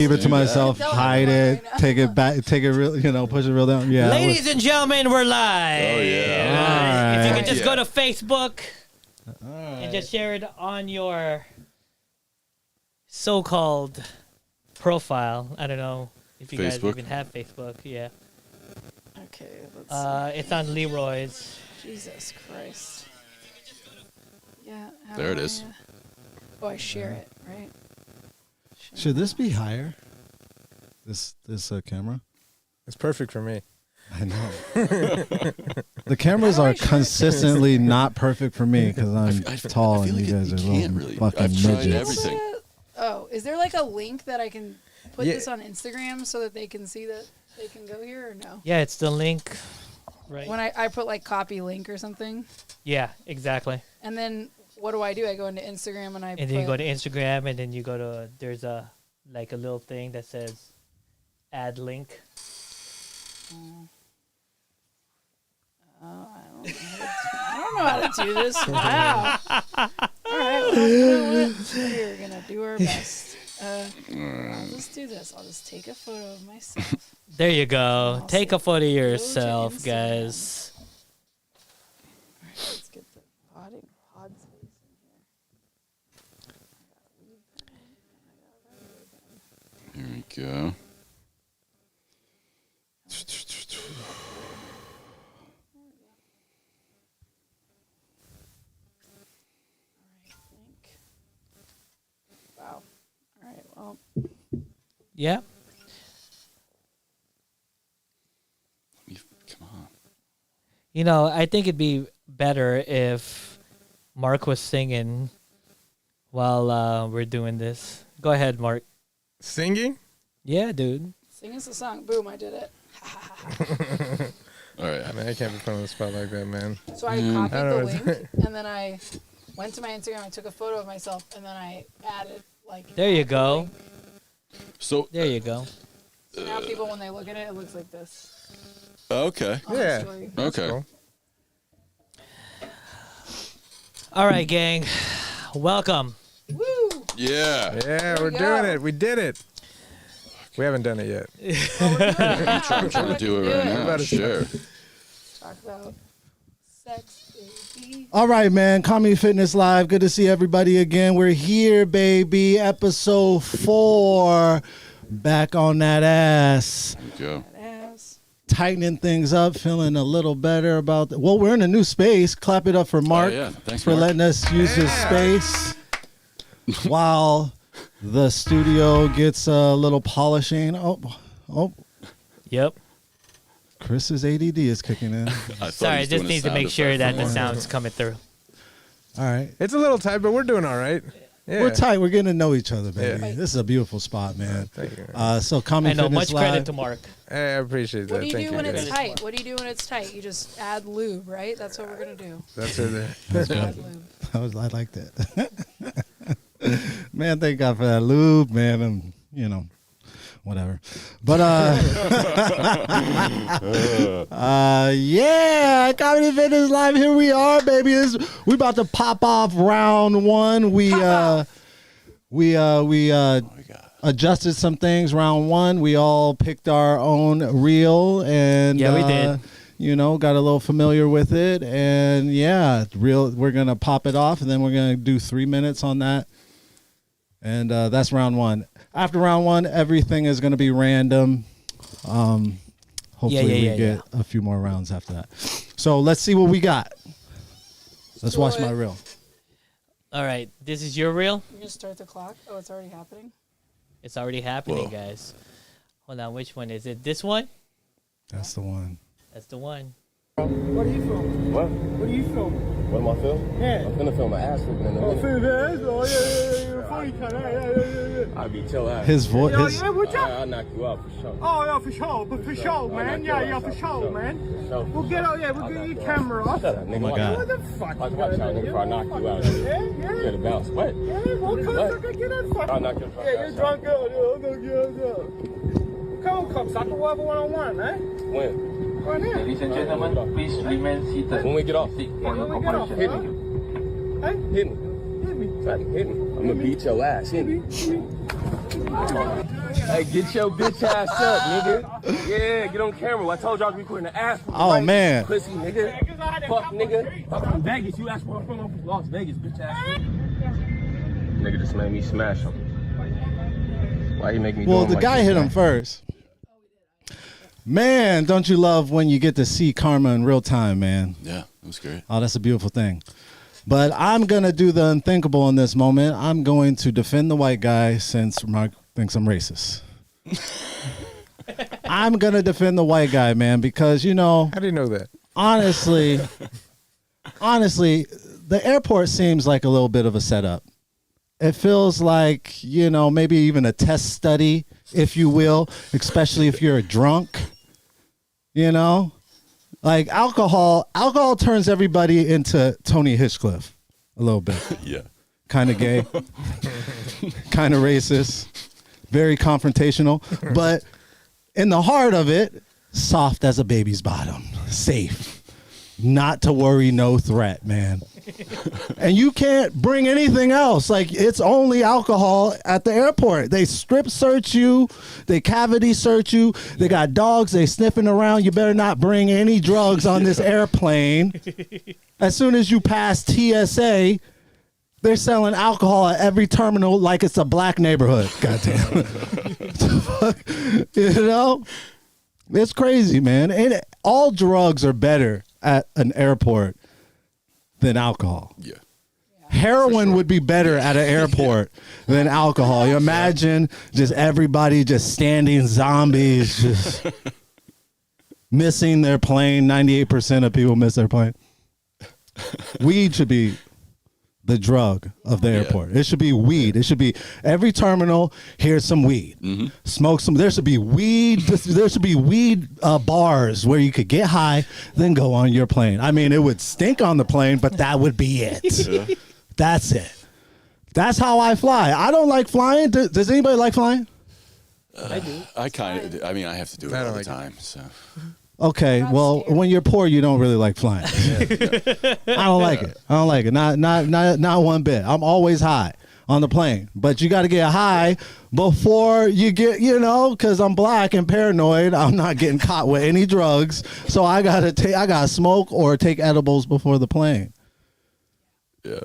Keep it to myself, hide it, take it back, take it real, push it real down. Yeah. Ladies and gentlemen, we're live. Oh yeah. If you could just go to Facebook and just share it on your so-called profile. I don't know if you guys even have Facebook. Yeah. Okay. Let's it's on Leroy's. Jesus Christ. Yeah. There it is. Oh, I share it, right? Should this be higher? This camera? It's perfect for me. I know. The cameras are consistently not perfect for me because I'm tall and you guys are little fucking midgets. Oh, is there like a link that I can put this on Instagram so that they can see that they can go here or no? Yeah, it's the link. Right. When I put like copy link or something. Yeah, exactly. And then what do? I go into Instagram and then you go to Instagram and then you go to there's a little thing that says add link. I don't know how to do this. Wow. All right. Well, we're gonna do our best. I'll just do this. I'll just take a photo of myself. There you go. Take a photo of yourself, guys. All right, let's get the pod space in here. Here we go. Wow. All right. Well. Yeah. Come on. I think it'd be better if Mark was singing while we're doing this. Go ahead, Mark. Singing? Yeah, dude. Sing us a song. Boom, I did it. All right. I mean, I can't be put on the spot like that, man. So I copied the link, and then I went to my Instagram, I took a photo of myself, and then I added, There you go. So there you go. So now people, when they look at it, it looks like this. Okay. Yeah. Okay. Cool. All right, gang. Welcome. Woo! Yeah. Yeah, we're doing it. We did it. We haven't done it yet. I'm trying to do it right now. Sure. Talk about sex, baby. All right, man. Comedy Fitness Live. Good to see everybody again. We're here, baby. Episode 4. Back on that ass. There you go. Tightening things up, feeling a little better about well, we're in a new space. Clap it up for Mark Thanks for letting us use his space while the studio gets a little polishing. Oh. Yep. Chris's ADD is kicking in. Sorry, I just need to make sure that the sound's coming through. All right. It's a little tight, but we're doing all right. Yeah. We're tight. We're getting to know each other, baby. Yeah. This is a beautiful spot, man. Thank you. So Comedy Fitness much Live. credit to Mark. I appreciate that. What do you Thank do when guys. it's tight? What do you do when it's tight? You just add lube, right? That's what we're going to do. That's it. That's Add good. lube. I like that. Man, thank God for that lube, man. And whatever. But yeah, Comedy Fitness Live. Here we are, baby. We about to pop off round 1. We adjusted some things round 1. We all picked our own reel and we did. Got a little familiar with it, and we're gonna pop it off, and then we're gonna do 3 minutes on that, and that's round 1. After round 1, everything is gonna be random. Hopefully we get a few more rounds after that. So let's see what we got. Let's watch my reel. All right, this is your reel. You just start the clock. Oh, it's already happening. It's already happening, guys. Hold on, which one is it? This one? That's the one. That's the one. What are you filming? What? What are you filming? What am I filming? Yeah. I'm finna film my ass whooping in a minute. Film your ass? Oh, yeah. Funny kind. Yeah. I'll beat your ass. His voice. Yeah, what's up? I'll knock you out for sure. Oh, yeah, for sure. But for sure, man. Yeah, for sure, man. We'll get out, we'll get your camera off. Shut up, nigga. Oh, my God. What the fuck? Watch out, nigga, before I knock you out. Yeah. You gotta bounce. What? Yeah, well, come on, get that fucking. I'll knock you out. Yeah, you're drunk, girl. I'm gonna get out. Come, sucker. We'll have a one-on-one, man. When? Right now. Ladies and gentlemen, please remain seated. When we get off. For your When we get off, cooperation. Hit me. Hey? Hit me. Hit me. Hit me. I'm gonna beat your ass. Hit me. Hey, get your bitch ass up, nigga. Yeah, get on camera. I told y'all to be recording the ass. Oh, man. Pussy, nigga. Fuck, nigga. Fuck from Vegas. You asked where I'm from Las Vegas, bitch ass. Nigga just made me smash him. Why you make me do Well, him the like guy this, hit man? him first. Man, don't you love when you get to see karma in real time, man? Yeah, it was great. Oh, that's a beautiful thing. But I'm going to do the unthinkable in this moment. I'm going to defend the white guy since Mark thinks I'm racist. I'm going to defend the white guy, man, because, you know, How do you know that? honestly, the airport seems like a little bit of a setup. It feels like, you know, maybe even a test study, if you will, especially if you're a drunk, you know? Like alcohol turns everybody into Tony Hinchcliffe a little bit. Yeah. Kind of gay, kind of racist, very confrontational, but in the heart of it, soft as a baby's bottom, safe, not to worry, no threat, man. And you can't bring anything else. Like, it's only alcohol at the airport. They strip search you. They cavity search you. They got dogs. They sniffing around. You better not bring any drugs on this airplane. As soon as you pass TSA, they're selling alcohol at every terminal like it's a black neighborhood. Goddamn. You know? It's crazy, man. And all drugs are better at an airport than alcohol. Yeah. Heroin would be better at an airport than alcohol. You imagine just everybody just standing zombies, just missing their plane. 98% of people miss their plane. Weed should be the drug of the airport. It should be weed. It should be every terminal. Here's some weed. Smoke some. There should be weed. There should be weed bars where you could get high, then go on your plane. I mean, it would stink on the plane, but that would be it. Yeah. That's it. That's how I fly. I don't like flying. Does anybody like flying? I do. I kind of. I mean, I have to do it I don't all the like it. time. So Okay, well, when you're poor, you don't really like flying. I don't like it. I don't like it. Not one bit. I'm always high on the plane, but you got to get high before you get, you know, because I'm black and paranoid. I'm not getting caught with any drugs, so I gotta smoke or take edibles before the plane. yeah.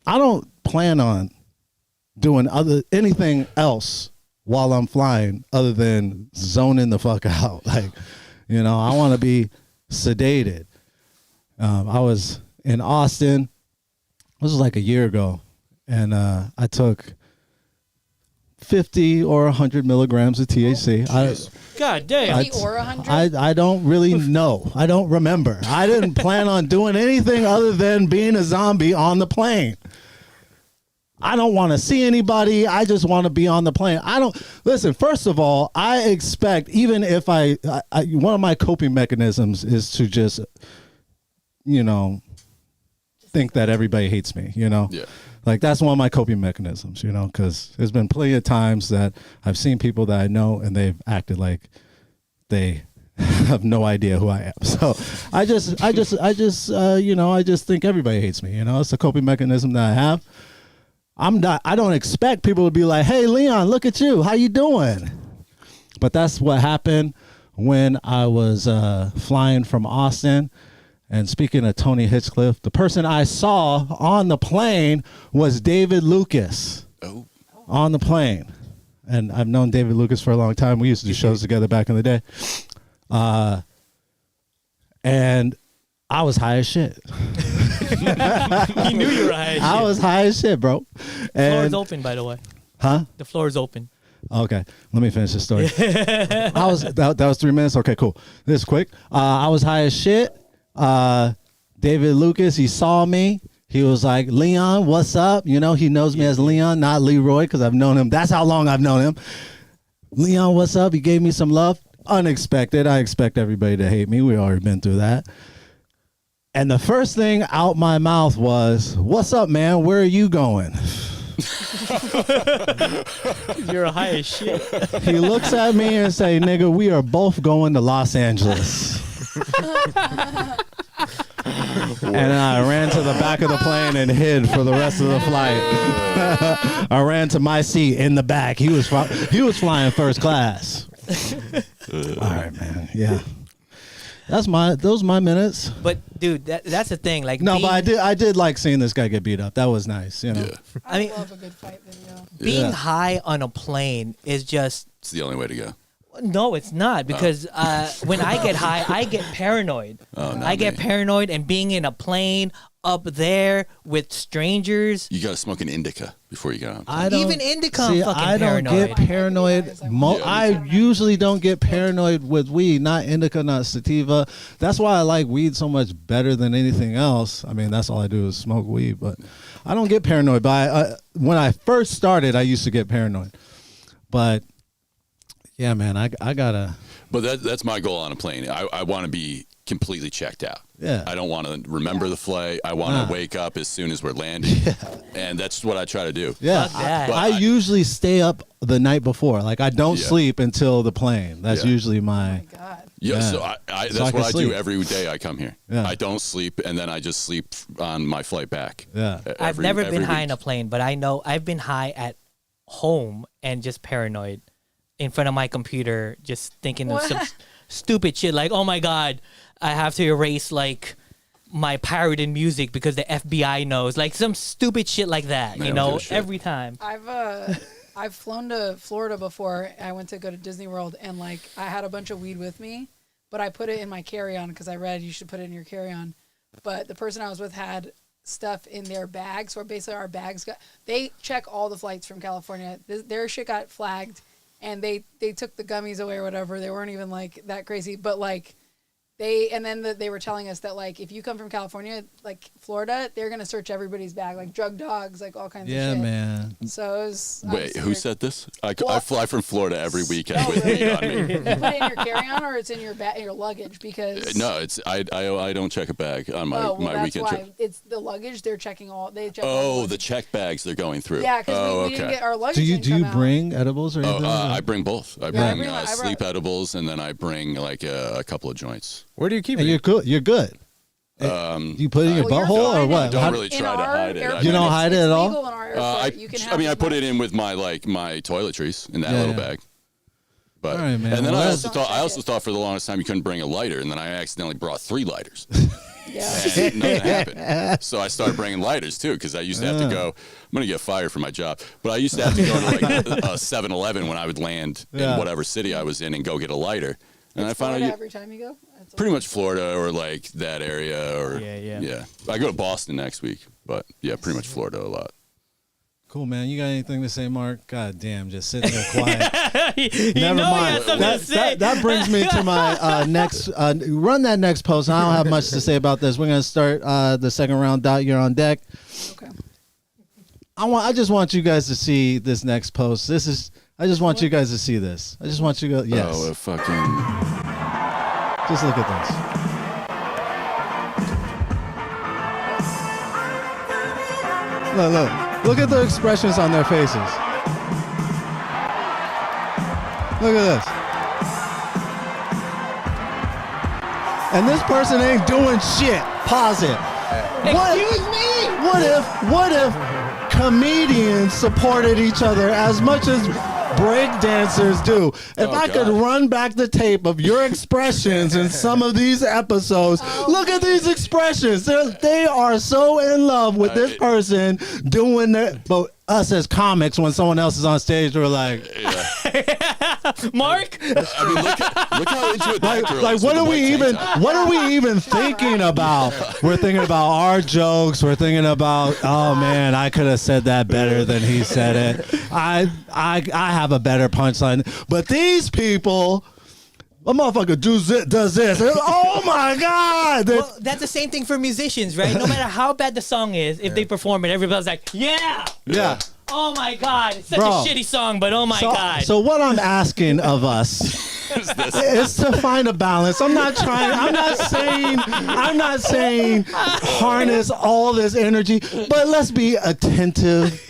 I don't plan on doing anything else while I'm flying other than zoning the fuck out. Like, you know, I want to be sedated. I was in Austin. This was like a year ago, and I took 50 or 100 milligrams of THC. God damn. 50 or 100? I don't really know. I don't remember. I didn't plan on doing anything other than being a zombie on the plane. I don't want to see anybody. I just want to be on the plane. Listen, first of all, I expect, even if I one of my coping mechanisms is to just, you know, think that everybody hates me, you know? Yeah. Like, that's one of my coping mechanisms, you know, because there's been plenty of times that I've seen people that I know and they've acted like they have no idea who I am. So I just you know, I just think everybody hates me, you know? It's a coping mechanism that I have. I don't expect people to be like, hey, Leon, look at you. How you doing? But that's what happened when I was flying from Austin. And speaking of Tony Hinchcliffe, the person I saw on the plane was David Lucas. Oh. On the plane. And I've known David Lucas for a long time. We used to do shows together back in the day. And I was high as shit. He knew you were high as shit. I was high as shit, bro. The floor is open, by the way. Huh? The floor is open. Okay, let me finish this story. That was 3 minutes. Okay, cool. This is quick. I was high as shit. David Lucas, he saw me. He was like, Leon, what's up? You know, he knows me as Leon, not Leroy, because I've known him. That's how long I've known him. Leon, what's up? He gave me some love. Unexpected. I expect everybody to hate me. We already been through that. And the first thing out my mouth was, what's up, man? Where are you going? You're high as shit. He looks at me and say, nigga, we are both going to Los Angeles. and I ran to the back of the plane and hid for the rest of the flight. I ran to my seat in the back. He was flying first class. All right, man. Yeah. Those are my minutes. But dude, that's the thing. Like, no, but I did like seeing this guy get beat up. That was nice, you know. Yeah. I love a good fight video. Being high on a plane is just. It's the only way to go. No, it's not, because when I get high, I get paranoid. I get paranoid, and being in a plane up there with strangers. You got to smoke an indica before you get on. Even indica, I'm fucking I don't paranoid. get paranoid. I usually don't get paranoid with weed, not indica, not sativa. That's why I like weed so much better than anything else. I mean, that's all I do is smoke weed, but I don't get paranoid. But when I first started, I used to get paranoid. But yeah, man, I gotta. But that's my goal on a plane. I want to be completely checked out. Yeah. I don't want to remember the flight. I want to wake up as soon as we're landing. And that's what I try to do. Yeah. I usually stay up the night before. Like, I don't sleep until the plane. That's usually my. Oh my God. Yeah, so that's what I do every day I come here. Yeah. I don't sleep, and then I just sleep on my flight back. Yeah. I've never been high in a plane, but I know I've been high at home and just paranoid in front of my computer, just thinking of some stupid shit like, oh my God, I have to erase like my pirated music because the FBI knows, like some stupid shit like that, you know, every time. I've flown to Florida before. I went to go to Disney World, and like I had a bunch of weed with me, but I put it in my carry-on because I read you should put it in your carry-on. But the person I was with had stuff in their bags, so basically our bags they check all the flights from California. Their shit got flagged. And they took the gummies away or whatever. They weren't even like that crazy, but like they were telling us that like if you come from California, like Florida, they're gonna search everybody's bag, like drug dogs, like all kinds of shit. Yeah, man. So it was. Wait, who said this? I fly from Florida every weekend with weed on me. You put it in your carry-on or it's in your your luggage because. No, it's I don't check a bag on my weekend trip. It's the luggage. They're checking all. They check. Oh, the check bags they're going through. Yeah, because we didn't get our luggage. Do you bring edibles or anything? I bring both. I bring sleep edibles, and then I bring like a couple of joints. Where do you keep it? You're good. You're good. You put it in your butthole or what? I don't really try to hide it. You don't hide it at all? I put it in with my toiletries in that little bag. But all right, man. And then I also thought for the longest time you couldn't bring a lighter, and then I accidentally brought 3 lighters. And nothing happened. So I started bringing lighters too, because I used to have to go. I'm gonna get fired for my job, but I used to have to go to like a 7-Eleven when I would land in whatever city I was in and go get a lighter. And I found out every time you go. Pretty much Florida or like that area or yeah. I go to Boston next week, but yeah, pretty much Florida a lot. Cool, man. You got anything to say, Mark? God damn, just sitting there quiet. Never mind. That brings me to my next. Run that next post. I don't have much to say about this. We're gonna start the second round. Dot, you're on deck. Okay. I just want you guys to see this next post. I just want you guys to see this. I just want you to go. Yes. Oh, fucking. Just look at this. Look at the expressions on their faces. Look at this. And this person ain't doing shit. Pause it. Excuse me? What if comedians supported each other as much as break dancers do? If I could run back the tape of your expressions in some of these episodes, look at these expressions. They are so in love with this person doing that. But us as comics, when someone else is on stage, we're like, Mark. I mean, look how into it that girl is what are we even thinking about? We're thinking about our jokes. We're thinking about, oh man, I could have said that better than he said it. I have a better punchline. But these people, a motherfucker does this. Oh my God! Well, that's the same thing for musicians, right? No matter how bad the song is, if they perform it, everybody's like, yeah. Oh my God, it's such a shitty song, but oh my God. So what I'm asking of us is to find a balance. I'm not saying harness all this energy, but let's be attentive.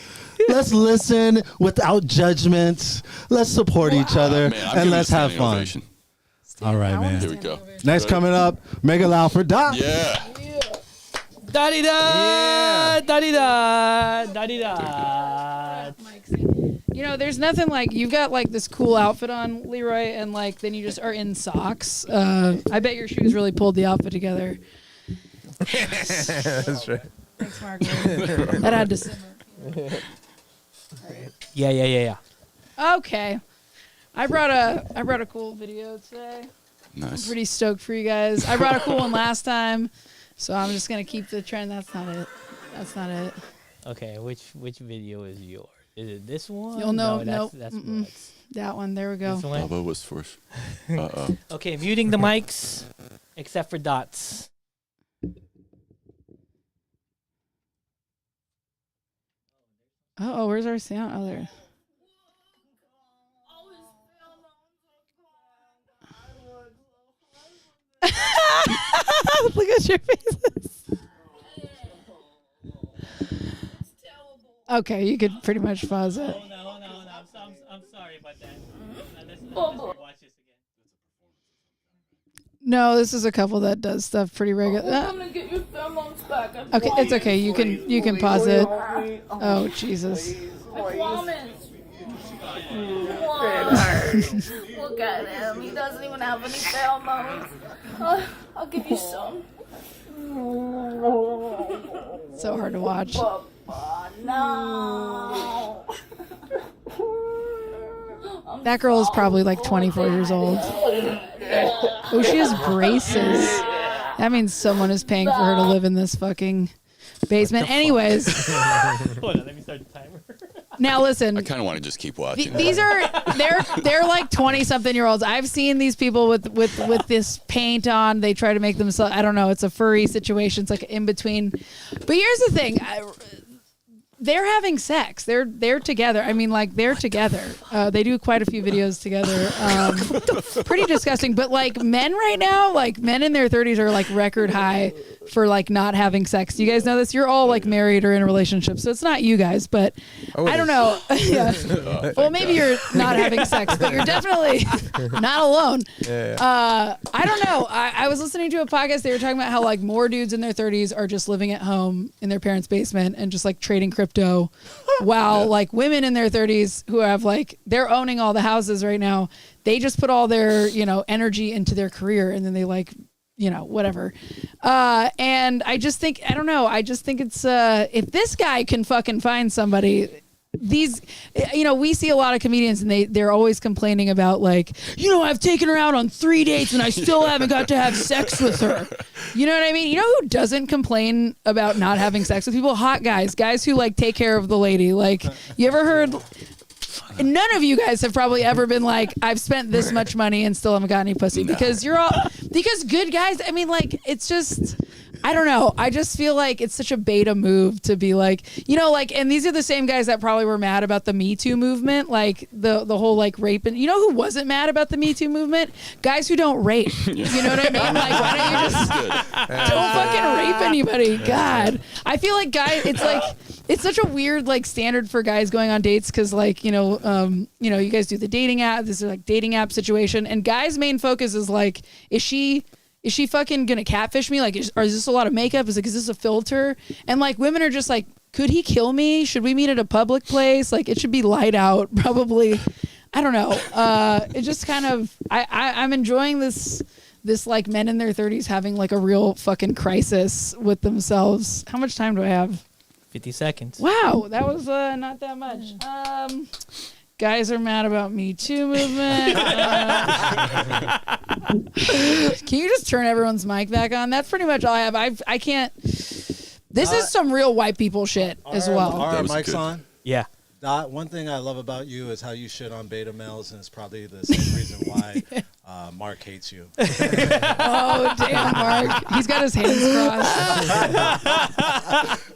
Let's listen without judgment. Let's support each other, and let's have fun. All right, man. Here we go. Next coming up, make it loud for Doc. Yeah. Da-di-da! Da-di-da! Da-di-da! You know, there's nothing like you've got like this cool outfit on, Leroy, and like then you just are in socks. I bet your shoes really pulled the outfit together. That's right. Thanks, Mark. That had to simmer. Yeah. Okay. I brought a cool video today. Nice. I'm pretty stoked for you guys. I brought a cool one last time, so I'm just gonna keep the trend. That's not it. Okay, which video is yours? Is it this one? You'll know. No, that's Brett's. That one. There we go. This one? Bubba was first. Uh-oh. Okay, muting the mics, except for dots. Oh, where's our sound? Oh, there. Look at your faces. Okay, you could pretty much pause it. Oh, no. I'm sorry about that. Let's watch this again. No, this is a couple that does stuff pretty regular. I'm gonna get your pheromones back. Okay, it's okay. You can pause it. Oh Jesus. Look at him. He doesn't even have any pheromones. I'll give you some. So hard to watch. No. That girl is probably like 24 years old. Oh, she has braces. That means someone is paying for her to live in this fucking basement. Anyways. Hold on, let me start the timer. Now listen. I kind of want to just keep watching. These are they're like 20-something-year-olds. I've seen these people with this paint on. They try to make themselves. I don't know. It's a furry situation. It's like in between. But here's the thing. They're having sex. They're together. I mean, like they're together. They do quite a few videos together. Pretty disgusting. But like men right now, like men in their 30s are like record high for like not having sex. Do you guys know this? You're all like married or in a relationship, so it's not you guys. But I don't know. Yeah. Well, maybe you're not having sex, but you're definitely not alone. I don't know. I was listening to a podcast. They were talking about how like more dudes in their 30s are just living at home in their parents' basement and just like trading crypto, while like women in their 30s who have like they're owning all the houses right now. They just put all their energy into their career, and then they like whatever. And I just think I don't know. I just think it's if this guy can fucking find somebody. These, we see a lot of comedians and they're always complaining about like, I've taken her out on 3 dates and I still haven't got to have sex with her. You know what I mean? You know who doesn't complain about not having sex with people? Hot guys who like take care of the lady. Like, you ever heard? None of you guys have probably ever been like, I've spent this much money and still haven't got any pussy because because good guys. I mean, like, it's just. I don't know. I just feel like it's such a beta move to be like, and these are the same guys that probably were mad about the Me Too movement, like the whole like rape. And who wasn't mad about the Me Too movement? Guys who don't rape. You know what I mean? Like, why don't you just don't fucking rape anybody? God, I feel like guys. It's like it's such a weird like standard for guys going on dates because like you guys do the dating app. This is like dating app situation, and guys' main focus is like, is she fucking gonna catfish me? Like, is this a lot of makeup? Is this a filter? And like, women are just like, could he kill me? Should we meet at a public place? Like, it should be light out, probably. I don't know. It just kind of, I'm enjoying this like men in their 30s having like a real fucking crisis with themselves. How much time do I have? 50 seconds. Wow, that was not that much. Guys are mad about Me Too movement. Can you just turn everyone's mic back on? That's pretty much all I have. I can't. This is some real white people shit as well. Are our That was mics good. on? Yeah. Dot, one thing I love about you is how you shit on beta males, and it's probably the same reason why Mark hates you. Oh, damn, Mark. He's got his hands crossed.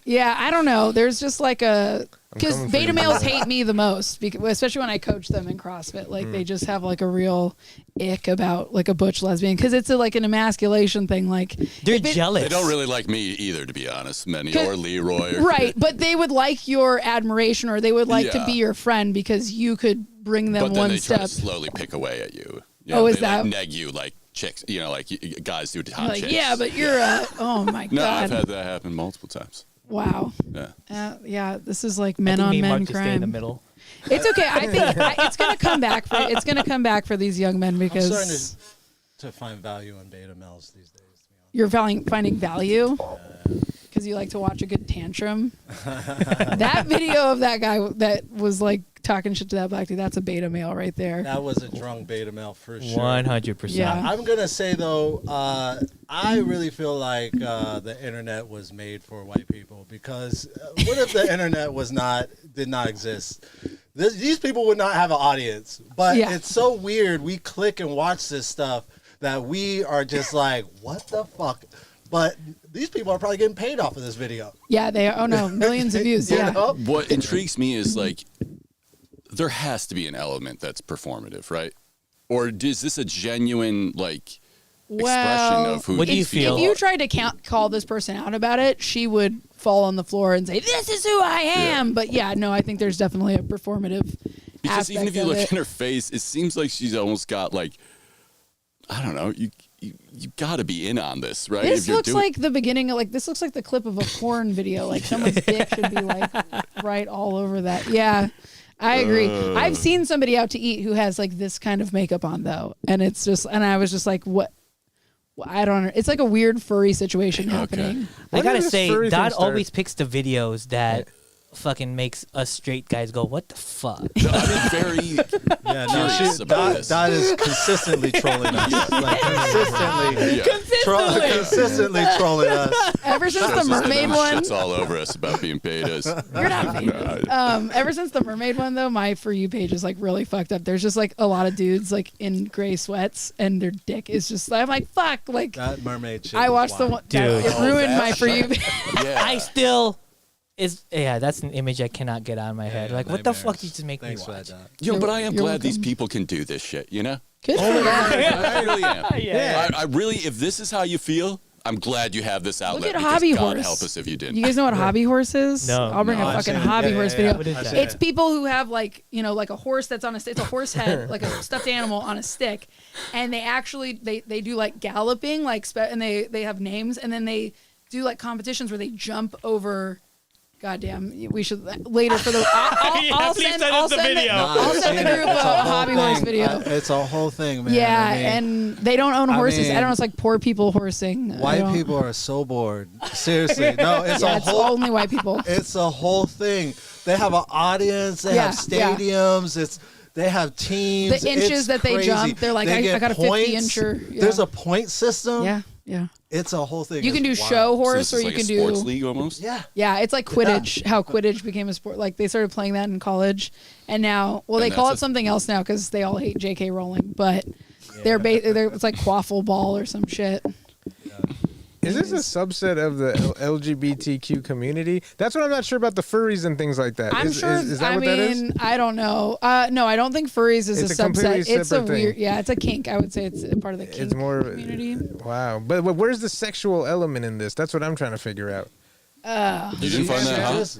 Yeah, I don't know. There's just like because beta males hate me the most, especially when I coach them in CrossFit. Like they just have like a real ick about like a butch lesbian because it's like an emasculation thing. Like they're jealous. They don't really like me either, to be honest. Many or Leroy. Right, but they would like your admiration, or they would like to be your friend because you could bring them but then one they step. try to slowly pick away at you. Oh, is they that like neg you like chicks, you know, like guys do to hot Like, chicks. yeah, but you're oh my No, god. I've had that happen multiple times. Wow. Yeah. Yeah, this is like I men think on me and men Mark just stay in the crime. middle. It's okay. I think it's gonna come back. It's gonna come back for these young men I'm starting because to find value in beta males these days. you're finding value because you like to watch a good tantrum. That video of that guy that was like talking shit to that black dude, that's a beta male right there. That was a drunk beta male for sure. 100%. Yeah. I'm gonna say though, I really feel like the internet was made for white people because what if the internet did not exist? These people would not have an audience. But it's so weird. We click and watch this stuff that we are just like, what the fuck? But these people are probably getting paid off of this video. Yeah, they are. Oh no, millions of views. You Yeah. know? What intrigues me is like, there has to be an element that's performative, right? Or is this a genuine like expression of who? What do you feel? If you tried to call this person out about it, she would fall on the floor and say, "This is who I am." Yeah. But yeah, no, I think there's definitely a performative. Because even if you aspect look of at her face, it seems like she's almost got like, I don't know, you got to be in on this, right? This If you're looks doing- like the beginning of this looks like the clip of a porn video. Like someone's dick should be like right all over that. Yeah, I agree. I've seen somebody out to eat who has like this kind of makeup on though, and I was just like, what? I don't know. It's like a weird furry situation happening. I gotta did this say, furry thing Dot start? always picks the videos that fucking makes us straight guys go, what the fuck? I'm very Yeah, no, curious about this. Dot is consistently trolling us. Like consistently, Yeah. consistently trolling us. Ever since Shows the us that mermaid them one, shits all over us about being betas. you're not famous. Ever since the mermaid one though, my For You page is like really fucked up. There's just like a lot of dudes like in gray sweats and their dick is just. I'm like fuck. Like That mermaid shit. I was watched the wild. one. Dude, it ruined my For You. Yeah. I still that's an image I cannot get out of my head. Like, what the fuck did you just make Thanks me for watch? that, Dot. Yo, but I am You're glad these welcome. people can do this shit, you know? Good for them. I really am. Yeah. I really, if this is how you feel, I'm glad you have this outlet. Look at because Hobby God Horse. help us if you didn't. You guys know what Hobby Horse is? No. I'll bring No, a I've fucking seen it. Hobby Yeah, Horse yeah, video. yeah. What is I've that? seen It's people who have like, you know, like a horse that's on it's a horse head, like a stuffed animal on a stick. And they actually, they do like galloping, like, and they have names and then they do like competitions where they jump over. Goddamn, we should later for the. I'll please send send us the video. I'll send the group a Hobby Horse video. It's a whole thing, man. Yeah, I mean, and they don't own horses. I mean, don't know. It's like poor people horsing. I white don't- people are so bored. Seriously, no, it's Yeah, a it's whole. only white people. It's a whole thing. They have an audience. They have Yeah, yeah. stadiums. They have teams. The inches It's that they crazy. jump, they're like, I get got a 50 points. incher. Yeah. There's a point system. Yeah, yeah. It's a whole thing. You can do It's wild. show So horse, this or is you like can a sports do. league almost? Yeah. Yeah, it's like Quidditch. How Quidditch became a sport. Like they started playing that in college, and now, well, they And call it that's a- something else now because they all hate J.K. Rowling. But they're it's like quaffle ball or some shit. Is this a subset of the LGBTQ community? That's what I'm not sure about the furries and things like that. I'm Is sure. that I what mean, that is? I don't know. No, I don't think furries is It's a a completely subset. It's a separate thing. weird. Yeah, it's a kink. I would say it's a part of the kink It's more community. Wow. But where's the sexual element in this? That's what I'm trying to figure out. You didn't find that hot?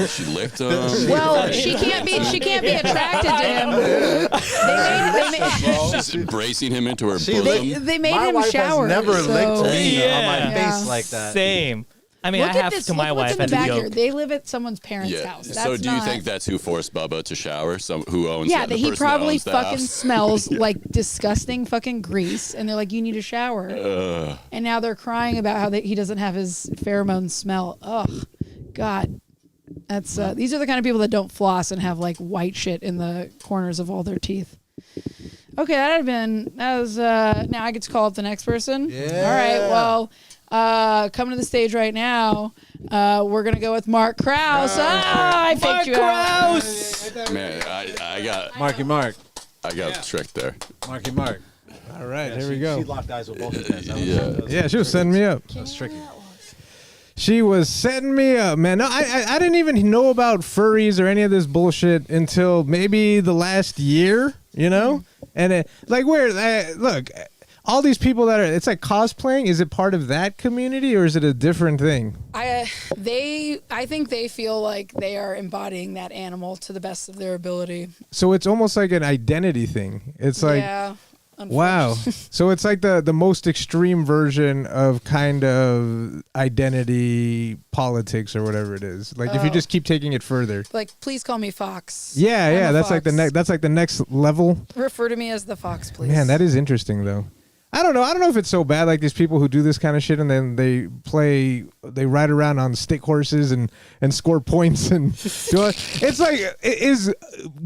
She licked him. Well, she can't be attracted to him. She's embracing him into her She bosom. They made My him wife shower. has never so. licked me on my Yeah. face like that. Same. I mean, Look I at have this. to my Look what's wife in the as a back here. joke. They live at someone's parents' Yeah. house. So That's do you not- think that's who forced Bubba to shower? Who owns Yeah, that? that The he person that probably owns the fucking house? smells like disgusting fucking grease, and they're like, "You need a shower." And now they're crying about how he doesn't have his pheromone smell. Ugh, God, that's these are the kind of people that don't floss and have like white shit in the corners of all their teeth. Okay, that was now I get to call up the next person. Yeah. All right, well, coming to the stage right now, we're gonna go with Mark Krause. I faked you out. Man, I got Marky tricked there. Marky Mark. All right, here she, we go. She locked eyes with both of us. Yeah. Yeah, she was setting me up. That's tricky. She was setting me up, man. No, I didn't even know about furries or any of this bullshit until maybe the last year, you know? And look, all these people that are, it's like cosplaying. Is it part of that community or is it a different thing? I think they feel like they are embodying that animal to the best of their ability. So it's almost like an identity thing. It's like, yeah. Wow. So it's like the most extreme version of kind of identity politics or whatever it is. Like if you just keep taking it further. Like, please call me Fox. Yeah, that's like the next. That's like the next level. Refer to me as the Fox, please. Man, that is interesting though. I don't know if it's so bad, like these people who do this kind of shit and then they ride around on stick horses and score points and do it. It's like, is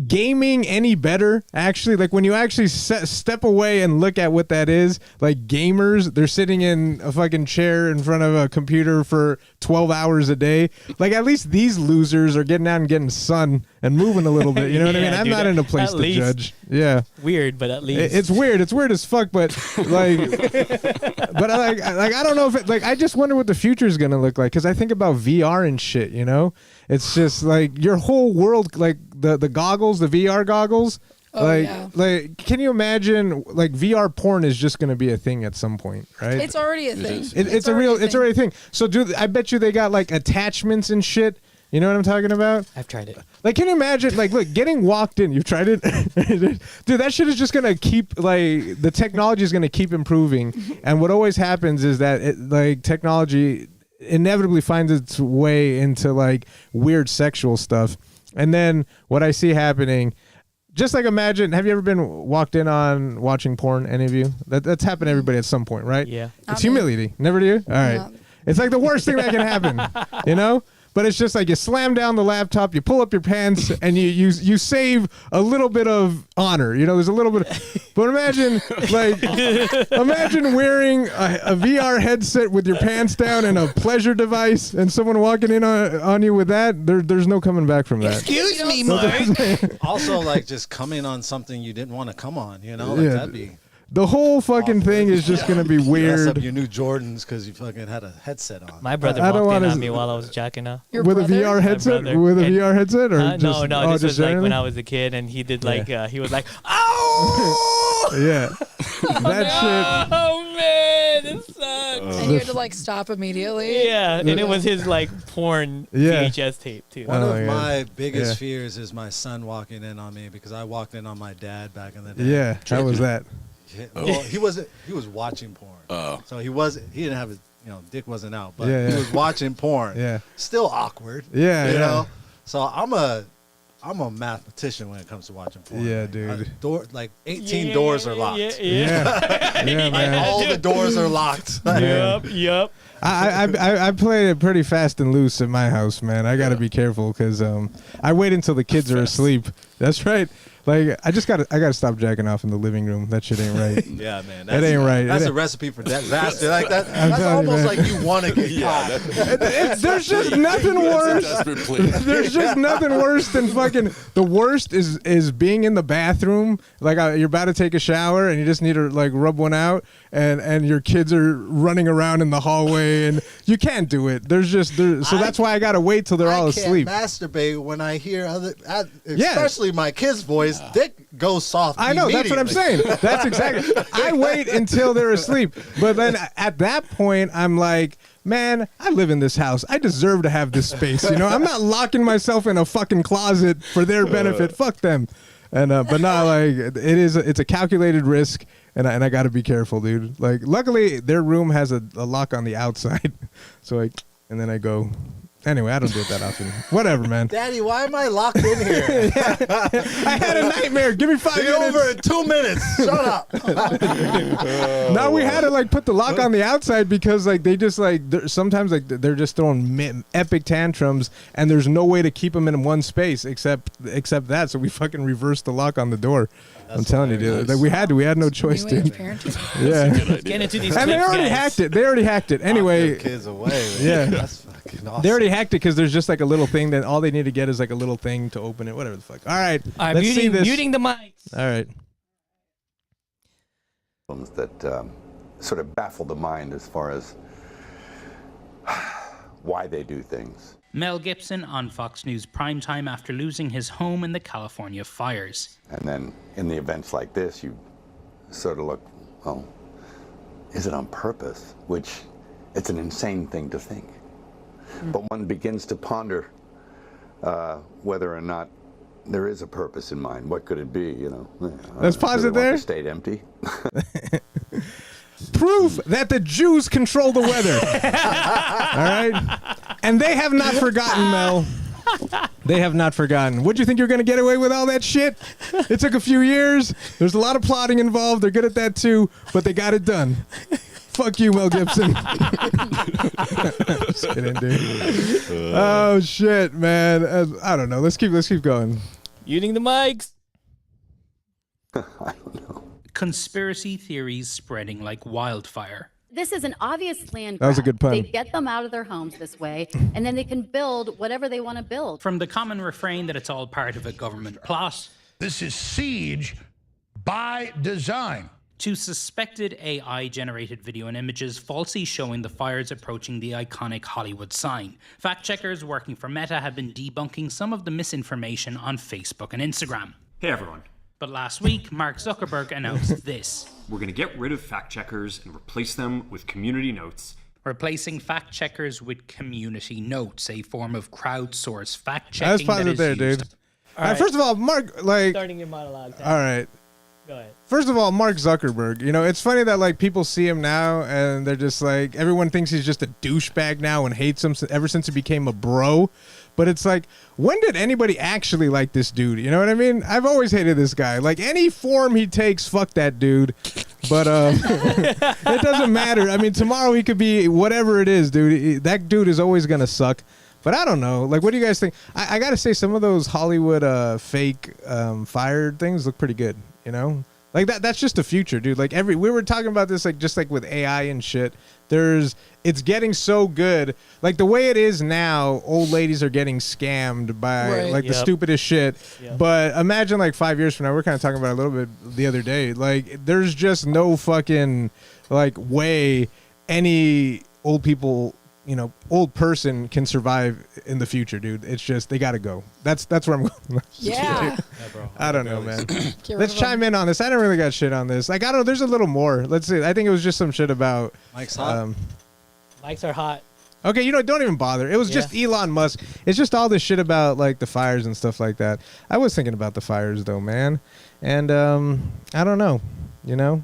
gaming any better actually? Like when you actually step away and look at what that is, like gamers, they're sitting in a fucking chair in front of a computer for 12 hours a day. Like at least these losers are getting out and getting sun and moving a little bit. You know what I mean? I'm not in a place to judge. Yeah. Weird, but at least. It's weird. It's weird as fuck, but like, but I don't know if it, like, I just wonder what the future is going to look like. Cause I think about VR and shit, you know, it's just like your whole world, like the goggles, the VR goggles. Like, can you imagine like VR porn is just going to be a thing at some point, right? It's already a thing. It's already a thing. So I bet you they got like attachments and shit. You know what I'm talking about? I've tried it. Like, can you imagine, like, look, getting walked in, you've tried it? Dude, that shit is just going to keep, like, the technology is going to keep improving. And what always happens is that, technology inevitably finds its way into, like, weird sexual stuff. And then what I see happening, just like imagine, have you ever been walked in on watching porn, any of you? That's happened to everybody at some point, right? Yeah. It's humiliating. Never do? All right. It's like the worst thing that can happen, you know? But it's just like you slam down the laptop, you pull up your pants, and you save a little bit of honor. You know, there's a little bit. But imagine wearing a VR headset with your pants down and a pleasure device, and someone walking in on you with that. There's no coming back from that. Excuse me, Mark. Also, like just coming on something you didn't want to come on. You know, like that'd be. The whole fucking thing is just going to be weird. Mess up your new Jordans because you fucking had a headset on. My brother walked in on me while I was jacking up. With a VR headset? With a VR headset? Or no, this was like when I was a kid, and he did like, he was like, oh! Yeah. That shit. Oh, man, it sucks. And you had to like stop immediately. Yeah, and it was his like porn VHS tape, too. One of my biggest fears is my son walking in on me because I walked in on my dad back in the day. Yeah, how was that? Well, he was watching porn. Oh. So he didn't have his, dick wasn't out, but he was watching porn. Yeah. Still awkward. Yeah. You know? So I'm a mathematician when it comes to watching porn. Yeah, dude. 18 doors are locked. Yeah, man. All the doors are locked. Yep. I play it pretty fast and loose at my house, man. I got to be careful because I wait until the kids are asleep. That's right. Like I gotta stop jacking off in the living room. That shit ain't right. Yeah, man. That ain't right. That's a recipe for disaster. Like that. That's almost like you want to get caught. There's just nothing worse. There's just nothing worse than fucking. The worst is being in the bathroom. Like you're about to take a shower and you just need to like rub one out, and your kids are running around in the hallway and you can't do it. So that's why I gotta wait till they're all asleep. I can't masturbate when I hear especially my kids' voice. Dick goes soft. I know, that's what I'm saying. That's exactly. I wait until they're asleep. But then at that point, I'm like, man, I live in this house. I deserve to have this space. You know, I'm not locking myself in a fucking closet for their benefit. Fuck them. And but not like it's a calculated risk, and I got to be careful, dude. Like, luckily their room has a lock on the outside, so and then I go. Anyway, I don't do it that often. Whatever, man. Daddy, why am I locked in here? I had a nightmare. Give me 5 minutes. Be over in 2 minutes. Shut up. Now we had to like put the lock on the outside because like they just like sometimes like they're just throwing epic tantrums and there's no way to keep them in one space except that. So we fucking reversed the lock on the door. I'm telling you, dude. Like we had no choice, dude. Yeah. Get into these and they already hacked it. They already hacked it. Anyway. Kids away. Man. Yeah. That's fucking awesome. They already hacked it because there's just like a little thing that all they need to get is like a little thing to open it. Whatever the fuck. All right. Let's see this. Muting the mics. All right. That sort of baffle the mind as far as why they do things. Mel Gibson on Fox News primetime after losing his home in the California fires. And then in the events like this, you sort of look, well, is it on purpose? Which it's an insane thing to think. But one begins to ponder whether or not there is a purpose in mind. What could it be? You know, Let's pause it there. The state empty. Proof that the Jews control the weather. All right, and they have not forgotten, Mel. They have not forgotten. What'd you think you were going to get away with all that shit? It took a few years. There's a lot of plotting involved. They're good at that too, but they got it done. Fuck you, Mel Gibson. Just kidding, dude. Oh shit, man. I don't know. Let's keep going. Using the mics. I don't know. Conspiracy theories spreading like wildfire. This is an obvious land That was a grab. good pun. They get them out of their homes this way, and then they can build whatever they want to build. From the common refrain that it's all part of a government plot. This is siege by design. To suspected AI-generated video and images falsely showing the fires approaching the iconic Hollywood sign. Fact-checkers working for Meta have been debunking some of the misinformation on Facebook and Instagram. Hey everyone. But last week, Mark Zuckerberg announced this. We're going to get rid of fact-checkers and replace them with community notes. Replacing fact-checkers with community notes, a form of crowdsourced fact-checking. That's positive there, dude. All right, first of all, Mark, Starting your monologue. All right. Go ahead. First of all, Mark Zuckerberg, you know, it's funny that like people see him now and they're just like, everyone thinks he's just a douchebag now and hates him ever since he became a bro. But it's like, when did anybody actually like this dude? You know what I mean? I've always hated this guy. Like any form he takes, fuck that dude. But it doesn't matter. I mean, tomorrow he could be whatever it is, dude. That dude is always going to suck. But I don't know. Like, what do you guys think? I got to say, some of those Hollywood fake fired things look pretty good. You know, like that's just the future, dude. Like we were talking about this, like just like with AI and shit. It's getting so good. Like the way it is now, old ladies are getting scammed by the stupidest shit. Yep. But imagine like 5 years from now, we're kind of talking about it a little bit the other day. Like there's just no fucking like way any old people, you know, old person can survive in the future, dude. It's just they gotta go. That's where I'm going. Yeah. Bro. I don't know, man. Let's chime in on this. I don't really got shit on this. Like I don't know. There's a little more. Let's see. I think it was just some shit about. Mike's hot. Mics are hot. Okay, you know, don't even bother. It was just Elon Musk. It's just all this shit about like the fires and stuff like that. I was thinking about the fires though, man. And I don't know. You know.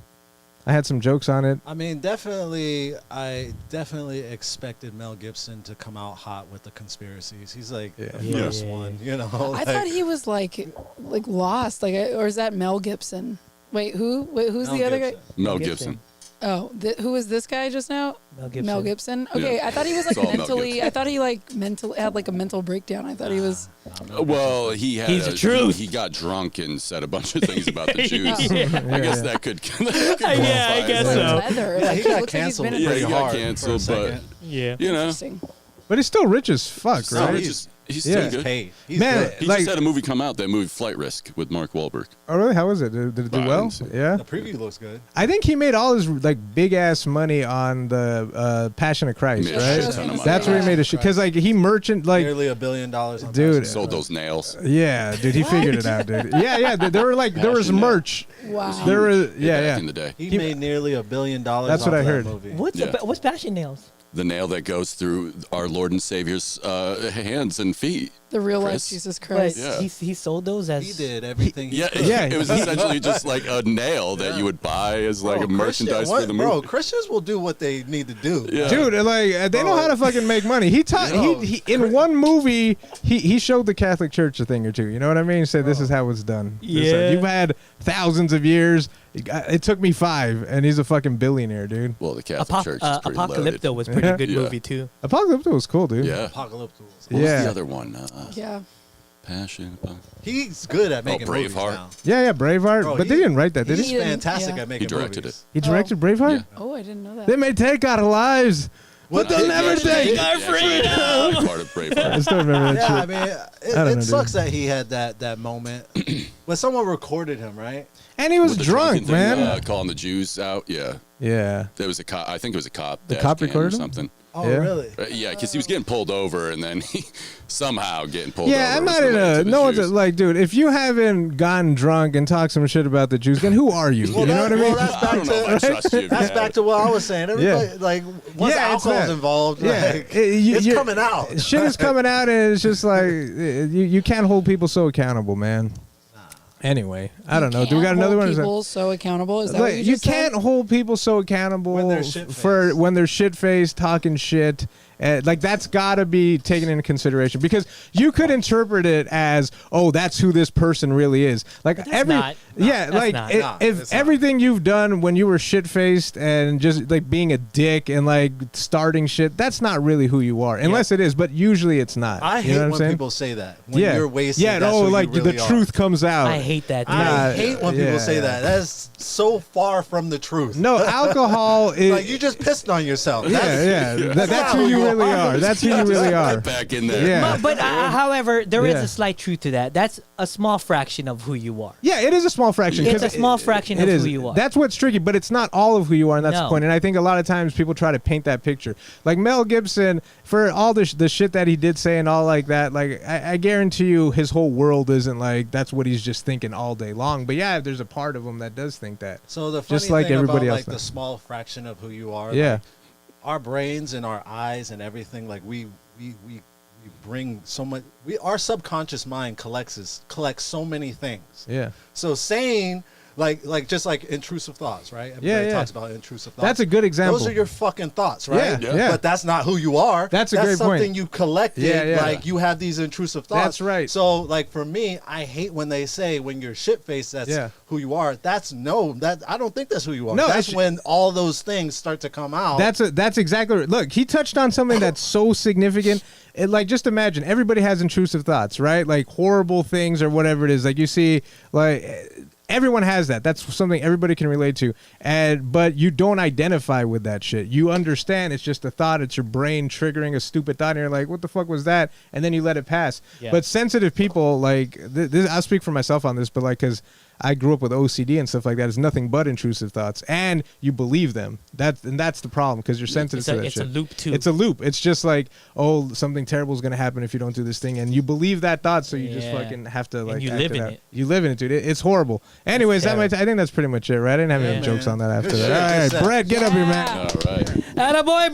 I had some jokes on it. I mean, I definitely expected Mel Gibson to come out hot with the conspiracies. He's like the first one, you know. I thought he was like lost, or is that Mel Gibson? Wait, who's Mel the other guy? Mel Gibson. Oh, who was this guy just now? Mel Gibson. Okay, Yeah. I thought he was It's like all Mel mentally. Gibson. I thought he had like a mental breakdown. I thought he was. Well, he's the truth. He got drunk and said a bunch of things about the Jews. Yeah. I guess that could. Yeah, I guess so. Leather. Yeah, Like, he it got looks like he's canceled been in Yeah, pretty he got hard canceled, for a but second. Yeah. you know, Interesting. But he's still rich as fuck, no, right? he's still good. Hey, he's Man, good. He like- just had a movie come out, that movie Flight Risk with Mark Wahlberg. Oh really? How was it? Did it do I well? didn't see it. Yeah. The preview looks good. I think he made all his like big ass money on the Passion of Christ, Made a right? shit ton of money. That's where he made a shit because like he merchant like Nearly $1 billion. On Dude. Sold those nails. yeah, dude, he figured it out, dude. Yeah, there were like there was Passion, merch. Wow. There was Back yeah. in the day. He made nearly $1 billion. That's off what I of that heard. Movie. What's passion nails? The nail that goes through our Lord and Savior's hands and feet. The real life Chris. Jesus But Christ. Yeah. he sold those as He did everything. Yeah, Yeah. it was essentially just like a nail that you would buy as like a merchandise for the movie. Bro, Christians will do what they need to do. Yeah. Dude, like they know how to fucking make money. He taught he in one movie he showed the Catholic Church a thing or two. You know what I mean? He said this is how it's done. Yeah. You've had thousands of years. It took me 5, and he's a fucking billionaire, dude. Well, the Catholic Church is pretty Apocalypto loaded. was pretty Yeah. good Yeah. movie too. Apocalypto was cool, dude. Yeah. Apocalypse. What Yeah. was the other one? Yeah. Passion. He's good at making movies Braveheart. now. Yeah, Braveheart. Bro, but they didn't write that, did He's he? fantastic Yeah. at making He directed movies. He directed Braveheart? Yeah. Oh, I didn't know that. They may take our lives, but they'll never take our freedom. Part of Braveheart. I still remember that Yeah, I shit. mean, I don't know, it dude. sucks that he had that moment. But someone recorded him, right? And he was With the drunk, drunken thing, man. calling the Jews out. Yeah. Yeah. There was a cop. I think it was a cop. The dash cop cam recorded or him? something. Oh, Yeah. really? Yeah, because he was getting pulled over and then he somehow getting pulled Yeah, over. I'm was not in related a. to the No one's Jews. like, dude. If you haven't gotten drunk and talked some shit about the Jews, then who are you? Well, You know what I mean? Well, that's I back don't know if I trust you. that's back to what I was saying. Everybody, like, once Yeah, it's alcohol's that. involved, Yeah, like, you- it's you're- coming out. Shit is coming out, and it's just like you can't hold people so accountable, man. Anyway, I don't know. Do we got another one? Is that- People so accountable. Is that Like, what you you just said? can't hold people so accountable When they're shit-faced. for when they're shit faced talking shit. Like that's got to be taken into consideration because you could interpret it as, oh, that's who this person really is. Like not. yeah, That's like not. if everything you've done when you were shit faced and just like being a dick and like starting shit, that's not really who you are, unless it is. But usually it's not. I You hate know what I'm when saying? people say that. When yeah, you're wasted, yeah. that's Oh, who like you really the are. truth comes out. I hate that. I Dude. hate when people say that. That's so far from the truth. No, alcohol is like you just pissed on yourself. Yeah, yeah. That's who you really are. That's who you really are. Get back in there. Yeah. But however, there is Yeah. a slight truth to that. That's a small fraction of who you are. Yeah, it is a small fraction. It's 'cause a small fraction of is. who you are. That's what's tricky, but it's not all of who you are, and that's the No. point. And I think a lot of times people try to paint that picture. Like Mel Gibson, for all the shit that he did say and all like that, like I guarantee you his whole world isn't like that's what he's just thinking all day long. But yeah, there's a part of him that does think that. So the funny just like thing everybody about else like does. the small fraction of who you are, Yeah. like, our brains and our eyes and everything, like we bring so much. Our subconscious mind collects so many things. Yeah. So saying like just like intrusive thoughts, right? Everybody yeah. talks about intrusive thoughts. That's a good example. Those are your fucking thoughts, right? Yeah, yeah. But that's not who you are. That's a great point. something you collected. Yeah, yeah. Like you have these intrusive thoughts. That's right. So like for me, I hate when they say when you're shit faced, that's Yeah. who you are. That I don't think that's who you are. No, that's it's- when all those things start to come out. That's exactly right. Look, he touched on something that's so significant. Like just imagine everybody has intrusive thoughts, right? Like horrible things or whatever it is. Like you see, like everyone has that. That's something everybody can relate to. But you don't identify with that shit. You understand it's just a thought. It's your brain triggering a stupid thought, and you're like, "What the fuck was that?" And then you let it pass. Yeah. But sensitive people, like this, I'll speak for myself on this, but like because I grew up with OCD and stuff like that. It's nothing but intrusive thoughts, and you believe them. That's the problem because you're sensitive to that It's shit. a loop too. It's a loop. It's just like, oh, something terrible is gonna happen if you don't do this thing, and you believe that thought, so you just Yeah. fucking have to like. And you act live in out. it. You live in it, dude. It's horrible. Anyways, I think that's pretty much it, right? I didn't have any Yeah. jokes on that after Good that. shit, All good right, set. Brett, get up here, man. All right. Attaboy,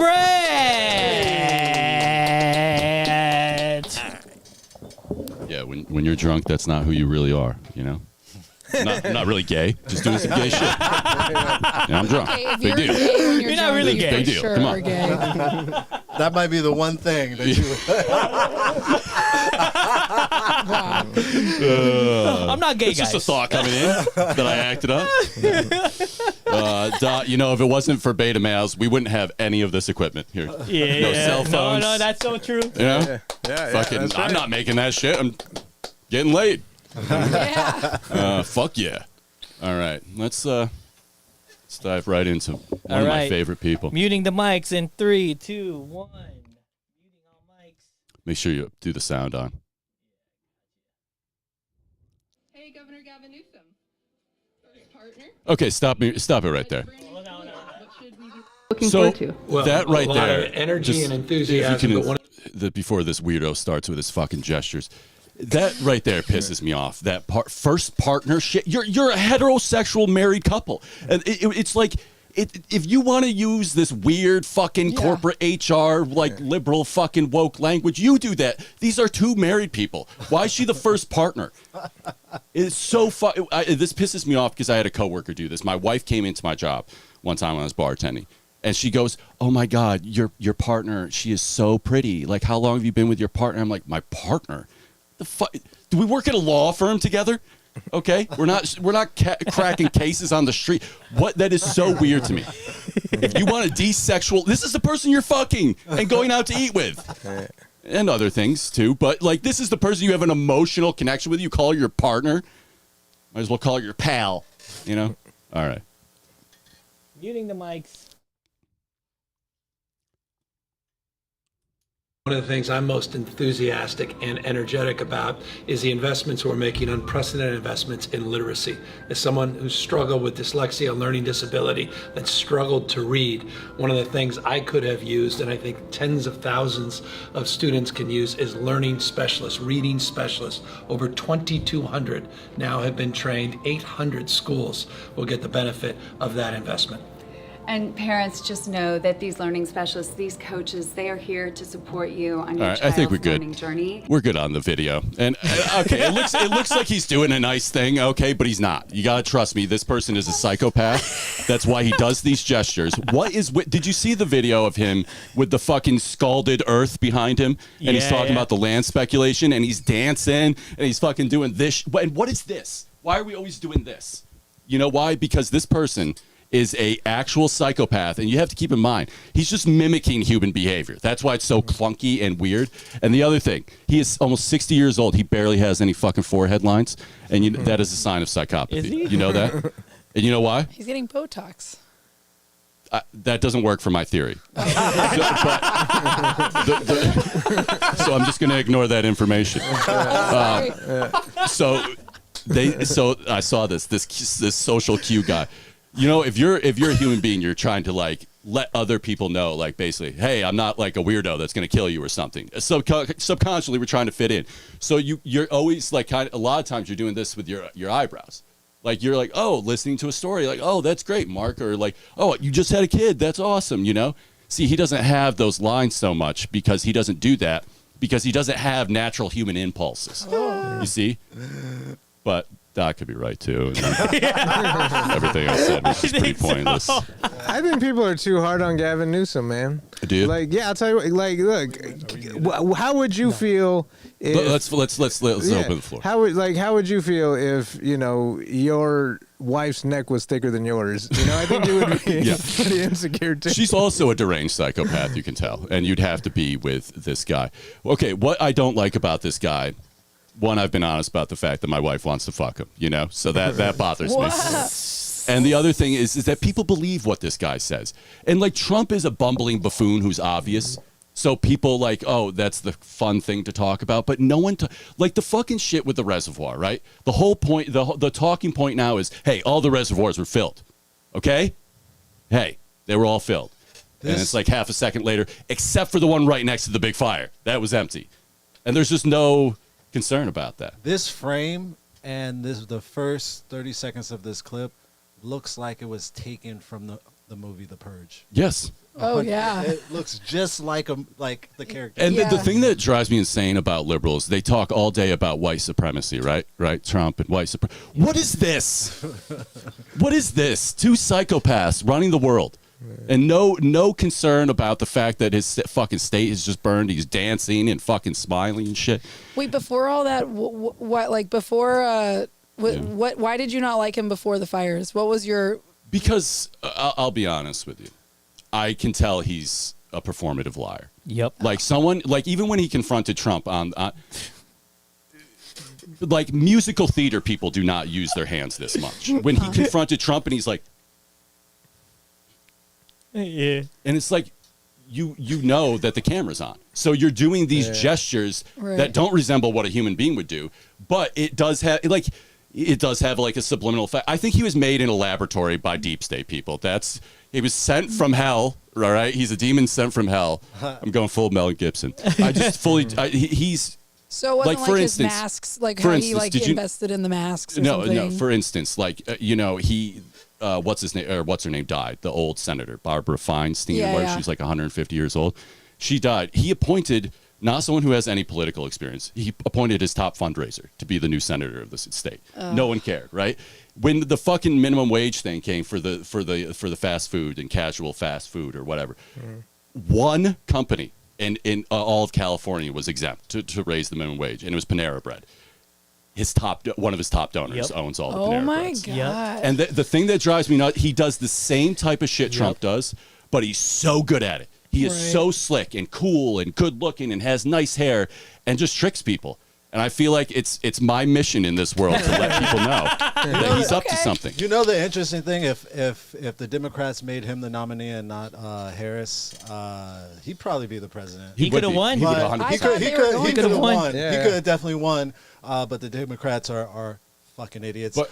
Brett! Yeah, when you're drunk, that's not who you really are, you know? Not really gay, just doing some gay shit. Yeah, I'm drunk. Okay, if Big you're deal. gay when you're You're not drunk, really you gay. for Big deal. sure Come are on. gay. that might be the one thing that you. I'm not gay, It's guys. just a thought coming in that I acted up. You know, if it wasn't for beta males, we wouldn't have any of this equipment here. Yeah. No cell phones. No, that's so true. You know? Fucking, I'm not making that shit. I'm getting laid. Fuck yeah. All right, let's dive right into one All of my right. favorite people. Muting the mics in 3, 2, 1. Muting all mics. Make sure you do the sound on. Hey, Governor Gavin Newsom. Partner? Okay, stop it right there. Looking So forward to. that right a lot there, of energy just- and if enthusiasm, you but one- before this weirdo starts with his fucking gestures, that right there pisses me off. That first partner shit. You're a heterosexual married couple, and it's like. If you want to use this weird fucking corporate HR like liberal fucking woke language, you do that. These are two married people. Why is she the first partner? It's so this pisses me off because I had a coworker do this. My wife came into my job one time when I was bartending, and she goes, "Oh my God, your partner, she is so pretty. Like, how long have you been with your partner?" I'm like, "My partner? The fuck? Do we work at a law firm together?" Okay, we're not cracking cases on the street. What? That is so weird to me. If you want a desexual, this is the person you're fucking and going out to eat with, and other things too. But like, this is the person you have an emotional connection with. You call her your partner. Might as well call her your pal. You know. All right. Muting the mics. One of the things I'm most enthusiastic and energetic about is the investments we're making, unprecedented investments in literacy. As someone who struggled with dyslexia, a learning disability, that struggled to read, one of the things I could have used, and I think tens of thousands of students can use, is learning specialists, reading specialists. Over 2,200 now have been trained. 800 schools will get the benefit of that investment. And parents, just know that these learning specialists, these coaches, they are here to support you on your All right, I think we're child's learning good. journey. We're good on the video. And okay, it looks like he's doing a nice thing, okay, but he's not. You got to trust me. This person is a psychopath. That's why he does these gestures. Did you see the video of him with the fucking scalded earth behind him? And he's talking about the land speculation, and he's dancing, and he's fucking doing this. And what is this? Why are we always doing this? You know why? Because this person is a actual psychopath, and you have to keep in mind he's just mimicking human behavior. That's why it's so clunky and weird. And the other thing, he is almost 60 years old. He barely has any fucking forehead lines, and that is a sign of psychopathy. Is he? You know that? And you know why? He's getting Botox. That doesn't work for my theory. So I'm just going to ignore that information. So I saw this social cue guy. You know, if you're a human being, you're trying to like let other people know, like basically, hey, I'm not like a weirdo that's going to kill you or something. Subconsciously, we're trying to fit in. So you're always like a lot of times you're doing this with your eyebrows. Like you're like, oh, listening to a story, like, oh, that's great, Mark, or like, oh, you just had a kid, that's awesome, you know. See, he doesn't have those lines so much because he doesn't do that because he doesn't have natural human impulses. Oh. You see, but. That could be right too. Everything I said was just pretty pointless. So. I think people are too hard on Gavin Newsom, man. Do you? Like, yeah, I'll tell you what. Like, look, how would you feel? If, let's open the floor. How would you feel if your wife's neck was thicker than yours? You know, I think you would be pretty insecure too. She's also a deranged psychopath, you can tell, and you'd have to be with this guy. Okay, what I don't like about this guy. One, I've been honest about the fact that my wife wants to fuck him, you know, so that bothers me. And the other thing is that people believe what this guy says. And like Trump is a bumbling buffoon who's obvious. So people like, oh, that's the fun thing to talk about. But no one, like the fucking shit with the reservoir, right? The whole point, the talking point now is, hey, all the reservoirs were filled. Okay? Hey, they were all filled. And it's like half a second later, except for the one right next to the big fire. That was empty. And there's just no concern about that. This frame and the first 30 seconds of this clip looks like it was taken from the movie The Purge. Yes. Oh yeah. It looks just like the character. And the thing that drives me insane about liberals, they talk all day about white supremacy, right? Trump and white supremacy. What is this? What is this? Two psychopaths running the world. And no concern about the fact that his fucking state is just burned. He's dancing and fucking smiling and shit. Wait, before all that, what like before? What? Why did you not like him before the fires? What was your? Because I'll be honest with you, I can tell he's a performative liar. Yep. Like someone, like even when he confronted Trump on like musical theater people do not use their hands this much. When he confronted Trump and he's like. Yeah. And it's like you know that the camera's on. So you're doing these gestures that don't resemble what a human being would do, but it does have like a subliminal effect. I think he was made in a laboratory by deep state people. He was sent from hell, all right? He's a demon sent from hell. I'm going full Mel Gibson. I just he's So it wasn't like for his instance, masks, like how he invested in the masks or something? No, for instance, like he what's her name died, the old senator Barbara Feinstein, she's like 150 years old. She died. He appointed not someone who has any political experience. He appointed his top fundraiser to be the new senator of the state. No one cared, right? When the fucking minimum wage thing came for the fast food and casual fast food or whatever, one company in all of California was exempt to raise the minimum wage, and it was Panera Bread. One of his top donors owns all the Panera Breads. Oh my God. And the thing that drives me nuts, he does the same type of shit Trump does, but he's so good at it. He is so slick and cool and good looking and has nice hair and just tricks people. And I feel like it's my mission in this world to let people know that he's up to something. You know the interesting thing, if the Democrats made him the nominee and not Harris, he'd probably be the president. He could have won. He could have won. Yeah. He could have definitely won. But the Democrats are fucking idiots. But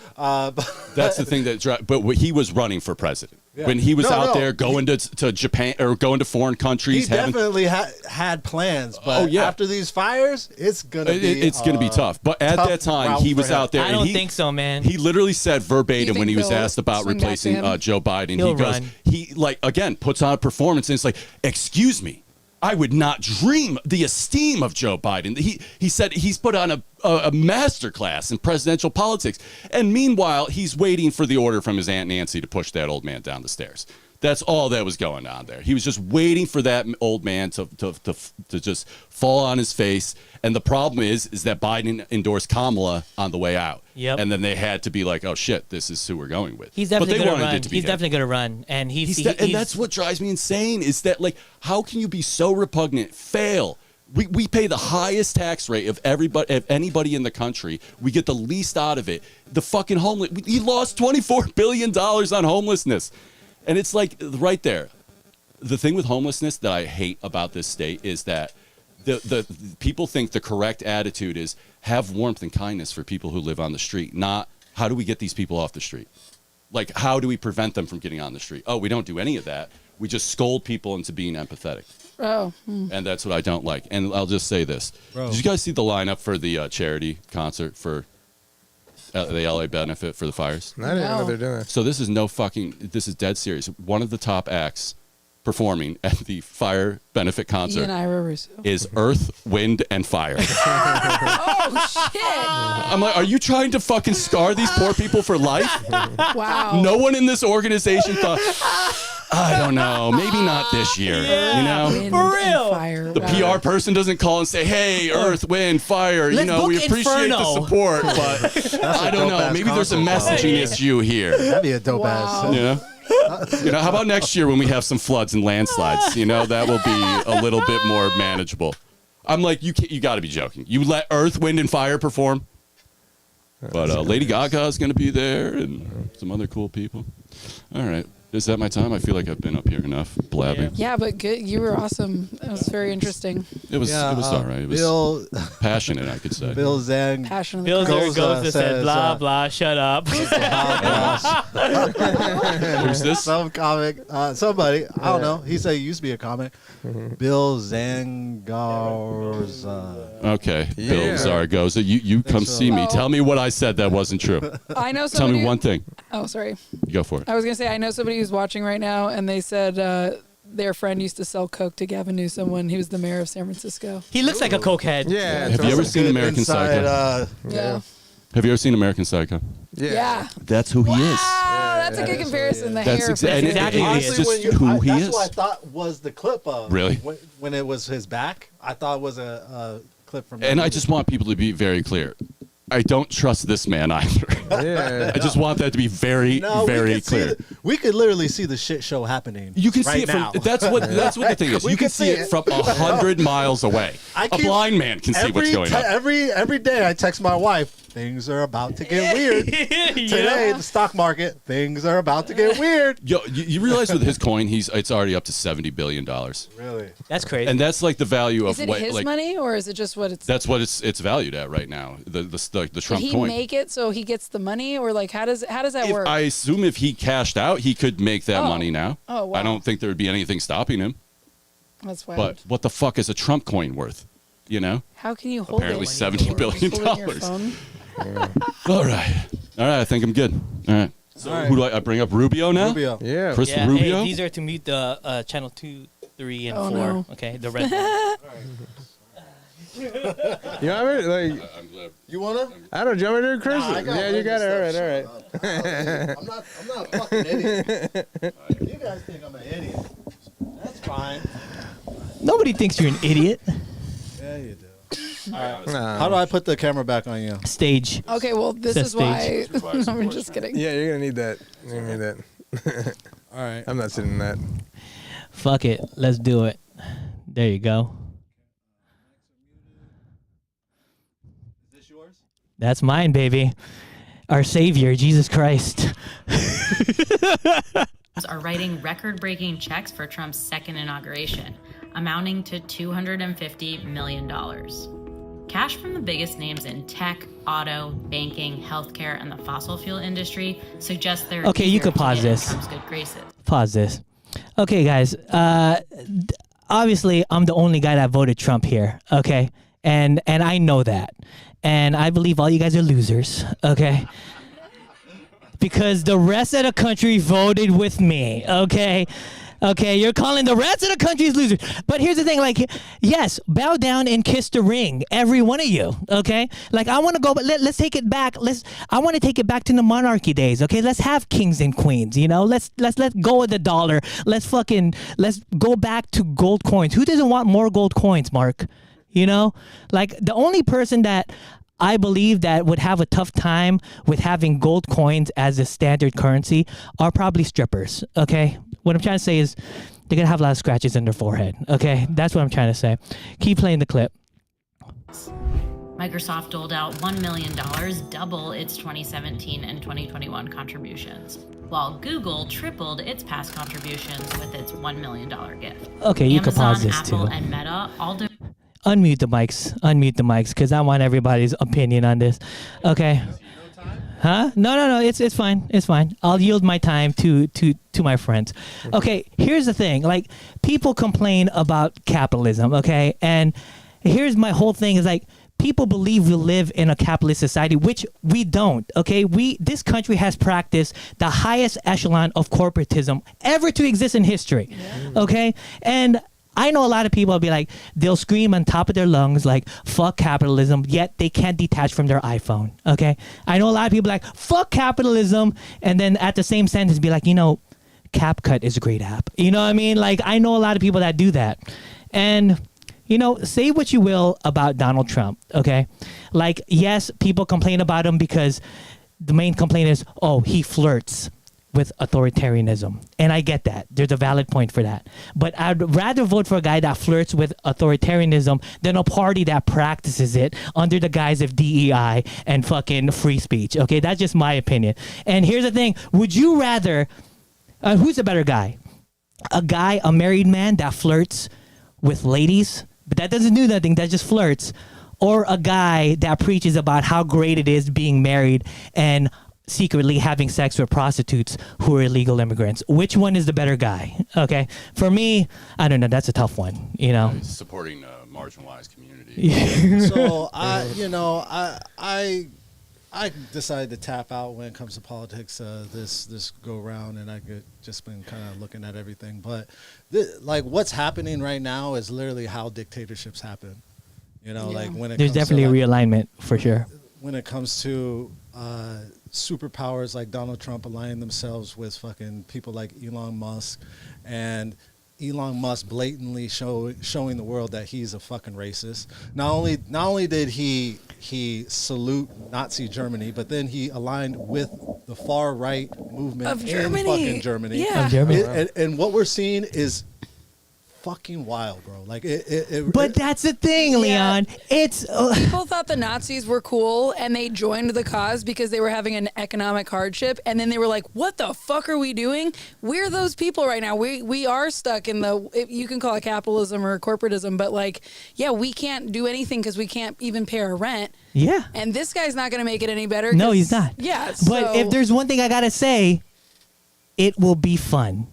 that's the thing but he was running for president. Yeah. When he was out there going to Japan or going to foreign countries. He definitely had plans, but after these fires, it's gonna be tough. But at that time, he was out there. I don't think so, man. He literally said verbatim when he was they'll asked about swing back to replacing him? Joe Biden. He'll He goes, run. he again puts on a performance, and it's like, excuse me, I would not dream the esteem of Joe Biden. He said he's put on a master class in presidential politics, and meanwhile he's waiting for the order from his Aunt Nancy to push that old man down the stairs. That's all that was going on there. He was just waiting for that old man to just fall on his face. And the problem is that Biden endorsed Kamala on the way out. Yep. And then they had to be like, oh shit, this is who we're going with. He's definitely but they going to wanted run. it to be He's him. definitely going to run, and And that's what drives me insane is that, like, how can you be so repugnant, fail? We pay the highest tax rate of anybody in the country. We get the least out of it. The fucking homeless. He lost $24 billion on homelessness. And it's like right there. The thing with homelessness that I hate about this state is that the people think the correct attitude is have warmth and kindness for people who live on the street, not how do we get these people off the street? Like, how do we prevent them from getting on the street? Oh, we don't do any of that. We just scold people into being empathetic. Oh. And that's what I don't like. And I'll just say this. Bro. Did you guys see the lineup for the charity concert for the LA benefit for the fires? I didn't know they're doing that. So this is dead serious. One of the top acts performing at the fire benefit concert Ian Ira Russo. is Earth, Wind, and Fire. Oh shit! I'm like, are you trying to fucking scar these poor people for life? Wow. No one in this organization thought, I don't know, maybe not this year. You know? For real. Fire. The PR person doesn't call and say, hey, Earth, Wind, Fire, Let's book we appreciate Inferno. the support, but I don't know, maybe there's a messaging issue here. That'd be a dope ass. You know? How about next year when we have some floods and landslides? That will be a little bit more manageable. I'm like, you got to be joking. You let Earth, Wind, and Fire perform? But Lady Gaga is going to be there and some other cool people. All right. Is that my time? I feel like I've been up here enough blabbing. Yeah, but good. You were awesome. It was very interesting. It was all right. It was Bill, passionate, I could say. Bill Zang. Passionately. Bill Goes, goes says, said, blah, blah, shut up. Who's this? Some comic. Somebody. I don't know. He said he used to be a comic. Bill Zangarza. Okay. Bill Zaragoza. You come see me. Tell me what I said that wasn't true. I know Tell somebody. me one thing. Oh, sorry. Go for it. I was gonna say I know somebody who's watching right now, and they said their friend used to sell coke to Gavin Newsom when he was the mayor of San Francisco. He looks like a cokehead. Yeah. Have you ever seen American Inside, Psycho? Yeah. Have you ever seen American Psycho? Yeah. That's who he is. Oh, that's a good comparison. The That's hair. exactly what it's he is. just who he that's is. what I thought was the clip of. Really? When it was his back, I thought it was a clip from. And I just want people to be very clear. I don't trust this man either. Yeah. I just want that to be very, very clear. We could literally see the shit show happening. You can right see it now. from that's what the thing is. We You can can see see it it. from 100 miles away. A blind man can see what's going on. Every day I text my wife, things are about to get weird. Today, the stock market, things are about to get weird. Yo, you realize with his coin, it's already up to $70 billion. Really? That's crazy. And that's like the value Is of it what his money or is it just what it's? That's what it's valued at right now. The Did Trump he coin. make it so he gets the money, or like how does that work? I assume if he cashed out, he could make that money now. Oh, wow. I don't think there would be anything stopping him. That's wild. But what the fuck is a Trump coin worth? How can you hold Apparently it? $70 billion. Hold it in your phone? All right. I think I'm good. All right. So who do I bring up? Rubio now? Rubio. Yeah. Chris Yeah, Rubio? hey, these are to mute the channel 2, 3, and 4. no. Okay, the red. You want me? Like, You wanna? I don't know. Do you want me to do it, Chris? Nah, I got yeah, you got it. All right. I'm not a fucking idiot. You guys think I'm an idiot. That's fine. Nobody thinks you're an idiot. Yeah, you do. All right. How do I put the camera back on you? Stage. Okay, well this Set is why. I'm just kidding. Yeah, you're gonna need that. You're gonna need that. All right. I'm not sitting in that. Fuck it. Let's do it. There you go. That's mine, baby. Our Savior, Jesus Christ. Are writing record-breaking checks for Trump's second inauguration, amounting to $250 million. Cash from the biggest names in tech, auto, banking, healthcare, and the fossil fuel industry suggests they're Okay, you could pause this. Trump's good graces. Pause this. Okay, guys. Obviously, I'm the only guy that voted Trump here. Okay, and I know that, and I believe all you guys are losers. Okay. Because the rest of the country voted with me. Okay. Okay, you're calling the rest of the country's losers. But here's the thing, like, yes, bow down and kiss the ring, every one of you, okay? Like, I want to go, but let's take it back. I want to take it back to the monarchy days, okay? Let's have kings and queens, you know? Let's let go of the dollar. Let's go back to gold coins. Who doesn't want more gold coins, Mark? You know? Like, the only person that I believe that would have a tough time with having gold coins as a standard currency are probably strippers, okay? What I'm trying to say is they're going to have a lot of scratches in their forehead, okay? That's what I'm trying to say. Keep playing the clip. Microsoft doled out $1 million, double its 2017 and 2021 contributions, while Google tripled its past contributions with its $1 million gift. Okay, you can pause this Apple, too. and Meta all Unmute the mics, because I want everybody's opinion on this. Okay. Huh? No. It's fine. It's fine. I'll yield my time to my friends. Okay. Here's the thing. Like, people complain about capitalism. Okay, and here's my whole thing is like, people believe we live in a capitalist society, which we don't. Okay, this country has practiced the highest echelon of corporatism ever to exist in history. Yeah. Okay, and I know a lot of people will be like, they'll scream on top of their lungs like, fuck capitalism, yet they can't detach from their iPhone, okay? I know a lot of people like, fuck capitalism, and then at the same sentence be like, you know, CapCut is a great app. You know what I mean? Like, I know a lot of people that do that. And, you know, say what you will about Donald Trump, okay? Like, yes, people complain about him because the main complaint is, oh, he flirts with authoritarianism. And I get that. There's a valid point for that. But I'd rather vote for a guy that flirts with authoritarianism than a party that practices it under the guise of DEI and fucking free speech. Okay, that's just my opinion. And here's the thing. Would you rather, who's a better guy? A married man that flirts with ladies, but that doesn't do nothing, that just flirts, or a guy that preaches about how great it is being married and secretly having sex with prostitutes who are illegal immigrants? Which one is the better guy? Okay, for me, I don't know. That's a tough one. You know, supporting the marginalized community. So I decided to tap out when it comes to politics this go round, and I could just been kind of looking at everything. But like what's happening right now is literally how dictatorships happen. You know, like when there's definitely a realignment for sure. When it comes to superpowers like Donald Trump aligning themselves with fucking people like Elon Musk, and Elon Musk blatantly showing the world that he's a fucking racist. Not only did he salute Nazi Germany, but then he aligned with the far right movement of in fucking Germany. Yeah. Of Germany. And what we're seeing is fucking wild, bro. Like but that's the thing, Leon. It's people thought the Nazis were cool and they joined the cause because they were having an economic hardship, and then they were like, what the fuck are we doing? We're those people right now. We are stuck in you can call it capitalism or corporatism, but like, yeah, we can't do anything because we can't even pay our rent. Yeah. And this guy's not going to make it any better. No, he's not. Yeah. But if there's one thing I gotta say, it will be fun.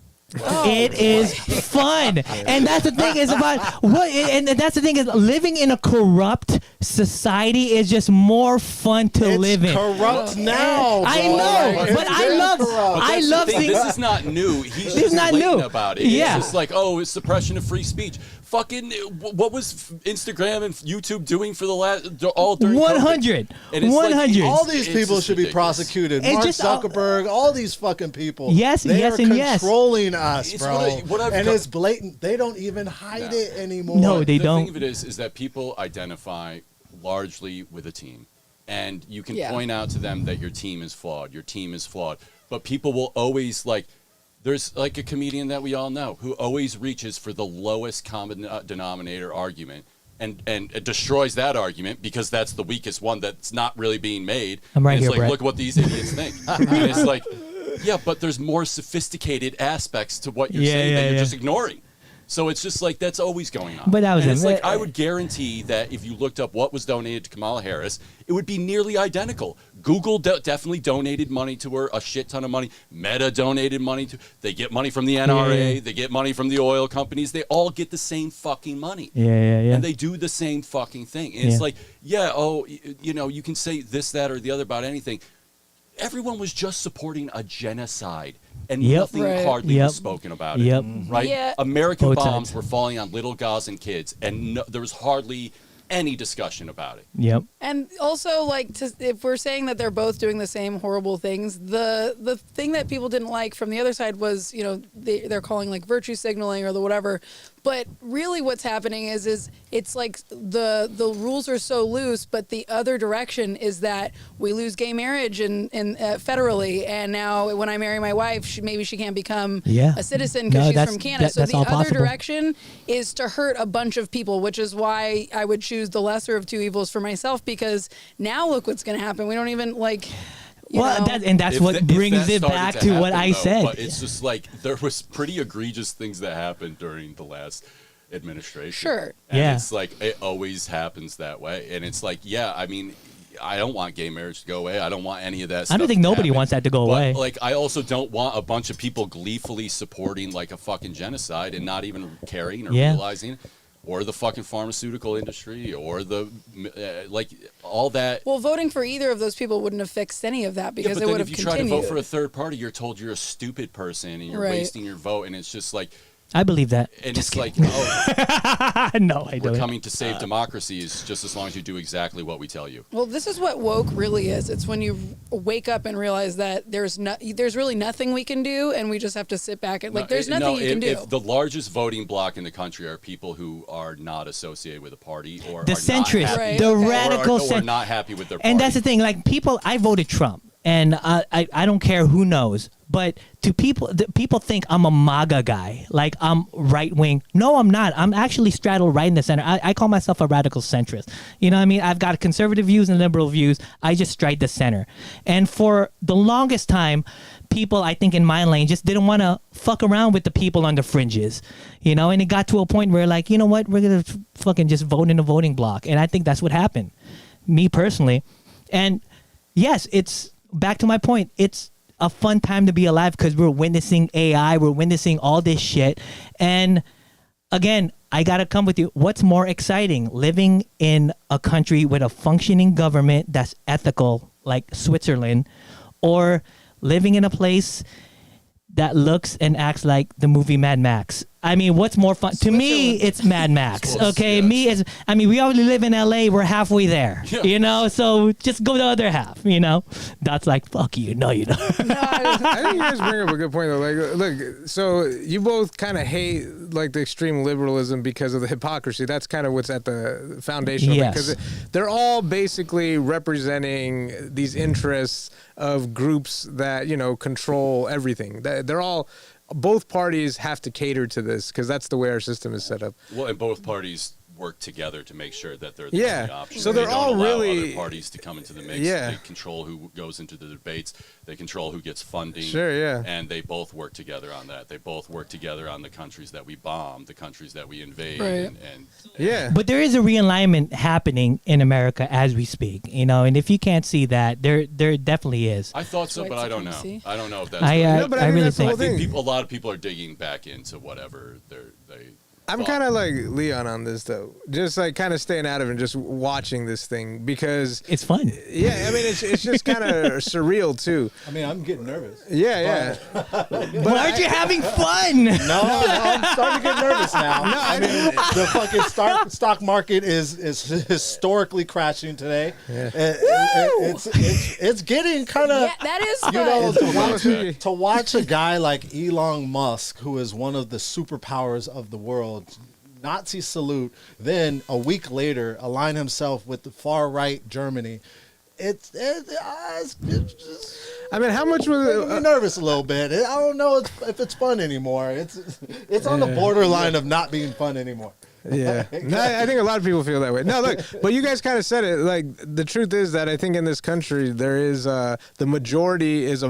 Oh, it is fun, and that's the thing is about and that's the thing is living in a corrupt society is just more fun to live in. Corrupt now. I know, but I love seeing. This is not new. He's just not blatant new about it. Yeah. It's just like, oh, it's suppression of free speech. Fucking, what was Instagram and YouTube doing for the last all during 100? COVID? And it's 100. Like, all these people just should be ridiculous. prosecuted. It's Mark just Zuckerberg, all these fucking people. Yes, they yes, are and yes. controlling us, It's bro. what I've It's blatant. They don't even hide it anymore. No, they the don't. The thing of it is that people identify largely with a team, and you can point out to them that your team is flawed. Your team is flawed, but people will always like. There's like a comedian that we all know who always reaches for the lowest common denominator argument and it destroys that argument because that's the weakest one that's not really being made. I'm right and it's here, like, Brett. look what these idiots think. And it's like, yeah, but there's more sophisticated aspects to what you're saying that you're just ignoring. So it's just like that's always going on. But that was and it's like I would guarantee that if you looked up what was donated to Kamala Harris, it would be nearly identical. Google definitely donated money to her, a shit ton of money. Meta donated money to. They get money from the NRA. They get money from the oil companies. They all get the same fucking money. Yeah. And they do the same fucking thing. And it's like, you can say this, that, or the other about anything. Everyone was just supporting a genocide, and nothing hardly was spoken about it. Right? Yeah. American bombs were falling on little Gazan kids, and there was hardly any discussion about it. Yep. And also, like, if we're saying that they're both doing the same horrible things, the thing that people didn't like from the other side was, they're calling like virtue signaling or the whatever. But really, what's happening is it's like the rules are so loose, but the other direction is that we lose gay marriage in federally, and now when I marry my wife, maybe she can't become a citizen because she's from Canada. So the other direction is to hurt a bunch of people, which is why I would choose the lesser of two evils for myself, because now look what's going to happen. We don't even like. That's what brings it back to what I said. But it's just like there was pretty egregious things that happened during the last administration. Sure. And it's like it always happens that way. And it's like, I mean, I don't want gay marriage to go away. I don't want any of that stuff. I don't think nobody wants that to go away. Like, I also don't want a bunch of people gleefully supporting like a fucking genocide and not even caring or realizing it. Or the fucking pharmaceutical industry, or the all that. Well, voting for either of those people wouldn't have fixed any of that because it would have continued. If you try to vote for a third party, you're told you're a stupid person and you're wasting your vote, and it's just like. I believe that. And it's like, no, I don't. We're coming to save democracy is just as long as you do exactly what we tell you. Well, this is what woke really is. It's when you wake up and realize that there's really nothing we can do, and we just have to sit back and there's nothing you can do. If the largest voting bloc in the country are people who are not associated with a party or the are centrists, not happy, the radical, or not happy with their party. And that's the thing. Like people, I voted Trump, and I don't care who knows. But to people think I'm a MAGA guy, like I'm right wing. No, I'm not. I'm actually straddled right in the center. I call myself a radical centrist. You know what I mean? I've got conservative views and liberal views. I just strike the center. And for the longest time, people, I think in my lane, just didn't want to fuck around with the people on the fringes, and it got to a point where like, you know what, we're going to fucking just vote in a voting block. And I think that's what happened, me personally. And yes, it's back to my point. It's a fun time to be alive because we're witnessing AI, we're witnessing all this shit. And again, I got to come with you. What's more exciting, living in a country with a functioning government that's ethical, like Switzerland, or living in a place that looks and acts like the movie Mad Max? I mean, what's more fun? To me, it's Mad Max. Okay, we already live in LA. We're halfway there, so just go the other half, That's like, fuck you. No, you don't. I think you guys bring up a good point, though. Like, look, so you both kind of hate, like, the extreme liberalism because of the hypocrisy. That's kind of what's at the foundation of it. Because they're all basically representing these interests of groups that, control everything. They're all... Both parties have to cater to this because that's the way our system is set up. Well, and both parties work together to make sure that they're the only option. So they're all really other parties to come into the mix. Yeah. They control who goes into the debates. They control who gets funding. Sure, yeah. And they both work together on that. They both work together on the countries that we bomb, the countries that we invade. Right. And But there is a realignment happening in America as we speak, and if you can't see that, there definitely is. I thought so, but I don't know. I don't know if that's. I really think. I think a lot of people are digging back into whatever they. I'm kind of like Leon on this, though. Just like kind of staying out of it and just watching this thing because it's fun. Yeah, I mean, it's just kind of surreal, too. I mean, I'm getting nervous. Yeah. But aren't you having fun? No, I'm starting to get nervous now. No, I mean, the fucking stock market is historically crashing today. Yeah. It's getting kind of... Yeah, that is fun. To watch a guy like Elon Musk, who is one of the superpowers of the world, Nazi salute, then a week later align himself with the far right Germany. It's just, I mean, how much was it? I'm nervous a little bit. I don't know if it's fun anymore. It's on the borderline of not being fun anymore. Yeah, no, I think a lot of people feel that way. No, look, but you guys kind of said it. Like the truth is that I think in this country there is the majority is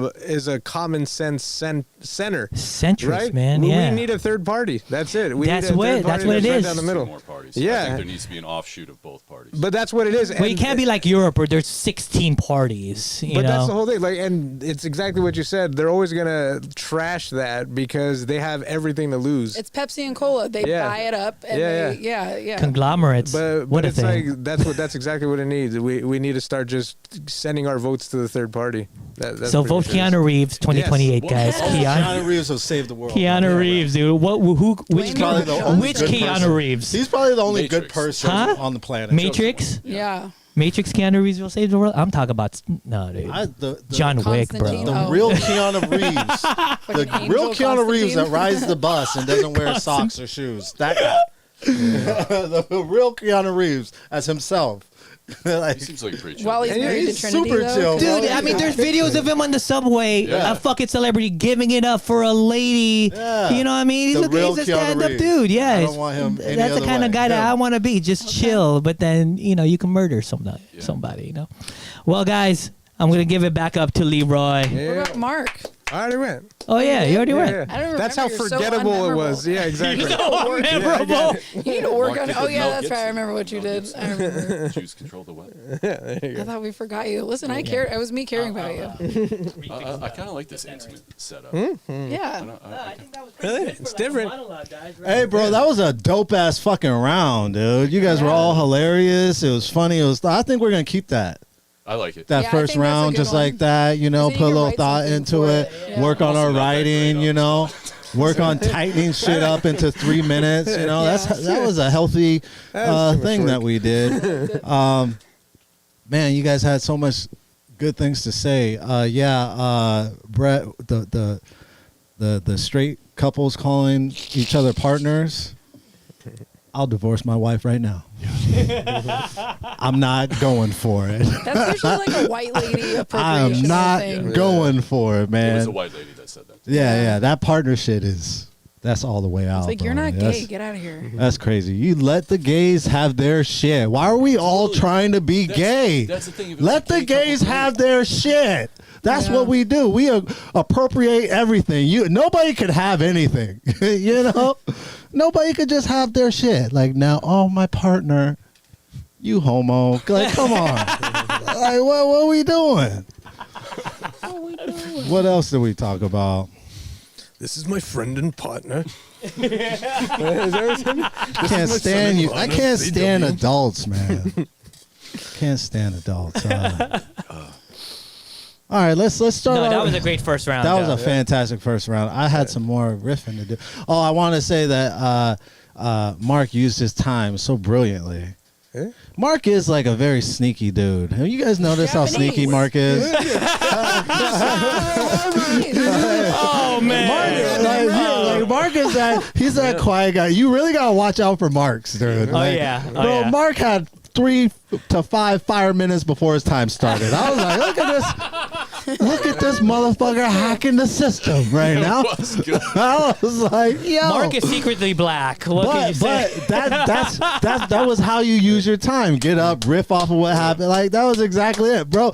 a common sense center. Centrist, right? man. We Yeah. need a third party. That's it. We That's need a what- third that's party what it right is. down the middle. More parties. Yeah. I think there needs to be an offshoot of both parties. But that's what it is. Well, you can't be like Europe where there's 16 parties. You But know? that's the whole thing. Like, and it's exactly what you said. They're always gonna trash that because they have everything to lose. It's Pepsi and Cola. They Yeah. buy it up and yeah. Conglomerates. But what a it's thing. like that's exactly what it needs. We need to start just sending our votes to the third party. That's So pretty vote much it. Keanu Reeves 2028, guys. Keanu Reeves will save the world. Keanu Reeves, dude. Which He's probably the only which good Keanu person. Reeves? He's probably the only good Matrix. person Huh? on the planet. Matrix? Yeah. Matrix Keanu Reeves will save the world? I'm talking about no, dude. John Wick, bro. The real Keanu Reeves. The real Keanu Reeves that rides the bus and doesn't wear socks or shoes. That guy. The real Keanu Reeves as himself. He seems like a pretty chill. While he's married to Trinity, super though. chill. Dude, bro. I mean, there's videos of him on the subway, Yeah. a fucking celebrity giving it up for a lady. Yeah. You know what I mean? The real He's a Keanu stand-up Reeves. dude. Yeah, I don't want him any that's the other kind of way. guy that Yeah. I want to be. Just chill, but then you can murder somebody. You know. Well, guys, I'm gonna give it back up to Leroy. What about Mark? I already went. Oh yeah, you already went. Yeah. I don't That's how remember. You're so forgettable it was. unmemorable. Yeah, exactly. So memorable. You need to work Mark on. did Oh the yeah, Mel that's right. I Gibson. remember what you did. I remember. Choose control the what? I thought we forgot you. Listen, I cared. It was me caring about you. I kind of like this intimate setup. Yeah. I think that was Really? It's different. Hey, bro, that was a dope ass fucking round, dude. You guys were all hilarious. It was funny. I think we're gonna keep that. I like it. That Yeah, I first think that's a round, good just one. like that, then put you a can little write thought something into for it, it. Yeah. work on our Also not that writing, great work on tightening shit up into 3 minutes, that was a healthy thing that we did. Man, you guys had so much good things to say. Brett, the straight couples calling each other partners. I'll divorce my wife right now. I'm not going for it. That's usually like a white lady appropriation. I'm not thing. going for it, It man. was a white lady that said that. Yeah, that partner shit that's all the way out. It's like, bro. you're not That's- gay. Get out of here. That's crazy. You let the gays have their shit. Why are we all trying to be gay? That's the thing. If it Let was a the gay gays couple, have their shit. That's what we do. We appropriate everything. Nobody could have anything. Nobody could just have their shit. Like now, my partner, you homo. Like, come on. Like, what are we doing? What else did we talk about? This is my friend and partner. I can't stand you. I can't stand adults, man. Can't stand adults. All right, let's start. No, that out- was a great first round. That was though. a fantastic first round. I had some more riffing to do. Oh, I want to say that Mark used his time so brilliantly. Eh? Mark is like a very sneaky dude. Have you guys noticed how sneaky Mark is? Oh man. Mark is he's that quiet guy. You really gotta watch out for Marks, dude. Oh, yeah. Oh, bro, yeah. Mark had 3 to 5 fire minutes before his time started. I was like, look at this motherfucker hacking the system right now. I was like, yo. Mark is secretly black. What can you say? But that was how you use your time. Get up, riff off of what happened. Like that was exactly it, bro.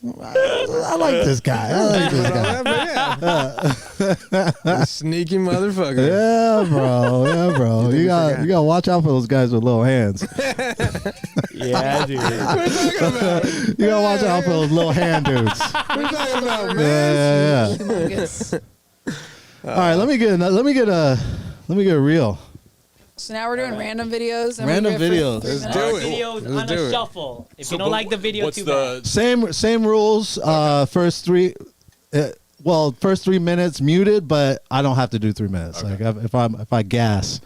I like this guy. Sneaky motherfucker. Yeah, bro. You gotta watch out for those guys with little hands. Yeah, dude. You gotta watch out for those little hand dudes. We're talking about, man. Yeah. All right, let me get a reel. So now we're doing random videos. And Random we riff videos. for 3 Let's minutes. do it. Videos Let's on do a it. shuffle. If you don't like the video, what's too the bad. Same rules. First 3. First 3 minutes muted, but I don't have to do 3 minutes. Okay. Like if I gas,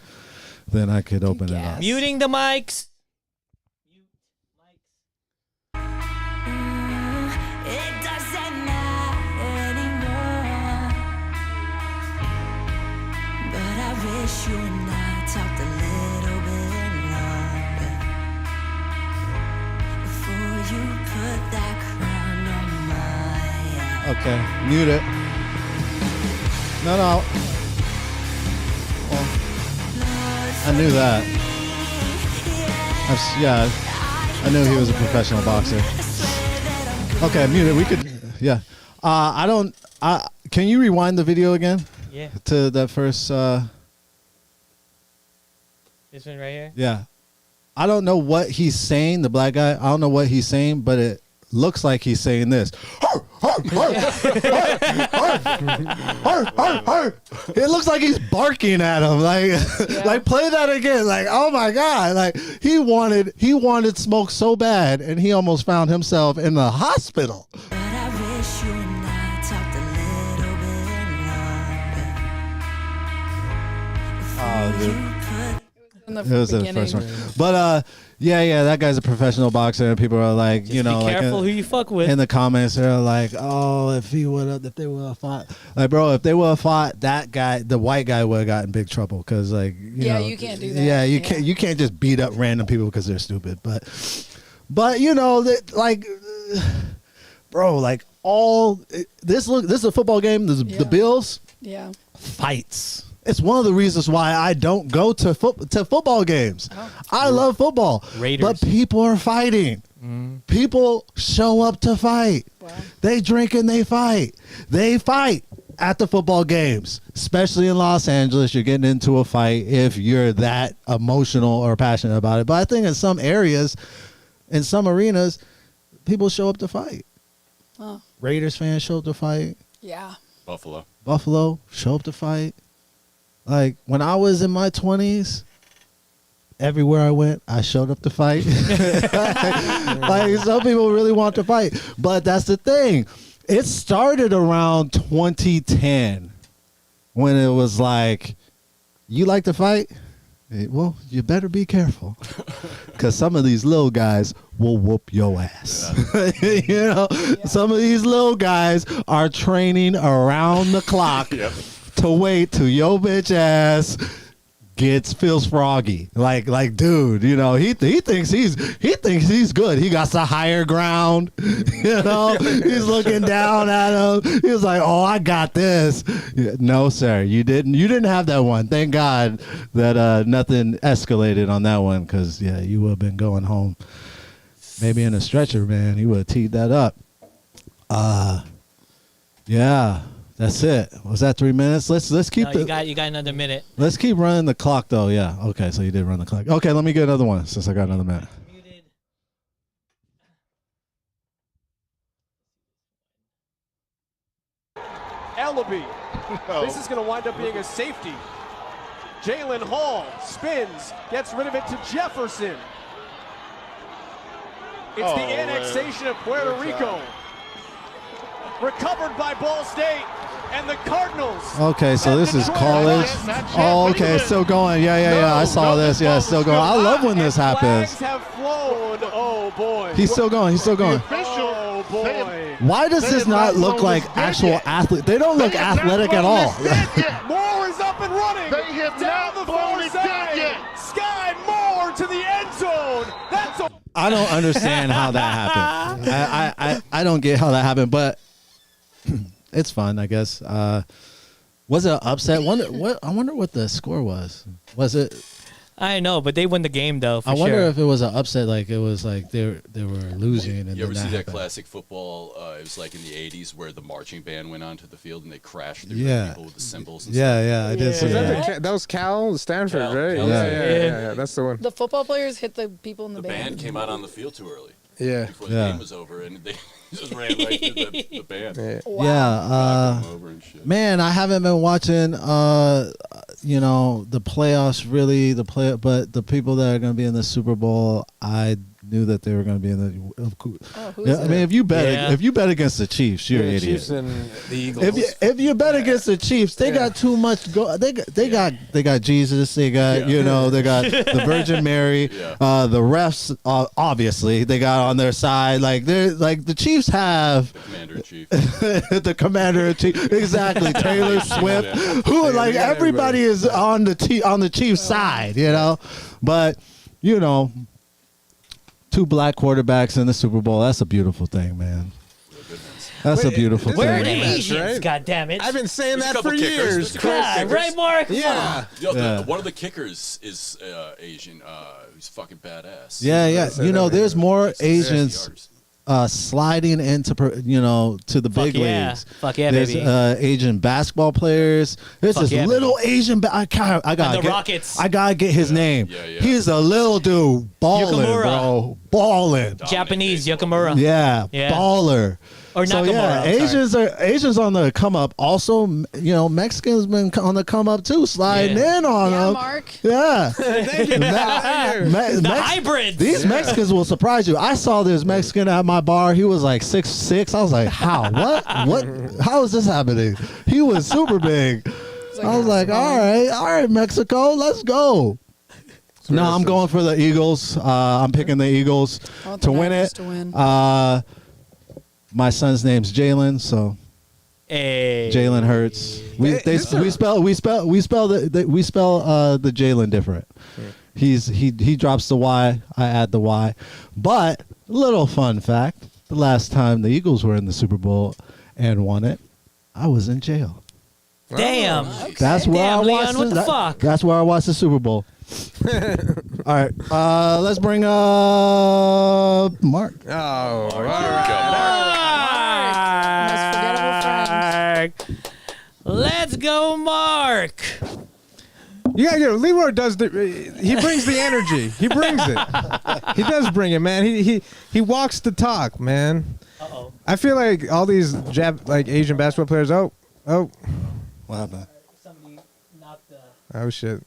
then I could open it up. Muting the mics. It doesn't matter anymore. But I wish you and I talked a little bit longer before you put that crown on my eye. Okay, mute it. No. Blood I knew that. Yeah, I knew he was a professional boxer. Okay, muted. We could, yeah. Can you rewind the video again? Yeah. To that first. This one right here? Yeah. I don't know what he's saying, the black guy. I don't know what he's saying, but it looks like he's saying this. It looks like he's barking at him. Like play that again. Like, oh my God. Like he wanted smoke so bad, and he almost found himself in the hospital. Oh, dude. It was the first one. But yeah, that guy's a professional boxer, and people are like, Just be careful who you fuck with. In the comments, they're like, oh, if they would have fought, like, bro, if they would have fought that guy, the white guy would have gotten in big trouble, because like, you know, you can't do that. Yeah, you can't just beat up random people because they're stupid. But you know that, like, bro, like this is a football game. The Bills, fights. It's one of the reasons why I don't go to football games. I love football, but people are fighting. People show up to fight. They drink and they fight. They fight at the football games, especially in Los Angeles. You're getting into a fight if you're that emotional or passionate about it. But I think in some areas, in some arenas, people show up to fight. Raiders fans show up to fight. Yeah. Buffalo show up to fight. Like, when I was in my 20s, everywhere I went, I showed up to fight. Like, some people really want to fight. But that's the thing. It started around 2010 when it was like, you like to fight? Well, you better be careful, because some of these little guys will whoop your ass. You know, some of these little guys are training around the clock to wait till your bitch ass feels froggy. Like, dude, you know, he thinks he's good. He got the higher ground. You know, he's looking down at him. He's like, oh, I got this. No, sir, you didn't have that one. Thank God that nothing escalated on that one, because you would have been going home. Maybe in a stretcher, man. He would have teed that up. Yeah. That's it. Was that 3 minutes? Let's keep. You got another minute. Let's keep running the clock, though. Yeah. Okay. So you did run the clock. Okay. Let me get another one since I got another minute. Ellaby. This is going to wind up being a safety. Jalen Hall spins, gets rid of it to Jefferson. It's the annexation of Puerto Rico. Recovered by Ball State, and the Cardinals. Okay, so this is college. Oh, okay, still going. Yeah. I saw this. Yeah, still going. I love when this happens. Flags have flown. Oh boy. He's still going. Oh boy. Why does this not look like actual athlete? They don't look athletic at all. Moore is up and running. They have down the far side. Sky Moore to the end zone. That's a I don't understand how that happened. I don't get how that happened, but it's fun, I guess. Was it an upset? I wonder what the score was. Was it? I know, but they won the game though. I wonder if it was an upset, like it was like they were losing. And you ever see that classic football? It was like in the '80s where the marching band went onto the field and they crashed through the people with the cymbals. And stuff. I did see that. That was Stanford, right? Yeah, that's the one. The football players hit the people in the band. The band came out on the field too early. Yeah. Before the game was over, and they just ran right through the band. Man, I haven't been watching the playoffs really, but the people that are going to be in the Super Bowl, I knew that they were going to be in the. I mean, if you bet against the Chiefs, you're an idiot. Chiefs and the Eagles. If you bet against the Chiefs, they got too much. They got Jesus. They got they got the Virgin Mary. The refs, obviously, they got on their side. Like the Chiefs have the Commander in Chief. The Commander in Chief, exactly. Taylor Swift, who everybody is on the Chiefs side, but two black quarterbacks in the Super Bowl. That's a beautiful thing, man. That's a beautiful Where are thing. the Asians? God damn it! I've been saying There's a that couple for kickers. years. There's a couple Yeah, kickers. right, Mark? Yeah. Yo, Yeah. one of the kickers is Asian. Who's fucking badass. Yeah. You know, there's more Asians artist. sliding into, to the big leagues. Fuck yeah, There's baby. Asian basketball players. There's Fuck this yeah, little Asian. I gotta And the get. Rockets. I gotta get his name. Yeah. He's a little dude, balling, Yukamura. bro, balling. Japanese Yakamura. Yeah, Yeah. baller. Or So Nakamura. yeah, I'm sorry. Asians on the come up. Also, Mexicans been on the come up too, sliding in on them. Mark. Yeah, Thank you. The hybrids. These Mexicans will surprise you. I saw this Mexican at my bar. He was like 6'6". I was like, how? What? How is this happening? He was super big. I was like, all right, Mexico, let's go. No, I'm going for the Eagles. I'm picking the Eagles I want to the win Niners it. to win. My son's name's Jalen, so Hey. Jalen Hurts. We spell the Jalen different. He drops the Y, I add the Y. But little fun fact: the last time the Eagles were in the Super Bowl and won it, I was in jail. Damn. That's where Damn, I Leon, watched what the fuck? That's where I watched the Super Bowl. All right, let's bring up Mark. Oh, all Most forgettable friend. Let's go, Mark. You gotta get it. Leroy does he brings the energy. He brings it. He does bring it, man. He walks the talk, man. Uh-oh. I feel like all these Asian basketball players. Oh, What happened? Somebody knocked the oh shit.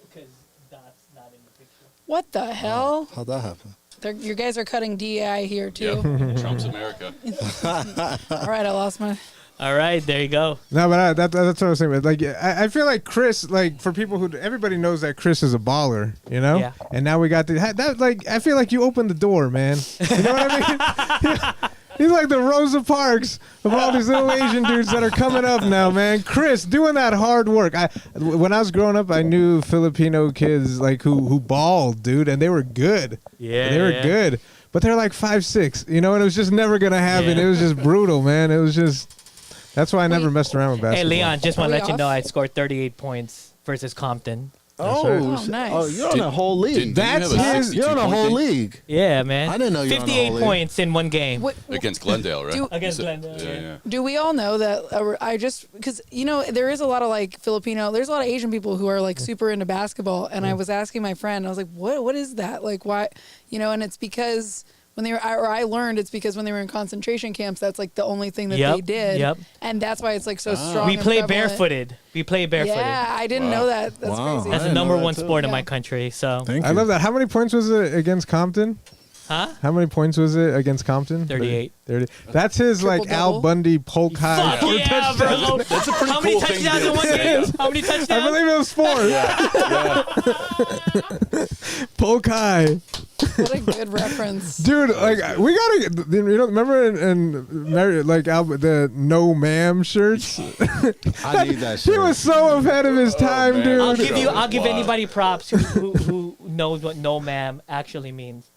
because Dot's not in the picture. What the hell? How'd that happen? You guys are cutting DEI here too. Yep. Trump's America. All right, I lost my. All right, there you go. No, but that's what I was saying. Like, I feel like Kris, like for people who everybody knows that Kris is a baller, you know. Yeah. And now we got that. Like, I feel like you opened the door, man. You know what I mean? He's like the Rosa Parks of all these little Asian dudes that are coming up now, man. Kris doing that hard work. When I was growing up, I knew Filipino kids like who balled, dude, and they were good. Yeah, they were yeah. good, but they're like 5'6", you know, and it was just never gonna happen. Yeah. It was just brutal, man. It was just. That's why I never messed around with basketball. Hey, Leon, just want Are to we let you off? know I scored 38 points versus Compton. Oh, nice. Oh, you're on a whole league. That's his. You're on a whole league. Yeah, man. I didn't know you were on a 58 whole league. points in one game. What, Against Glendale, right? Against So- Glendale, Yeah. do we all know that? I just because there is a lot of like Filipino. There's a lot of Asian people who are like super into basketball, and I was asking my friend. I was like, "What is that? Like, why? And it's because." When they were, I learned it's because when they were in concentration camps, that's like the only thing that they did. Yep. And that's why it's like so strong. We and play prevalent. barefooted. We play barefooted. Yeah, I didn't know that. That's crazy. That's the number one sport in my country. So. I love that. How many points was it against Compton? Huh? How many points was it against Compton? 38. 30. That's his like Al Triple-double? Bundy polk high. Fuck yeah, bro. That's a pretty How many cool thing to touchdowns do. in one game? How many touchdowns? I believe it was 4. Polk high. What a good reference. Dude, like we gotta, remember in like the No Ma'am shirts? I need that shit. He was so ahead of his time, man. dude. I'll give anybody props who knows what no ma'am actually means.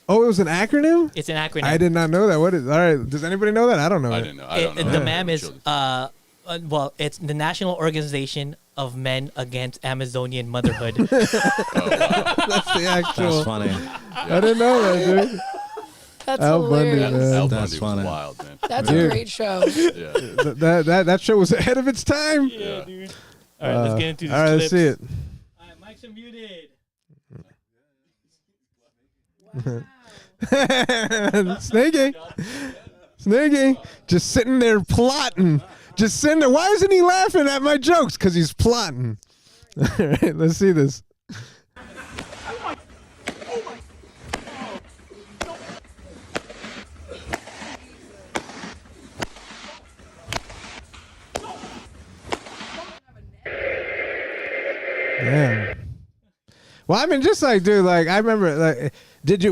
Oh, it was an acronym? It's an acronym. I did not know that. What is? All right, does anybody know that? I don't know. I didn't know. I don't know. The ma'am is it's the National Organization of Men Against Amazonian Motherhood. That's the actual. That's funny. I didn't know that, dude. That's Al Bundy, hilarious. man. Al That's Bundy funny. was wild, man. That's Dude. a great show. Yeah. That show was ahead of its time. Yeah, dude. All right, let's get into these All right, let's clips. see it. All right, mics are muted. Snaky, just sitting there plotting. Just sitting there. Why isn't he laughing at my jokes? Because he's plotting. All right, let's see this. Damn. Well, I mean, just like, dude, like, I remember, like,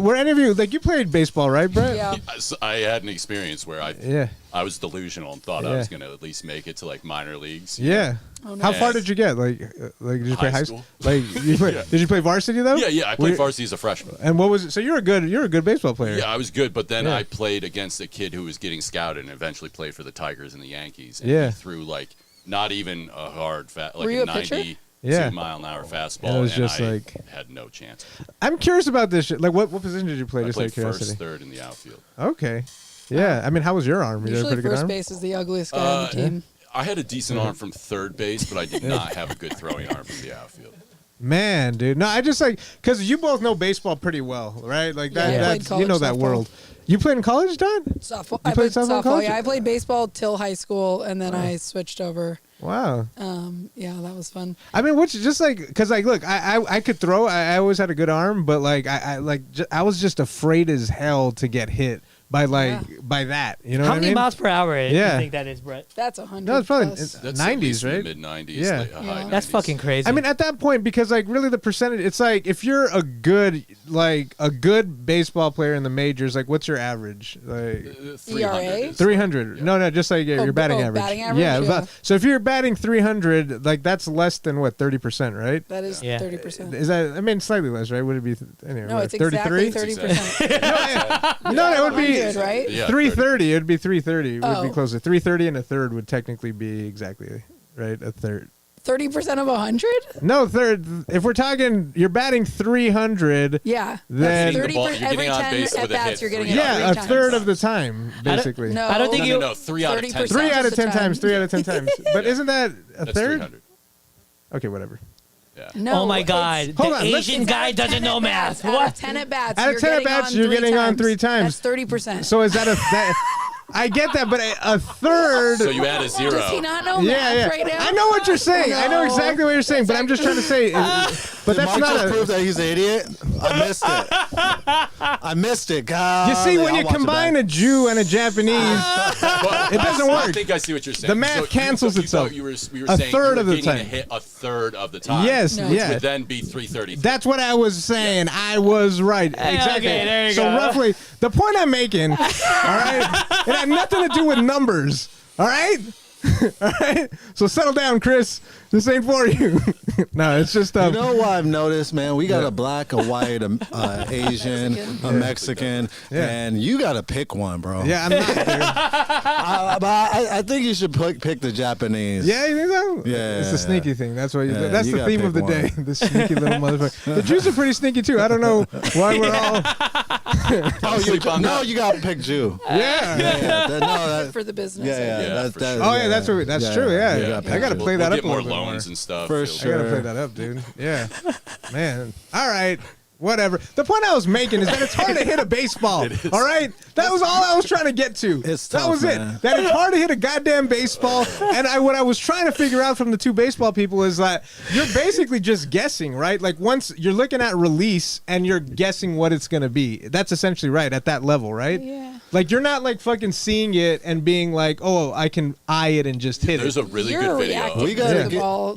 were any of you, like, you played baseball, right, Brett? Yeah. I had an experience where I was delusional and thought I was going to at least make it to like minor leagues. Yeah. Oh, How nice. far did you get? Like did you play high school. Like you play, Yeah. did you play varsity though? Yeah, I played varsity as a freshman. And what was it? So you're a good baseball player. Yeah, I was good, but then Yeah. I played against a kid who was getting scouted and eventually played for the Tigers and the Yankees. And Yeah. he threw like not even a hard like Were you a a pitcher? 92-mile-an-hour fastball. And it was and just I like- had no chance. I'm curious about this shit. Like what position did you play? I Just played out of curiosity. first, third in the outfield. Okay. Yeah. I mean, how was your arm? You had a Usually pretty good first arm. base is the ugliest guy on the team. I had a decent arm from third base, but I did not have a good throwing arm from the outfield. Man, dude. No, I just like because you both know baseball pretty well, right? Like that. Yeah. I played That's college you know that softball. world. You played in college, Don? Softball. You I played played softball in softball. college? Yeah, I played baseball till high school, and then I switched over. Wow. Yeah, that was fun. I mean, which just like because like look, I could throw. I always had a good arm, but like I was just afraid as hell to get hit by by that. You know How what I many mean? miles per hour do you Yeah. think that is, Brett? That's 100. No, it's probably plus. That's 90s, right? Mid 90s. Yeah. Like, high 90s. That's fucking crazy. I mean, at that point, because like really the percentage, it's like if you're a good baseball player in the majors, like what's your average? Like 300. 300. No, just like your batting average. batting average? Yeah. Yeah. So if you're batting 300, like that's less than what 30%, right? That is 30%. Is that? I mean, slightly less, right? Would it be? Anyway, No, it's 33? exactly 30%. No, it would be 100, right? Yeah, 330. It would be 330. It would Oh. be closer. 330 and a third would technically be exactly right. A third. 30% of 100? No, third. If we're talking, you're batting 300. Yeah. Then That's 30%. You're Every getting on 10 base with at a bats, hit you're getting three it yeah, three a times. third of the time, basically. No, I don't think you. No, 3 out of 10 30%. 3 out of 10 of the times. time. 3 out of 10 times. But isn't that a That's third? 300. Okay, whatever. Yeah. No, Oh my it's- God, Hold the on, let's- Asian it's guy out of doesn't 10 know at math. bats. Out What? of 10 at bats, Out of you're 10 at getting bats, on you're three getting on times. 3 times. That's 30%. So is that I get that, but a third. So you add a zero. Does he not know Yeah, math yeah. right now? I know what you're saying. I know No. exactly what you're saying, but I'm just trying to say. But Did that's Mark not just prove a. that he's an idiot? I missed it. I missed it. God. You see, when I'll you watch it combine back. a Jew and a Japanese, But it doesn't I work. think I see what you're saying. The math cancels you itself. thought we were A saying third you of were the getting time. a hit a third of the time. Yes, which yeah. would then be 330. That's what I was saying. I was right. Exactly. okay, there you so go. roughly, the point I'm making, all right, it had nothing to do with numbers. All right. All right. So settle down, Chris. This ain't for you. No, it's just You know what I've noticed, man? We got a black, a white, a Asian, a Mexican, and you got to pick one, bro. Yeah, I'm not. Dude. But I think you should pick the Japanese. Yeah, you think so? Yeah, It's the sneaky thing. That's what. Yeah, That's you the gotta theme of the pick day. one. The sneaky little motherfucker. The Jews are pretty sneaky too. I don't know why we're all. No, you got to pick Jew. Yeah. Good for the business. Yeah, for sure. Oh yeah, that's what. That's true. Yeah, you gotta I got to pick play We'll that up get a more little bit more. loans and stuff. For You'll- sure. I gotta play that up, dude. Yeah, man. All right. Whatever. The point I was making is that it's hard to hit a baseball. All right, that was all I was trying to get to. It's that tough, was man. it. That it's hard to hit a goddamn baseball. And what I was trying to figure out from the two baseball people is that you're basically just guessing, right? Like once you're looking at release and you're guessing what it's gonna be. That's essentially right at that level, right? Yeah. Like you're not like fucking seeing it and being like, oh, I can eye it and just hit There's it. a really You're good video. reacting We gotta to the get- ball.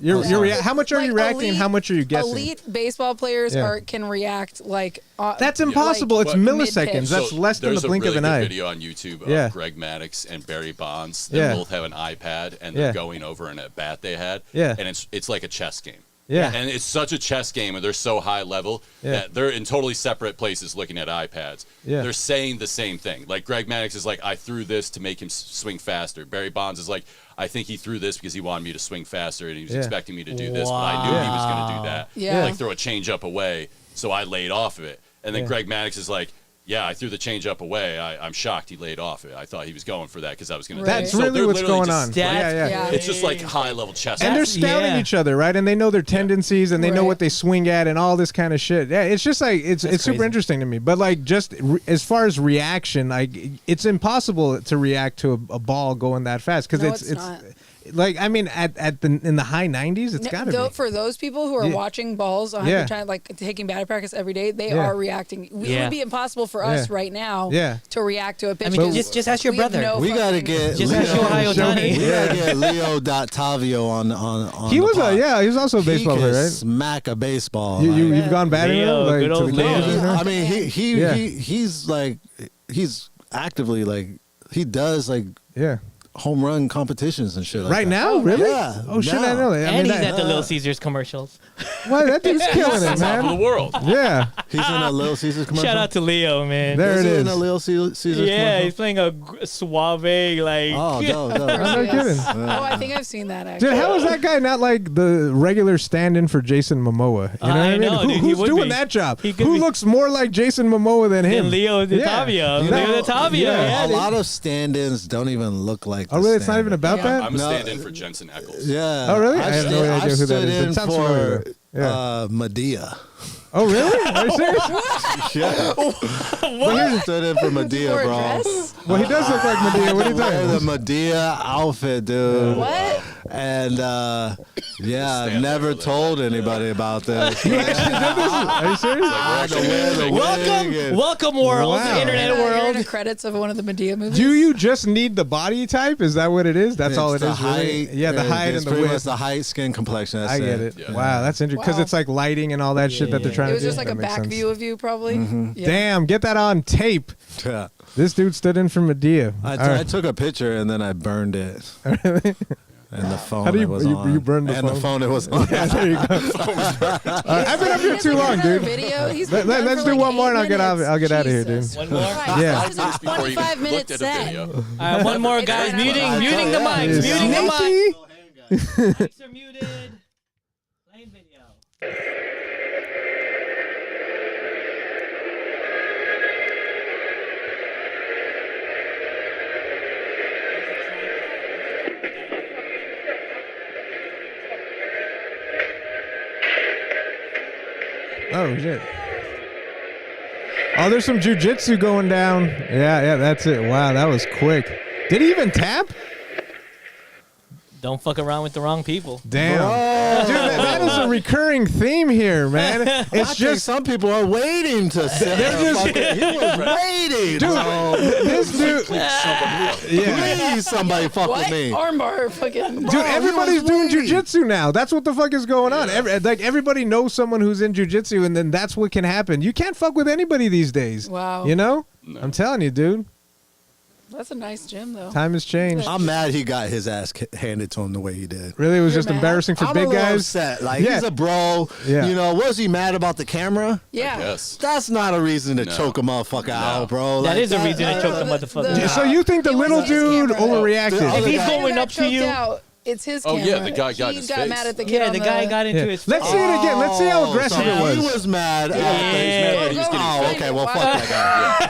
How much are you Like, reacting and how much are you guessing? Elite baseball players Yeah. can react like. That's impossible. like, it's But- milliseconds. So That's less than the there's blink a of really an good eye. video on YouTube of Yeah. Greg Maddux and Barry Bonds. They Yeah. both have an iPad and they're Yeah. going over an at bat they had. Yeah. And it's like a chess game. Yeah. And it's such a chess game and they're so high level Yeah. that they're in totally separate places looking at iPads. Yeah. They're saying the same thing. Like Greg Maddux is like, I threw this to make him swing faster. Barry Bonds is like, I think he threw this because he wanted me to swing faster and he was Yeah. expecting me to do this, but I knew he was going to do that. Yeah. Like throw a changeup away, so I laid off of it. And then Yeah. Greg Maddux is like, yeah, I threw the changeup away. I'm shocked he laid off it. I thought he was going for that because I was going to. That's really what's going on. Yeah. It's just like high level chess. And they're scouting each other, right? And they know their tendencies and they know Right. what they swing at and all this kind of shit. Yeah, it's just like it's super crazy. interesting to me. But like just as far as reaction, like it's impossible to react to a ball going that fast because No, it's not. like I mean in the high 90s, it's No, got to be. For those people who are Yeah. watching balls 100 times, like taking batting practice every day, they Yeah. are reacting. It Yeah. would be impossible for us Yeah. right now Yeah. to react to a pitch. I mean, because just ask your we have brother. no We got to fucking- get Just Leo. ask Shohei Ohtani. We got to get Leo Tavio on He the was pod. he was also a baseball he player, can right? smack a baseball. You've gone batting with him, Leo, like good to old the Leo. games? I mean, Yeah. he's like he's actively like he does like Yeah. home run competitions and shit. Like Right that. now, really? Yeah. Oh shit, I know that. I And mean, he's at the Little Caesars commercials. Well, that dude's killing it, man. Top of the world. Yeah. He's in a Little Caesars commercial. Shout out to Leo, man. There it he is. in a Little Caesars Yeah, commercial? he's playing a suave like. Oh, dope. I'm not kidding. Oh, I think I've seen that actually. Dude, how is that guy not like the regular stand-in for Jason Momoa? You know what I mean? know, dude, he Who's would doing be. that job? He could Who be. looks more like Jason Momoa than him? And Leo Yeah. Tavia. You know, Leo Tavia. Yeah, a dude. lot of stand-ins don't even look like. Oh, really? It's not even about that? I'm a stand-in for Jensen Ackles. Yeah. Oh, really? I have no idea I've who that stood is. It in sounds familiar, for though. Medea. Oh, really? Are you serious? Yeah. What? Stood in for Medea, Wore a bro. dress? Well, he does look like Medea. What are you Wear the talking Medea outfit, dude. What? And yeah, I've never told anybody about this. Are you serious? I had to wear the wig and- Welcome, world, Wow. internet You're in world. the credits of one of the Medea movies. Do you just need the body type? Is that what it is? That's all it It's is, the really? height, Yeah, the height it's and the pretty much width. the height, skin complexion. That's I get it. Yeah. Wow, that's interesting. Because Wow. it's like lighting and all that shit that they're trying It to was do. just like That a makes back sense. view of you, probably. Yeah. Damn, get that on tape. Yeah. This dude stood in for Medea. I All right. took a picture and then I burned it. Really? And the phone How do you- it was you- on. you burned the and phone? the phone it was on. Yeah, there you go. I've been up here too long, dude. Video. He's been Let's done for do like one more and 8 I'll get out. minutes. I'll get out of here, dude. Jesus. One more. Yeah. This is a 25-minute set. All right, one more, guys. Muting the mics. It's Muting the mics. sneaky. Mics are muted. Playing video. Oh shit. Oh, there's some jujitsu going down. Yeah, that's it. Wow, that was quick. Did he even tap? Don't fuck around with the wrong people. Damn. Dude, that is a recurring theme here, man. I It's think just some people are waiting to say. They're just- He was waiting. Dude, bro. this dude. Yeah. Please, somebody fuck What? with me. Armbar fucking. Dude, everybody's doing jujitsu now. That's what the fuck is going on. Everybody knows someone who's in jujitsu, and then that's what can happen. You can't fuck with anybody these days. Wow. You know? No. I'm telling you, dude. That's a nice gym, though. Time has changed. I'm mad he got his ass handed to him the way he did. Really, it was You're just mad? embarrassing for I'm big a little guys. upset. Like, Yeah. he's a bro. Yeah. You know, was he mad about the camera? Yeah. Yes. That's not a reason to No. choke a motherfucker out, bro. That Like, is a reason to choke the motherfucker. the- out. So you think the It was little his dude camera. overreacted? The If other he's guy- going Who up got to you, choked out, it's his Oh, camera. yeah, the guy got He his got face. mad at the kid. yeah, on the guy got into Yeah. his. Let's see it again. Let's see how Oh, aggressive so it was. He was mad. Yeah. He was getting Oh, okay. Well, fuck that guy.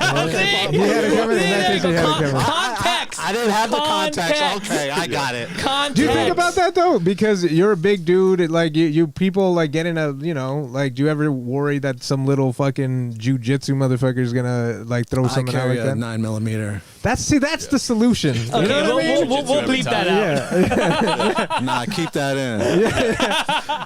He had a camera. In that case, he had a camera. Context. I didn't have the context. Context. Okay, I got it. Context. Do you think about that though? Because you're a big dude. Like you people like get in a, you know, like do you ever worry that some little fucking jujitsu motherfucker is gonna like throw I something out carry like a that? 9mm. That's the solution. You Okay, know what I mean? we'll bleep that out. Nah, keep that in.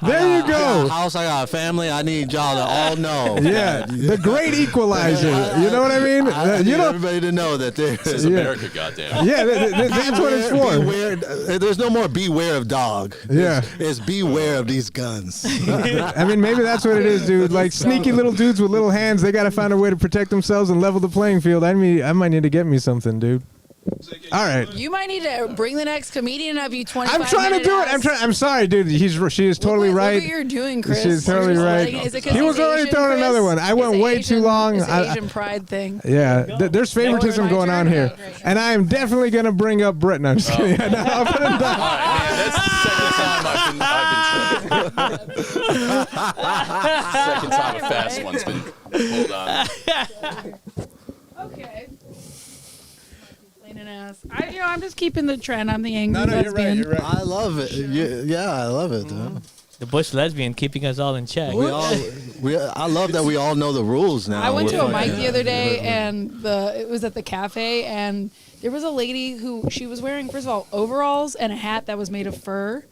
There you I got a go. house, I got a family. I need y'all to all know. Yeah, the great equalizer. You know what I mean? I need You know, everybody to know that This there's. is America, goddamn. yeah, that's what it's for. Beware, there's no more beware of dog. Yeah. It's beware of these guns. I mean, maybe that's what it is, dude. Like sneaky little dudes with little hands, they gotta find a way to protect themselves and level the playing field. I might need to get me something, dude. All right. You might need to bring the next comedian up. You 25. I'm trying to do it. I'm sorry, dude. She is totally Look right. what you're doing, Chris. She's totally You're just right. letting- is it 'cause He was he's already Asian, throwing Chris? another one. I went It's way too long. It's an Asian pride thing. Yeah, there's favoritism going on here, and I am definitely gonna bring up Brett. No, I'm just kidding. No, I'll put him down. That's the second time I've been second time a fast one's been pulled on. Okay. Complaining ass. I'm just keeping the trend. I'm the angry lesbian. I love it. Yeah, I love it, dude. The bush lesbian keeping us all in check. I love that we all know the rules now. I went to a We're mic fucking- the other day, and it was at the cafe, and there was a lady who she was wearing, first of all, overalls and a hat that was made of fur,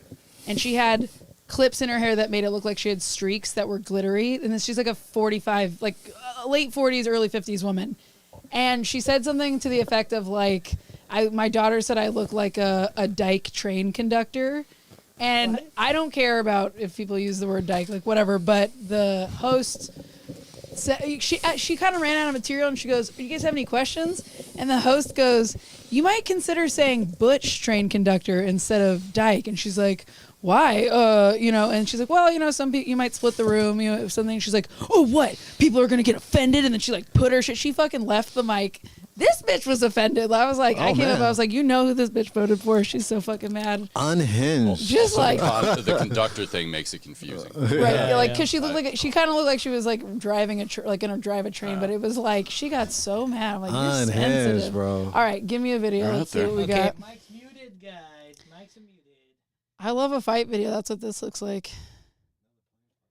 and she had clips in her hair that made it look like she had streaks that were glittery, and then she's like a 45, like late 40s, early 50s woman, and she said something to the effect of like, my daughter said I look like a dyke train conductor. And I don't care about if people use the word dyke, like whatever, but the host she kind of ran out of material, and she goes, "Do you guys have any questions?" And the host goes, "You might consider saying Butch train conductor instead of Dyke." And she's like, "Why?" And she's like, "Well, some people, you might split the room, something." She's like, "Oh, what? People are gonna get offended?" And then she like put her shit. She fucking left the mic. This bitch was offended. I was like, I came up, I was like, you know who this bitch voted for? She's so fucking mad. Unhinged. Just like the conductor thing makes it confusing. Right, because she looked like she kind of looked like she was like driving gonna drive a train, but it was like she got so mad. I'm like, you're Unhinged, sensitive, bro. All right, give me a video. Let's see what we got. Mike's muted, guys. Mike's muted. I love a fight video. That's what this looks like.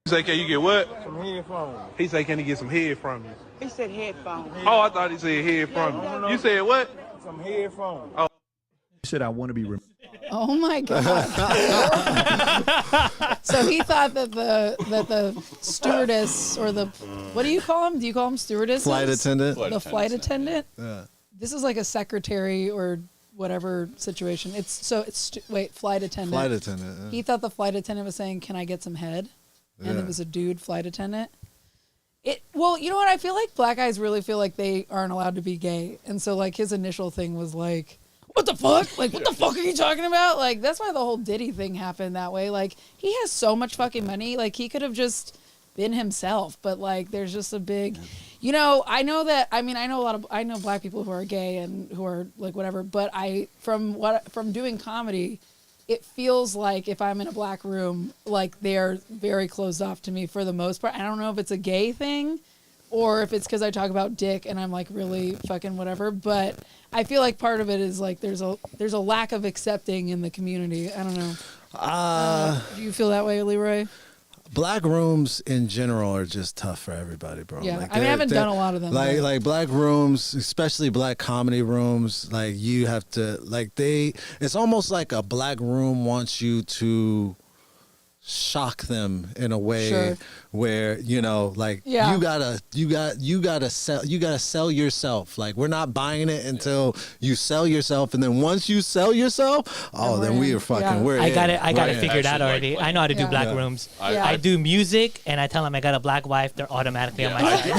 He say, can you get what? Some headphones. He say, can he get some head from you? He said headphones. Oh, I thought he said head from you. You said what? Some headphones. Oh. He said, I want to be Oh my god! So he thought that the stewardess or the what do you call them? Do you call them stewardess? Flight attendant. The flight attendant. Yeah. This is like a secretary or whatever situation. Flight attendant. Flight attendant. Yeah. He thought the flight attendant was saying, "Can I get some head?" And it was a dude flight attendant. Well, you know what? I feel like black guys really feel like they aren't allowed to be gay, and so like his initial thing was like, "What the fuck? Like, what the fuck are you talking about?" Like, that's why the whole Diddy thing happened that way. Like, he has so much fucking money. Like, he could have just been himself, but like, there's just a big, I know that. I mean, I know black people who are gay and who are like whatever. But from doing comedy, it feels like if I'm in a black room, like they're very closed off to me for the most part. I don't know if it's a gay thing or if it's because I talk about dick and I'm like really fucking whatever. But I feel like part of it is like there's a lack of accepting in the community. I don't know. Do you feel that way, Leroy? Black rooms in general are just tough for everybody, bro. Yeah, like I haven't done a lot of them. Like black rooms, especially black comedy rooms, like you have to it's almost like a black room wants you to shock them in a way where you gotta sell yourself. Like, we're not buying it until you sell yourself, and then once you sell yourself, then we are fucking. I got it figured out already. I know how to do black rooms. I do music, and I tell them I got a black wife. They're automatically on my side.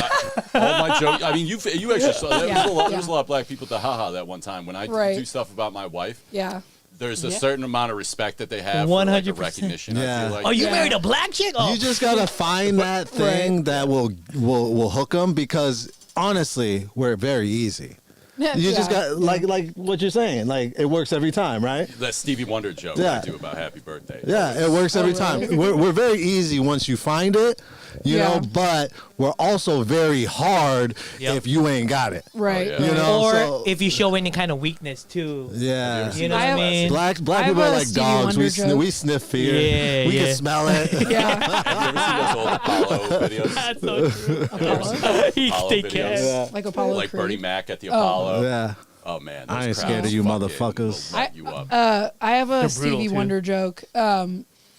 All my jokes. I mean, you actually saw there was a lot of black people at the haha that one time when I do stuff about my wife. Yeah. There's a certain amount of respect that they have 100% for recognition. Yeah. I feel like. Oh, you married a black chick? Oh. You just gotta find that thing that will hook them, because honestly, we're very easy. You just got like what you're saying. Like, it works every time, right? That Stevie Wonder joke I do about Happy Birthday. Yeah, it works every time. We're very easy once you find it, you know, but we're also very hard if you ain't got it. Right. You know, or if you show any kind of weakness too. Yeah. You know what I mean? Black people are like dogs. We sniff fear. Yeah, we can smell it. Yeah. Have you ever seen those old Apollo videos? That's so true. Apollo videos. Like Apollo like Creed. Bernie Mac at the Apollo. Yeah. Oh man, I ain't scared of you motherfuckers. I have a Stevie Wonder joke.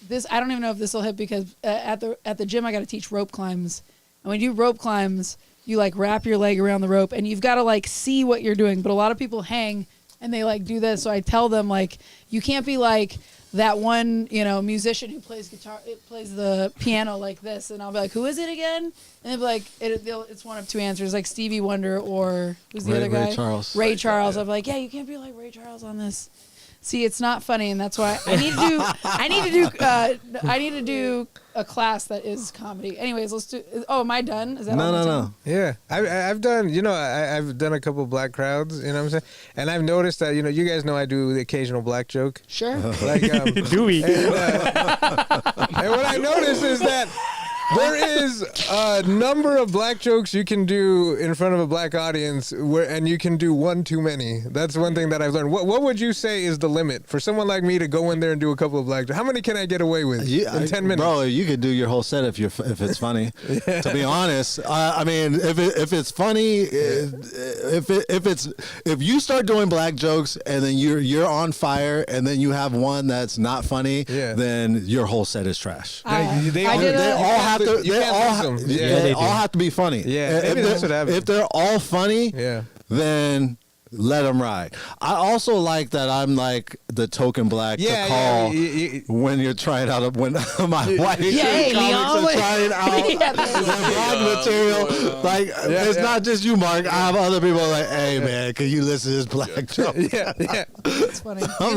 This I don't even know if this will hit, because at the gym I got to teach rope climbs, and when you do rope climbs, you like wrap your leg around the rope, and you've got to like see what you're doing. But a lot of people hang and they like do this, so I tell them like you can't be like that one musician who plays the piano like this, and I'll be like, who is it again? And they'll be like, it's one of two answers, like Stevie Wonder or who's the other guy? Ray Charles. Ray Charles. I'll be like, yeah, you can't be like Ray Charles on this. See, it's not funny, and that's why I need to do a class that is comedy. Anyways, let's do. Oh, am I done? Is that all No. Yeah, I've done. I've done a couple black crowds. You know what I'm saying? And I've noticed that you guys know I do the occasional black joke. Sure. Like, do we? And what I noticed is that there is a number of black jokes you can do in front of a black audience, and you can do one too many. That's one thing that I've learned. What would you say is the limit for someone like me to go in there and do a couple of black jokes? How many can I get away with in 10 minutes? Bro, you could do your whole set if it's funny. To be honest, I mean, if it's funny, if you start doing black jokes and then you're on fire and then you have one that's not funny, then your whole set is trash. They all have to be funny. Yeah, maybe that's what happened. If they're all funny, then Let them ride. I also like that I'm like the token black to call when you're trying out when my white comics are trying out their black material. Like it's not just you, Mark. I have other people like, hey man, can you listen to this black joke? It's funny. You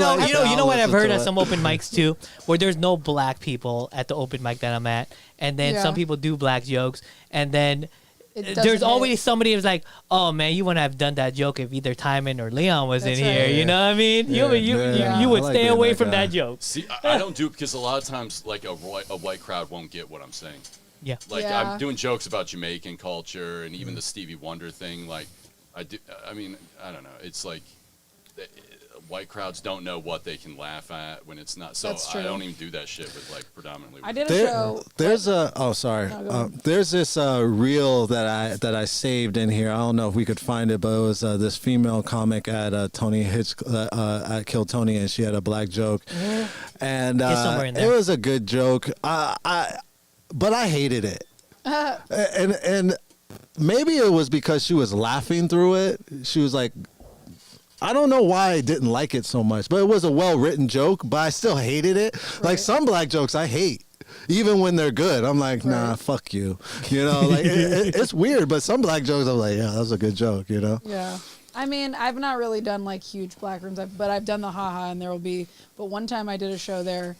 know what I've heard at some open mics too, where there's no black people at the open mic that I'm at, and then some people do black jokes, and then there's always somebody who's like, oh man, you wouldn't have done that joke if either Timon or Leon was in here. You know what I mean? You would stay away from that joke. See, I don't do it because a lot of times, like a white crowd won't get what I'm saying. Yeah. Like I'm doing jokes about Jamaican culture and even the Stevie Wonder thing. Like I do. I mean, I don't know. It's like white crowds don't know what they can laugh at when it's not. So I don't even do that shit with like predominantly. I did a show. There's there's this reel that I saved in here. I don't know if we could find it, but it was this female comic at Tony Hitch at Kill Tony, and she had a black joke, and it was a good joke. But I hated it, and maybe it was because she was laughing through it. She was like, I don't know why I didn't like it so much, but it was a well-written joke, but I still hated it. Right. Like some black jokes I hate, even when they're good. I'm like, nah, fuck you. You know, like it's weird, but some black jokes I'm like, yeah, that was a good joke, you know? Yeah. I mean, I've not really done like huge black rooms, but I've done the haha, and there will be, but one time I did a show there,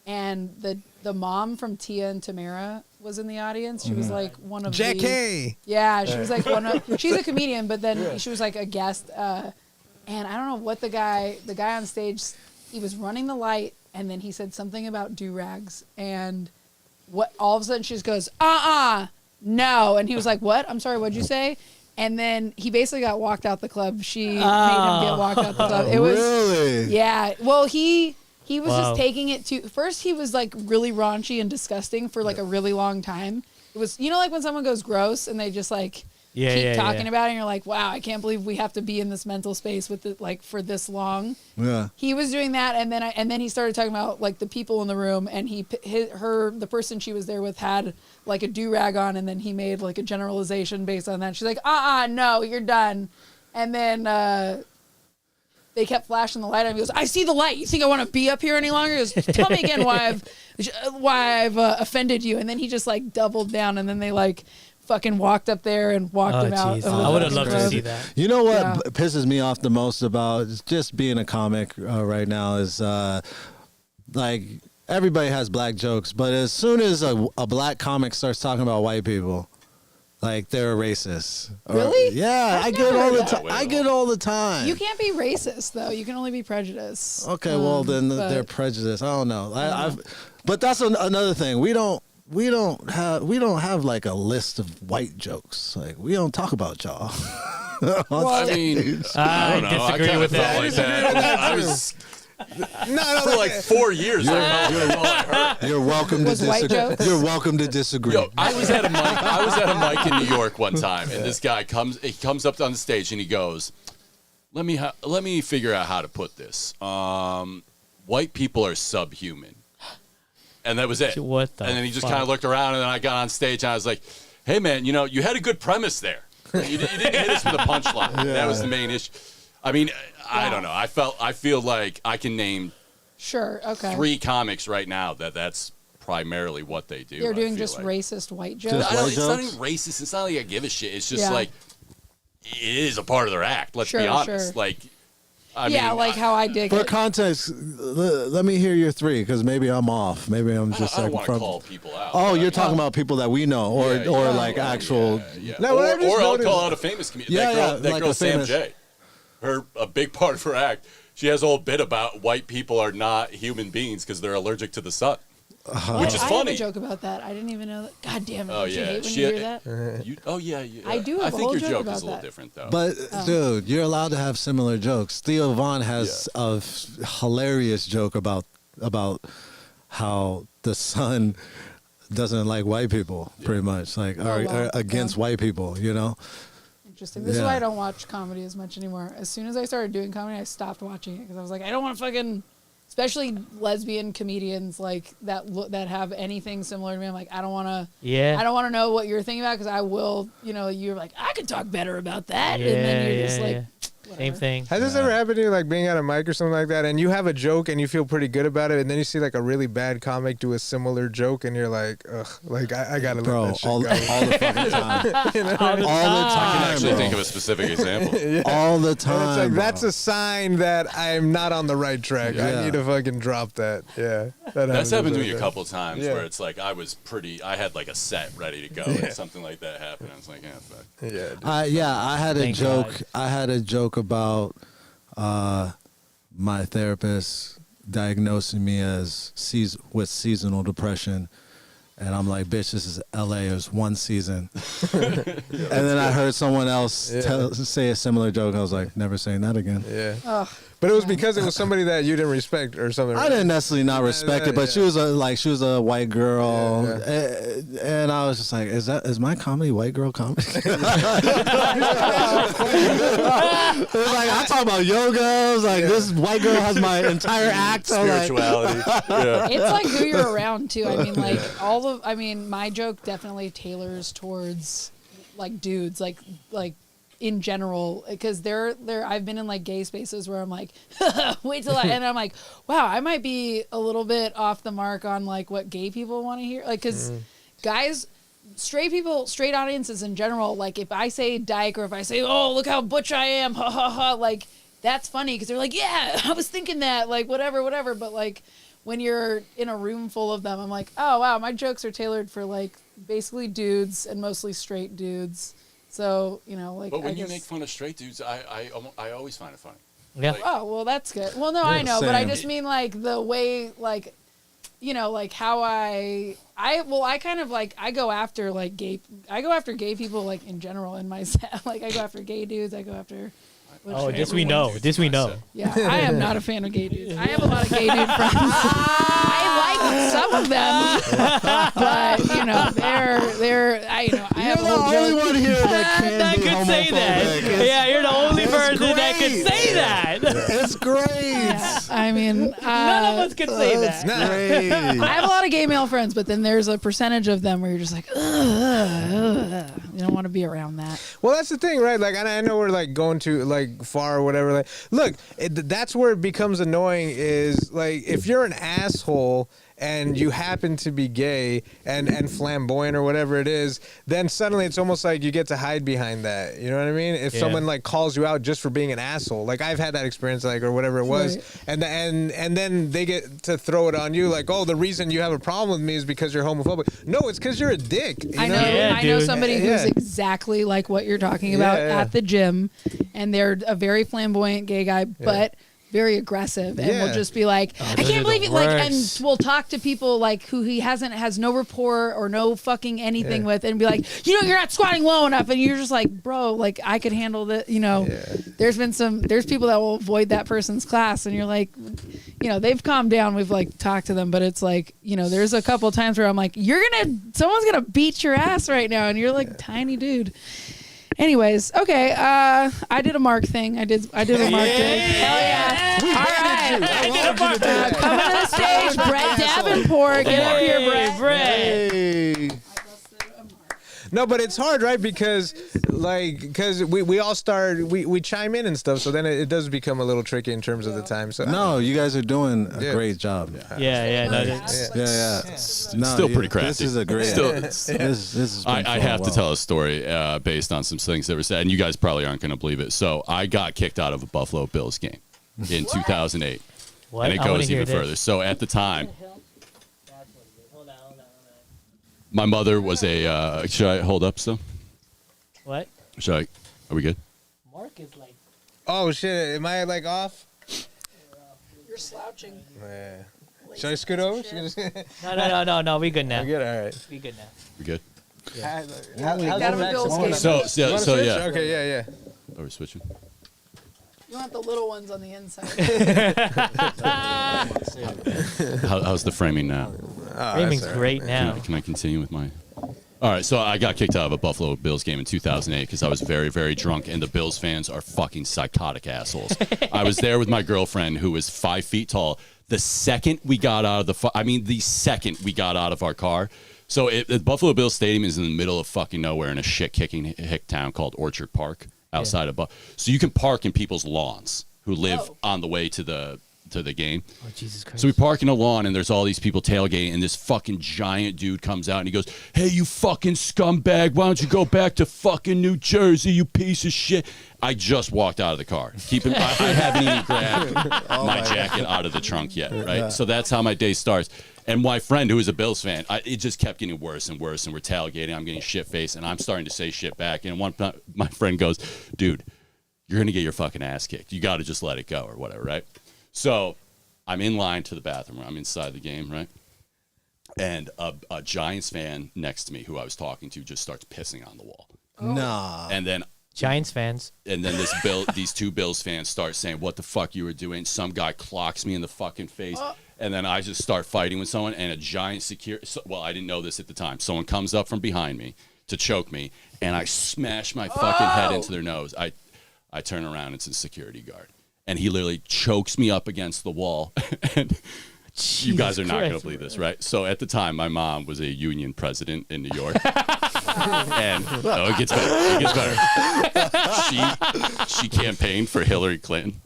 and the mom from Tia and Tamara was in the audience. She was like one of Yeah, she was like one of, she's a comedian, but then she was like a guest, and I don't know what the guy on stage, he was running the light, and then he said something about do-rags, and what all of a sudden she just goes, no, and he was like, what? I'm sorry, what'd you say? And then he basically got walked out the club. She made him get walked out the club. It was really? Yeah. Well, he was just taking it to, first he was like really raunchy and disgusting for like a really long time. It was, you know, like when someone goes gross and they just like keep talking about it, and you're like, wow, I can't believe we have to be in this mental space with it like for this long. Yeah. He was doing that, and then he started talking about like the people in the room, and the person she was there with had like a do-rag on, and then he made like a generalization based on that. She's like, no, you're done. And then they kept flashing the light on him. He goes, I see the light. You think I want to be up here any longer? He goes, tell me again why I've offended you. And then he just like doubled down, and then they like fucking walked up there and walked him out. I would have loved to see that. You know what pisses me off the most about just being a comic right now is like everybody has black jokes, but as soon as a black comic starts talking about white people, like they're a racist. Really? Yeah, I get all the time. I get all the time. You can't be racist though. You can only be prejudiced. Okay, well then they're prejudiced. I don't know. But that's another thing. We don't have like a list of white jokes. Like we don't talk about y'all. I mean, I don't know. I disagree with that. Like that. I was for like 4 years. You're welcome to disagree. You're welcome to disagree. Yo, I was at a mic in New York one time, and this guy comes up on the stage and he goes, "Let me figure out how to put this. White people are subhuman." And that was it. What the and then he just kind of looked around, and then I got on stage, and I was like, hey, man, you know, you had a good premise there. You didn't hit us with a punchline. Yeah. That was the main issue. I mean, I don't know. I feel like I can name 3 comics right now that's primarily what they do. They're doing just like racist white jokes? It's not even racist. It's not like I give a shit. It's just like, it is a part of their act. Let's be honest. Like, I mean, like how I dig for context, let me hear your 3, because maybe I'm off. Maybe I'm just I don't want to call people out. Oh, you're talking about people that we know, or like actual. Yeah. No, or I'll call out a famous comedian. That girl Sam J. A big part of her act. She has a whole bit about white people are not human beings because they're allergic to the sun. Which is funny. I have a joke about that. I didn't even know that. God damn it. Oh, Don't you hate when you hear that? I do have a whole think your joke joke about is a little that. different, though. But, dude, you're allowed to have similar jokes. Theo Von has a hilarious joke about how the sun doesn't like white people, pretty much, like, or against white people, you know? Interesting. This is why I don't watch comedy as much anymore. As soon as I started doing comedy, I stopped watching it because I was like, I don't want to fucking... Especially lesbian comedians like that have anything similar to me. I'm like, I don't want to. Yeah. I don't want to know what you're thinking about because I will. You know, you're like, I could talk better about that, and then you're just like, Same thing. Has this ever happened to you, like being at a mic or something like that, and you have a joke and you feel pretty good about it, and then you see like a really bad comic do a similar joke, and you're like, ugh, like I gotta let that shit all go. the fucking time. You know? All the time. I can actually think of a specific example. Yeah. All the And time. it's like bro. that's a sign that I'm not on the right track. Yeah. I need to fucking drop that. Yeah, That's happened to me a like couple times Yeah. where it's like I had like a set ready to go and something like that happened. I was like, yeah, fuck. Yeah. I had a Thank joke. God. I had a joke about my therapist diagnosing me with seasonal depression. And I'm like, bitch, this is LA. It was one season. And then I heard someone else say a similar joke. I was like, never saying that again. Yeah. Ugh. But it was because it was somebody that you didn't respect or something. I didn't necessarily not respect it, but she was a white girl, Yeah, and I was just like, is my comedy white girl comedy? It was like I talk about yoga. I was like, this white girl has my entire act. I'm like- Spirituality. Yeah. It's like who you're around too. I mean, like my joke definitely tailors towards like dudes, like in general, because I've been in like gay spaces where I'm like, wait till and I'm like, wow, I might be a little bit off the mark on like what gay people want to hear, like because guys. Straight audiences in general, like if I say dyke or if I say, oh, look how butch I am, ha ha ha, like that's funny because they're like, yeah, I was thinking that, like whatever. But like when you're in a room full of them, I'm like, oh wow, my jokes are tailored for like basically dudes and mostly straight dudes. So like. But when you make fun of straight dudes, I always find it funny. Yeah. Like, oh well, that's good. Well, no, I know, but I just mean like the way like. Like how I kind of like I go after gay people like in general in my set. Like I go after gay dudes. I go after. Oh, this we know. Yeah, I am not a fan of gay dudes. I have a lot of gay dude friends. I like some of them, but they're I have a You're the only one here that can be could say that. homophobic. Yeah, you're the only It's person that could great. say that. It's great. Yeah, I mean, None of us could say that. Great. I have a lot of gay male friends, but then there's a percentage of them where you're just like, ugh, you don't want to be around that. Well, that's the thing, right? Like, and I know we're like going to like far or whatever. Like, look, that's where it becomes annoying. Is like if you're an asshole and you happen to be gay and flamboyant or whatever it is, then suddenly it's almost like you get to hide behind that. You know what I mean? If someone like calls you out just for being an asshole, like I've had that experience, like or whatever it was, Right. and then they get to throw it on you, like, oh, the reason you have a problem with me is because you're homophobic. No, it's because you're a dick. You I know. Yeah, I know dude. somebody who's exactly like what you're talking about at the gym, and they're a very flamboyant gay guy, but very aggressive, and will just be like, I can't believe it, like, and we'll talk to people like who he has no rapport or no fucking anything with, and be like, you're not squatting low enough, and you're just like, bro, like I could handle that, There's people that will avoid that person's class, and you're like, they've calmed down. We've like talked to them, but it's like, there's a couple times where I'm like, someone's gonna beat your ass right now, and you're like tiny dude. Anyways, okay. I did a Mark thing. I did a Mark thing. Hell yeah! All right. I did a Mark thing. Coming to the stage, Brett Davenport. Get up here, Brett. Hey. No, but it's hard, right? Because we all start, we chime in and stuff, so then it does become a little tricky in terms of the time. So No, you guys are doing a great job. Yeah. Still pretty crafty. This is a great. This is. I have to tell a story based on some things that were said, and you guys probably aren't going to believe it. So I got kicked out of a Buffalo Bills game in 2008, What? and it goes even further. So at the time, my mother was a. Should I hold up still? What? Are we good? Mark is like. Oh shit! Am I like off? You're slouching. Yeah. Should I scoot over? No. We good now. We good. All right. We good now. We good? Yeah. Gotta be Bills game. So yeah. Okay. Yeah. Are we switching? You want the little ones on the inside. How's the framing now? Framing's great now. Can I continue with my? All right, so I got kicked out of a Buffalo Bills game in 2008 because I was very, very drunk, and the Bills fans are fucking psychotic assholes. I was there with my girlfriend, who was 5 feet tall. The second we got out of our car. So the Buffalo Bills Stadium is in the middle of fucking nowhere in a shit-kicking hick town called Orchard Park outside of so you can park in people's lawns who live on the way to the game. Oh, Jesus Christ. So we park in a lawn and there's all these people tailgating and this fucking giant dude comes out and he goes, "Hey, you fucking scumbag, why don't you go back to fucking New Jersey, you piece of shit." I just walked out of the car. I haven't even grabbed my jacket out of the trunk yet, right? Yeah. So that's how my day starts. And my friend, who is a Bills fan, it just kept getting worse and worse, and we're tailgating. I'm getting shit-faced, and I'm starting to say shit back. And my friend goes, "Dude, you're going to get your fucking ass kicked. You got to just let it go," or whatever, right? So I'm in line to the bathroom. I'm inside the game, right? And a Giants fan next to me who I was talking to just starts pissing on the wall. Nah. And then Giants fans. And then these two Bills fans start saying, "What the fuck you were doing?" Some guy clocks me in the fucking face. And then I just start fighting with someone, and a giant well, I didn't know this at the time. Someone comes up from behind me to choke me, and I smash my fucking head into their nose. I turn around, it's a security guard. And he literally chokes me up against the wall. And you guys are not going to believe this, right? So at the time, my mom was a union president in New York. And it gets better. It gets better. She campaigned for Hillary Clinton,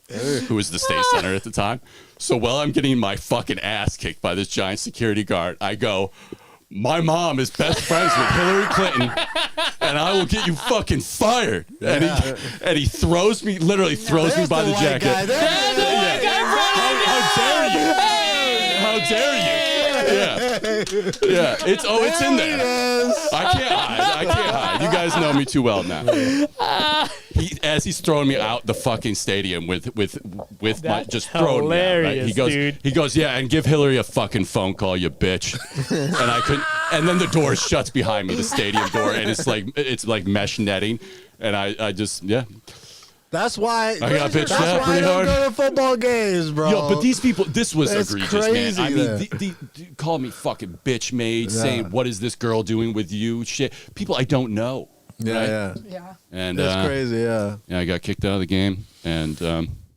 who was the state senator at the time. So while I'm getting my fucking ass kicked by this giant security guard, I go, "My mom is best friends with Hillary Clinton, and I will get you fucking fired." Yeah. And he throws me, literally throws me by the jacket. How dare you? Yeah. It's in there. I can't hide. You guys know me too well now. As he's throwing me out the fucking stadium with my just throwing me out, right? He goes, "Yeah, and give Hillary a fucking phone call, you bitch." And I couldn't. And then the door shuts behind me, the stadium door, and it's like mesh netting, and I just That's why I got bitched out pretty hard. I don't go to football games, bro. Yo, but these people, this was egregious, crazy, man. I mean, they called me fucking bitch made, saying, "What is this girl doing with you?" Shit, people I don't know. Yeah. And that's crazy. Yeah, I got kicked out of the game, and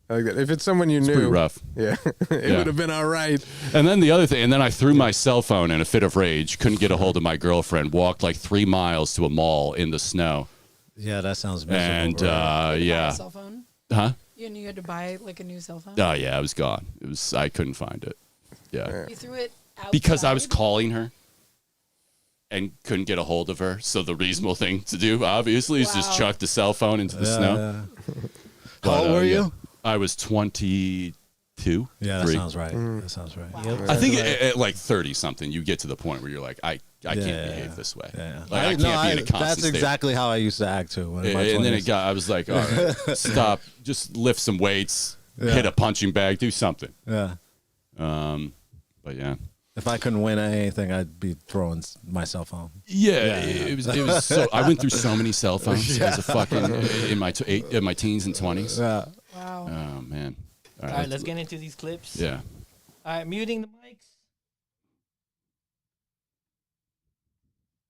if it's someone you knew, pretty rough. Yeah, it would have been all right. And then the other thing, and then I threw my cell phone in a fit of rage. Couldn't get a hold of my girlfriend. Walked like 3 miles to a mall in the snow. Yeah, that sounds miserable. And Cell phone? Huh? You knew you had to buy like a new cell phone? Oh yeah, it was gone. I couldn't find it. Yeah. You threw it outside? Because I was calling her and couldn't get a hold of her. So the reasonable thing to do, obviously, is just chuck the cell phone into the snow. How old were you? I was 22. Yeah, that sounds right. That sounds right. Wow. I think at like 30 something, you get to the point where you're like, I can't behave this way. Like, I can't be in a constant That's exactly how I used to act too. And then I was like, all right, stop, just lift some weights, hit a punching bag, do something. Yeah. But yeah. If I couldn't win at anything, I'd be throwing my cell phone. Yeah. It was so. I went through so many cell phones as a fucking in my teens and 20s. Yeah. Wow. Oh man. All right, let's get into these clips. Yeah. All right, muting the mics.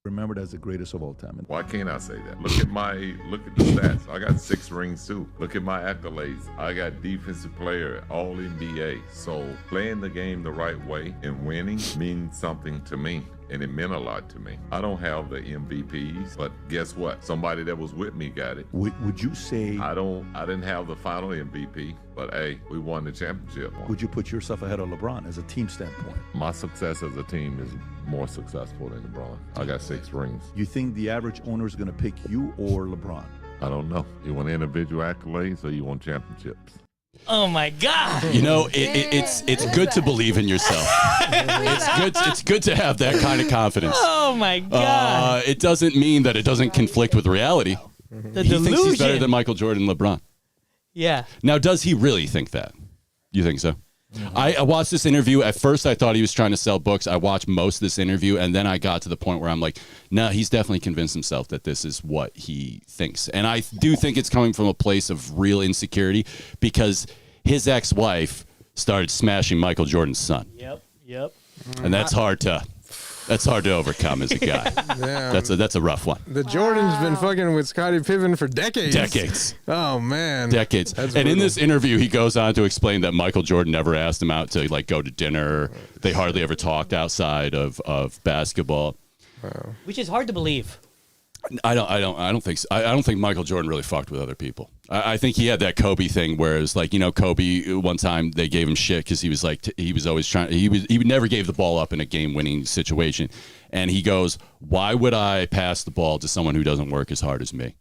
Remembered as the greatest of all time. Why can't I say that? Look at the stats. I got 6 rings too. Look at my accolades. I got defensive player, all NBA. So playing the game the right way and winning means something to me. And it meant a lot to me. I don't have the MVPs, but guess what? Somebody that was with me got it. Would you say... I didn't have the final MVP, but hey, we won the championship. Would you put yourself ahead of LeBron as a team standpoint? My success as a team is more successful than LeBron. I got 6 rings. You think the average owner is going to pick you or LeBron? I don't know. You want individual accolades or you want championships? Oh my God! You know, it's good to believe in yourself. It's good to have that kind of confidence. Oh my God! It doesn't mean that it doesn't conflict with reality. The he delusion. thinks he's better than Michael Jordan and LeBron. Yeah. Now, does he really think that? You think so? Mm-hmm. I watched this interview. At first, I thought he was trying to sell books. I watched most of this interview, and then I got to the point where I'm like, no, he's definitely convinced himself that this is what he thinks. And I do think it's coming from a place of real insecurity because his ex-wife started smashing Michael Jordan's son. Yep. And that's hard to overcome as a guy. Yeah. That's a rough one. The Jordan's been fucking with Scottie Pippen for decades. Oh man. Decades. That's and in brutal. this interview, he goes on to explain that Michael Jordan never asked him out to like go to dinner. They hardly ever talked outside of basketball. Which is hard to believe. I don't think so. I don't think Michael Jordan really fucked with other people. I think he had that Kobe thing where it was like, Kobe, one time they gave him shit because he was like, he was always trying, he never gave the ball up in a game winning situation. And he goes, why would I pass the ball to someone who doesn't work as hard as me?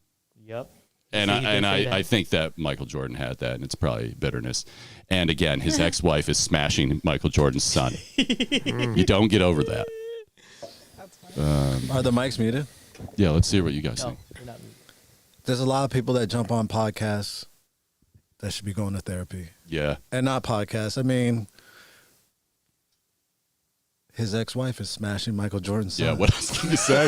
Yep. And I think that Michael Jordan had that, and it's probably bitterness. And again, his ex-wife is smashing Michael Jordan's son. You don't get over that. Are the mics muted? Yeah, let's hear what you guys think. There's a lot of people that jump on podcasts that should be going to therapy. Yeah. And not podcasts. I mean, his ex-wife is smashing Michael Jordan's son. Yeah, what else can you say?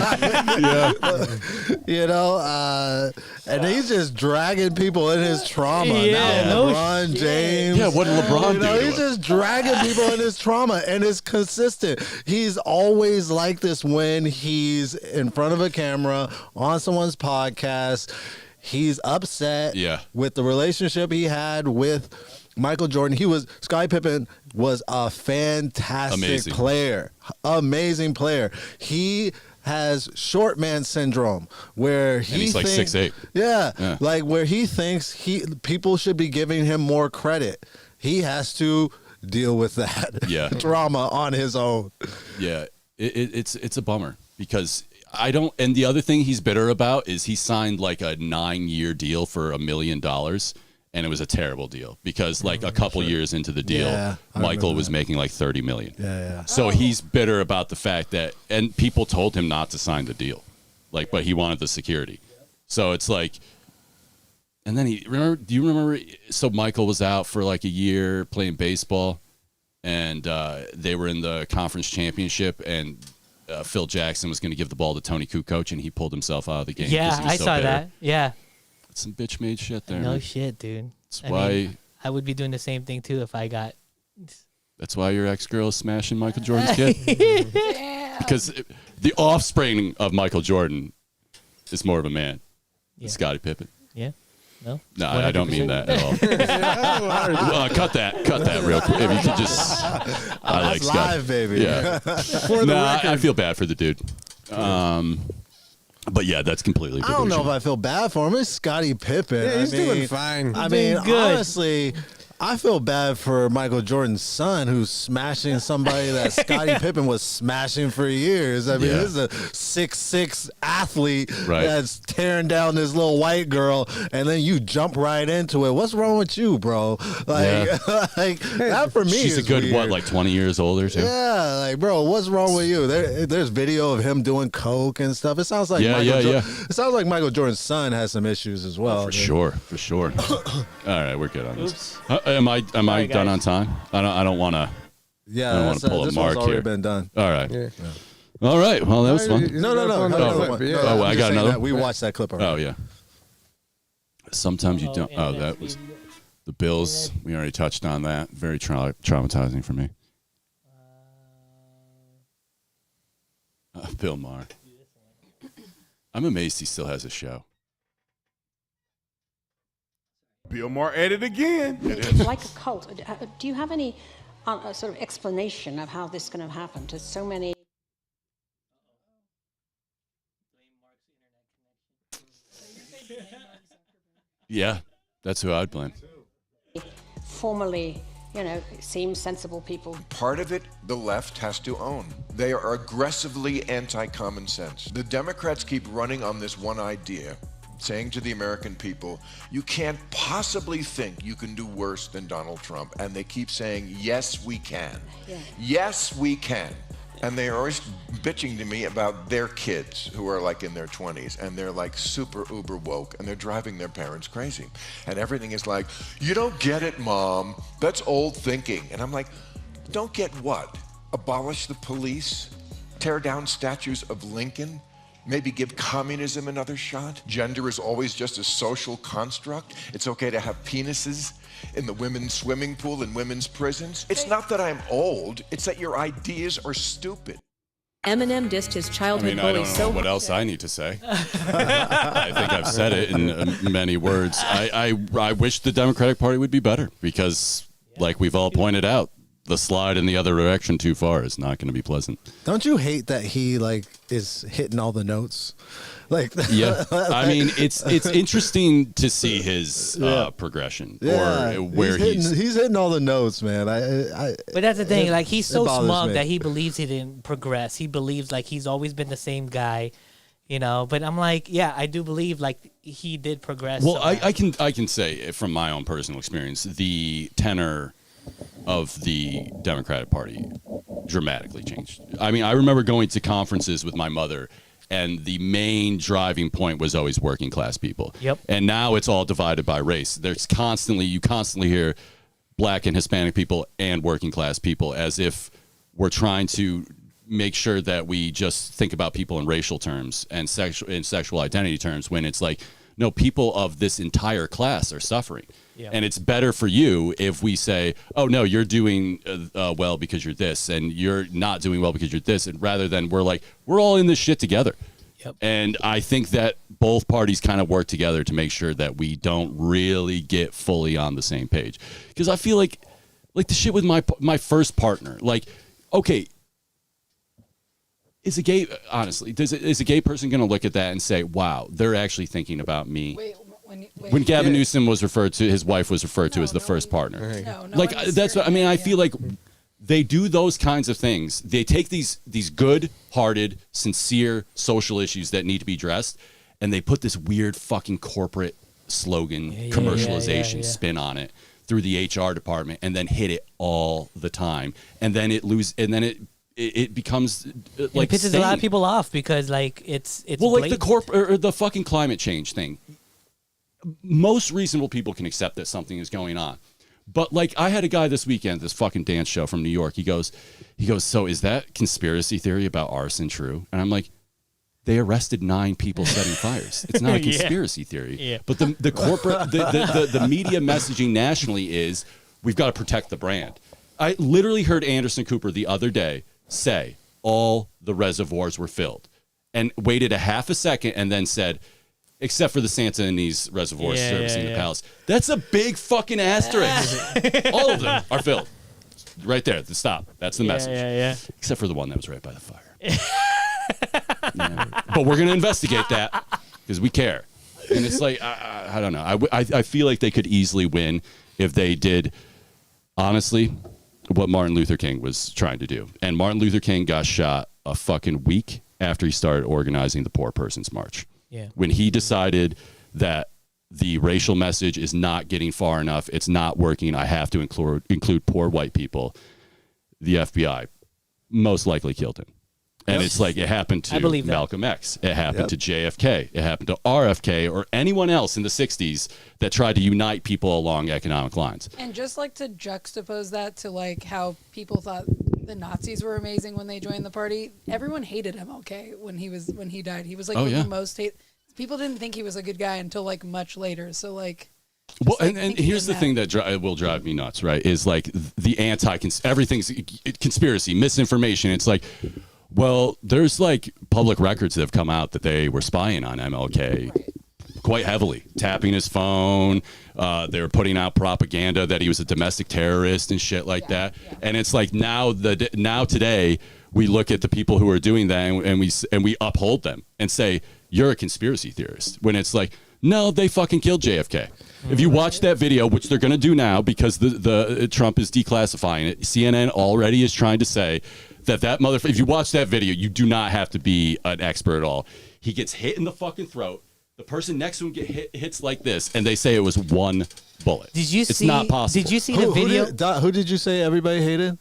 Yeah. And he's just dragging people in his trauma. Yeah, now LeBron James. Yeah, what did LeBron do to He's him? just dragging people in his trauma, and it's consistent. He's always like this when he's in front of a camera on someone's podcast. He's upset with the relationship he had with Michael Jordan. Scottie Pippen was a fantastic player. Amazing player. He has short man syndrome where he's like 6'8". Yeah. Like where he thinks people should be giving him more credit. He has to deal with that drama on his own. Yeah. It's a bummer because and the other thing he's bitter about is he signed like a 9-year deal for $1 million. And it was a terrible deal because like a couple years into the deal, Michael was making like $30 million. Yeah. So he's bitter about the fact that, and people told him not to sign the deal, but he wanted the security. So it's like, and then do you remember? So Michael was out for like a year playing baseball, and they were in the conference championship, and Phil Jackson was going to give the ball to Tony Kukoc, and he pulled himself out of the game. Yeah, I saw that. Yeah. Some bitch made shit there. No man. shit, dude. That's why I would be doing the same thing too if I got. That's why your ex-girl is smashing Michael Jordan's kid. Because the offspring of Michael Jordan is more of a man. Yeah. Scottie Pippen. Yeah. No. No, I don't mean that at all. Cut that real quick. If you could just. I like Scottie, live, baby. Yeah. I feel bad for the dude. But yeah, that's completely. I don't know if I feel bad for him. It's Scottie Pippen. Yeah, he's doing fine. I mean, honestly, I feel bad for Michael Jordan's son who's smashing somebody that Scottie Pippen was smashing for years. I mean, this is a 6'6" athlete that's tearing down this little white girl, and then you jump right into it. What's wrong with you, bro? Like, that for me She's is a good, weird. like 20 years older, too? Yeah, like, bro, what's wrong with you? There's video of him doing coke and stuff. It sounds like It sounds like Michael Jordan's son has some issues as well. For sure. All right, we're good on this. Am I done on time? I don't want to. Yeah, I don't want to pull a this mark one's already here. been done. All right. All right. Well, that was fun. No. I got another. We watched that clip already. Oh yeah. Sometimes you don't. Oh, that was the Bills. We already touched on that. Very traumatizing for me. Bill Maher. I'm amazed he still has a show. Bill Maher at it again. It's like a cult. Do you have any sort of explanation of how this is going to happen to so many? Yeah, that's who I'd blame. Formerly, seem sensible people. Part of it, the left has to own. They are aggressively anti-common sense. The Democrats keep running on this one idea, saying to the American people, you can't possibly think you can do worse than Donald Trump. And they keep saying, yes, we can. Yeah. Yes, we can. And they are always bitching to me about their kids who are like in their 20s and they're like super uber woke and they're driving their parents crazy. And everything is like, you don't get it, Mom. That's old thinking. And I'm like, don't get what? Abolish the police? Tear down statues of Lincoln? Maybe give communism another shot? Gender is always just a social construct. It's okay to have penises in the women's swimming pool in women's prisons. It's not that I'm old, it's that your ideas are stupid. Eminem dissed his childhood bully I don't know what else I need to say. I think I've said it in many words. I wish the Democratic Party would be better because, like we've all pointed out, the slide in the other direction too far is not going to be pleasant. Don't you hate that he like is hitting all the notes? Like, yeah, I mean, it's interesting to see his progression or where he's hitting all the notes, man. But that's the thing, like he's so smug me. that he believes he didn't progress. He believes like he's always been the same guy, you know. But I'm like, yeah, I do believe like he did progress. Well, I can say from my own personal experience, the tenor of the Democratic Party dramatically changed. I mean, I remember going to conferences with my mother, and the main driving point was always working class people. Yep. And now it's all divided by race. You constantly hear black and Hispanic people and working class people, as if we're trying to make sure that we just think about people in racial terms and sexual identity terms, when it's like, no, people of this entire class are suffering. Yeah. And it's better for you if we say, oh, no, you're doing well because you're this, and you're not doing well because you're this, and rather than we're like, we're all in this shit together. Yep. And I think that both parties kind of work together to make sure that we don't really get fully on the same page. Because I feel like the shit with my first partner, like, okay, is a gay person going to look at that and say, wow, they're actually thinking about me? Wait, when Gavin Newsom was referred to, his wife was referred to as the first partner. Like, that's what I mean. I feel like they do those kinds of things. They take these good-hearted, sincere social issues that need to be addressed, and they put this weird fucking corporate slogan, commercialization spin on it through the HR department, and then hit it all the time. And then it becomes like, it pisses a lot of people off because like it's well, like the fucking climate change thing. Most reasonable people can accept that something is going on, but like I had a guy this weekend, this fucking dance show from New York. He goes, so is that conspiracy theory about arson true? And I'm like, they arrested 9 people setting fires. It's not a conspiracy theory. Yeah. But the corporate, the media messaging nationally is we've got to protect the brand. I literally heard Anderson Cooper the other day say all the reservoirs were filled, and waited a half a second and then said, except for the Santa Ynez reservoirs servicing the palace. That's a big fucking asterisk. All of them are filled. Right there, the stop. That's the message. Except for the one that was right by the fire. But we're going to investigate that because we care. And it's like, I don't know. I feel like they could easily win if they did, honestly, what Martin Luther King was trying to do. And Martin Luther King got shot a fucking week after he started organizing the Poor Person's March. Yeah. When he decided that the racial message is not getting far enough, it's not working, I have to include poor white people, the FBI most likely killed him. And it's like it happened to Malcolm X. It happened to JFK. It happened to RFK or anyone else in the 60s that tried to unite people along economic lines. And just like to juxtapose that to like how people thought the Nazis were amazing when they joined the party, everyone hated MLK when he died. He was like the most hated. People didn't think he was a good guy until like much later. So like, well, and here's the thing that will drive me nuts, right? Is like the everything's conspiracy, misinformation. It's like, well, there's like public records that have come out that they were spying on MLK quite heavily, tapping his phone. They were putting out propaganda that he was a domestic terrorist and shit like that. Yeah. And it's like now today we look at the people who are doing that and we uphold them and say you're a conspiracy theorist. When it's like, no, they fucking killed JFK. If you watch that video, which they're going to do now because the Trump is declassifying it, CNN already is trying to say that motherfucker, if you watch that video, you do not have to be an expert at all. He gets hit in the fucking throat. The person next to him hits like this, and they say it was one bullet. It's not possible. Did you see the video? Who did you say everybody hated?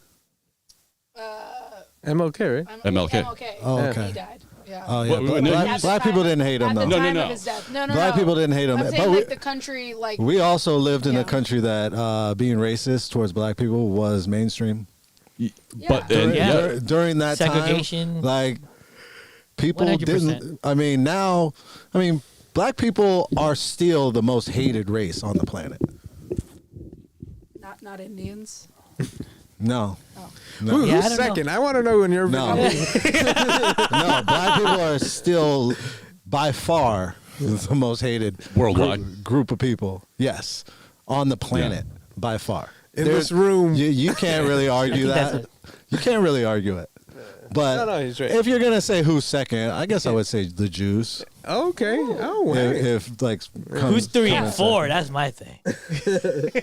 MLK, right? MLK. Oh, okay. He died. Yeah. Oh, yeah. Black people didn't hate him, though. No. Black people didn't hate him. I'm saying, like, the country, like... We also lived in a country that being racist towards black people was mainstream. But during that segregation, time, like, people 100%. didn't... black people are still the most hated race on the planet. Not Indians? No. Oh. No. Who's second? I want to know in your No. No, black people are still by far the most hated worldwide group of people. Yes, on the planet by far. in this room. You can't really argue that. You can't really argue it. But No, he's right. if you're gonna say who's second, I guess I would say the Juice. Okay. Oh, If like Who's 3 and 4? That's my thing.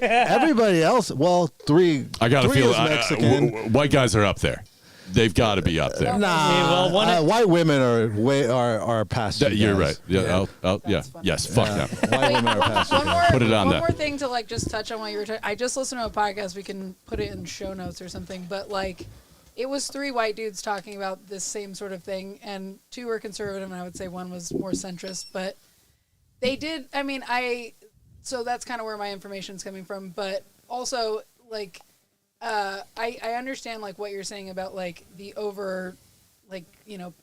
everybody else, well, 3. I gotta 3 feel is Mexican. white guys are up there. They've got to be up there. Nah, white women are past. You're right. Yeah. Yes. Fuck them. White women are past. Put it on One there. more thing to like just touch on what you were talking. I just listened to a podcast. We can put it in show notes or something. But like, it was 3 white dudes talking about this same sort of thing, and 2 were conservative, and I would say 1 was more centrist. But they did. I mean, so that's kind of where my information's coming from. But also, like, I understand like what you're saying about like the over, like, you know,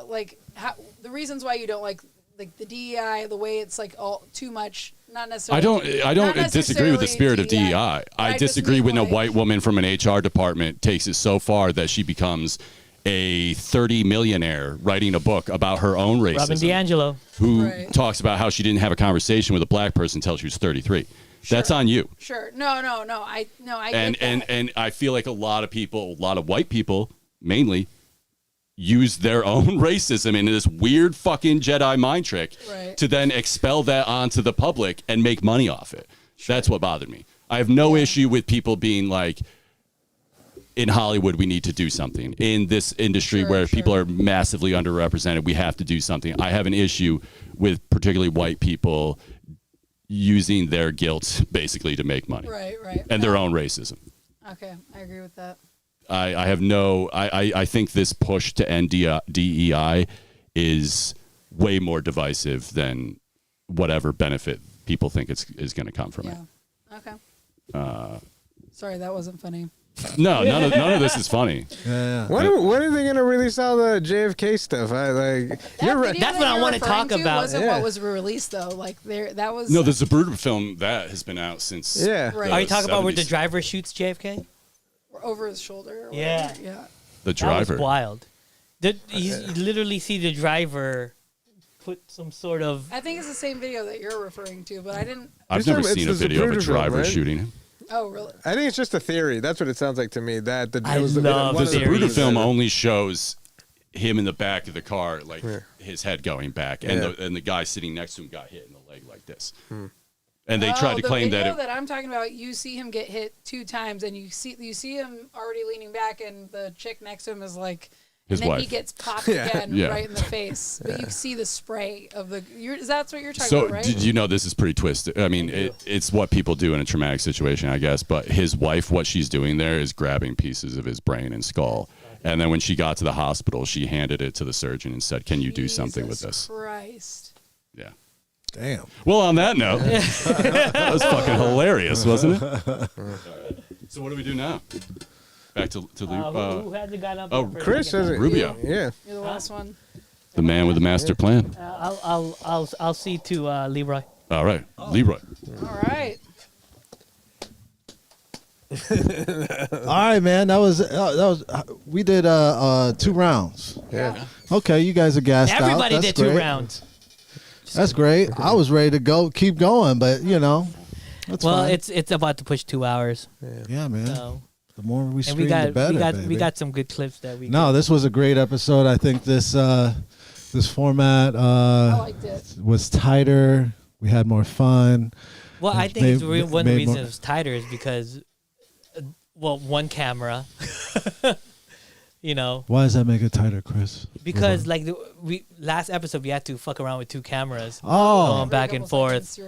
like how the reasons why you don't like the DEI, the way it's like all too much. Not necessarily. I don't disagree with the spirit of DEI. I disagree when a white woman from an HR department takes it so far that she becomes a 30 millionaire writing a book about her own racism. Robin DiAngelo. Who talks about how she didn't have a conversation with a black person until she was 33. That's on you. Sure. No. I And get that. and I feel like a lot of white people mainly use their own racism in this weird fucking Jedi mind trick to then expel that onto the public and make money off it. That's what bothered me. I have no issue with people being like, in Hollywood, we need to do something. In this industry where people are massively underrepresented, we have to do something. I have an issue with particularly white people using their guilt basically to make money. Right. And their own racism. Okay, I agree with that. I think this push to end DEI is way more divisive than whatever benefit people think is going to come from it. Okay. Sorry, that wasn't funny. No, none of this is funny. When are they gonna release all the JFK stuff? You're right. That's what I want to talk about. Wasn't what was released though. Like that was. No, the Zapruder film that has been out since. Right. Are you talking about where the 70s. driver shoots JFK? Over his shoulder. Or Yeah. whatever. Yeah. The driver. That was wild. You literally see the driver put some sort of. I think it's the same video that you're referring to, but I didn't. I've never seen a video of a driver shooting him. Oh, really? I think it's just a theory. That's what it sounds like to me. That the The Zapruder film only shows him in the back of the car, like his head going back, and the guy sitting next to him got hit in the leg like this. And they tried to claim the that video that I'm talking about, you see him get hit 2 times, and you see him already leaning back, and the chick next to him is like, his and then wife. he gets popped again right in the face. But you see the spray of the. That's what you're talking about, right? Did you know this is pretty twisted? I mean, it's what people do in a traumatic situation, I guess. But his wife, what she's doing there is grabbing pieces of his brain and skull. And then when she got to the hospital, she handed it to the surgeon and said, "Can you do something with this?" Christ. Yeah. Damn. Well, on that note, that was fucking hilarious, wasn't it? So what do we do now? Back to who hasn't got up? Oh, Chris has it. Rubio. Yeah. You're the last one. The man with the master plan. I'll see to Leroy. All right, Leroy. All right. All right, man. That was we did 2 rounds. Yeah. Okay, you guys are gassed out. Everybody That's did great. 2 rounds. That's great. I was ready to go, keep going, but you know, that's fine. it's about to push 2 hours. Yeah, man. So, the more we and stream, the better. we got some good clips that we. No, this was a great episode. I think this format liked it. was tighter. We had more fun. Well, I think Made- one made reason more- it was tighter is because, one camera. You know. Why does that make it tighter, Chris? Because like last episode we had to fuck around with 2 cameras. Oh. Going back and forth.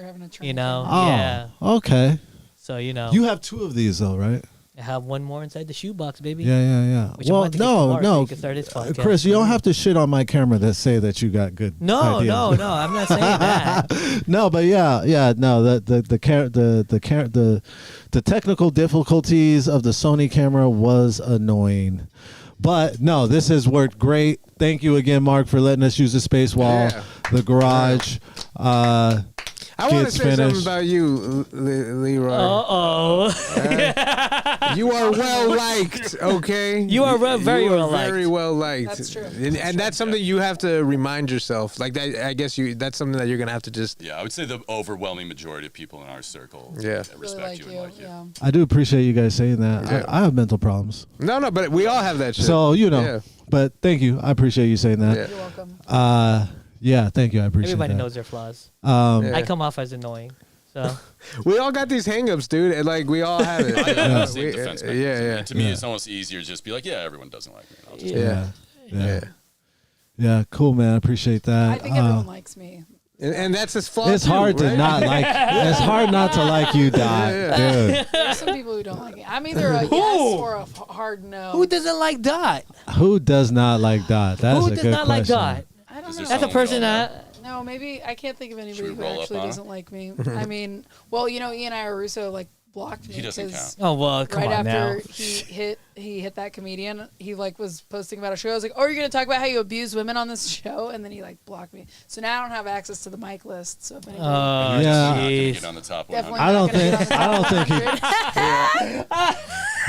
You know. Oh, Yeah. okay. So you know. You have 2 of these though, right? I have 1 more inside the shoebox, baby. Yeah. Which I'm Well, about to get tomorrow so no, you can start this podcast. Chris, you don't have to shit on my camera that say that you got good. No, ideas. no, I'm not saying that. No, but no. The technical difficulties of the Sony camera was annoying, but no, this has worked great. Thank you again, Mark, for letting us use the space wall, the garage. I want to gets say something finished. about you, Leroy. You are well liked, okay? You are very well liked. Very well liked. That's true. And that's something you have to remind yourself. Like that, I guess that's something that you're gonna have to just. Yeah, I would say the overwhelming majority of people in our circle respect Really you and like you. Yeah. I do appreciate you guys saying that. Yeah. I have mental problems. No, but we all have that shit. So, Yeah. but thank you. I appreciate you saying that. Yeah. You're welcome. Yeah, thank you. I appreciate Everybody that. knows their flaws. Yeah. I come off as annoying. So We all got these hangups, dude. And like we all have it. I have the same defense mechanism. Yeah. And to me, it's almost easier to just be like, yeah, everyone doesn't like me. I'll just Yeah, cool, man. I appreciate that. I think everyone likes me. And that's his flaw. It's hard too, to right? not like. It's hard not to like you, Dot, dude. There are some people who don't like me. I'm either a yes or a hard no. who doesn't like Dot? Who does not like Dot? That's Who a does good not like question. Dot? I don't know. That's a person that. No, maybe I can't think of anybody we who roll up actually on doesn't like me. I mean, well, Ian Russo like blocked me He doesn't because Oh well, come right on after now. he hit that comedian, he like was posting about a show. I was like, "Oh, you're gonna talk about how you abuse women on this show?" And then he like blocked me. So now I don't have access to the mic list. So if anybody, Oh, You're just not gonna jeez. get on the top definitely 100. I not don't gonna think. get on I the don't think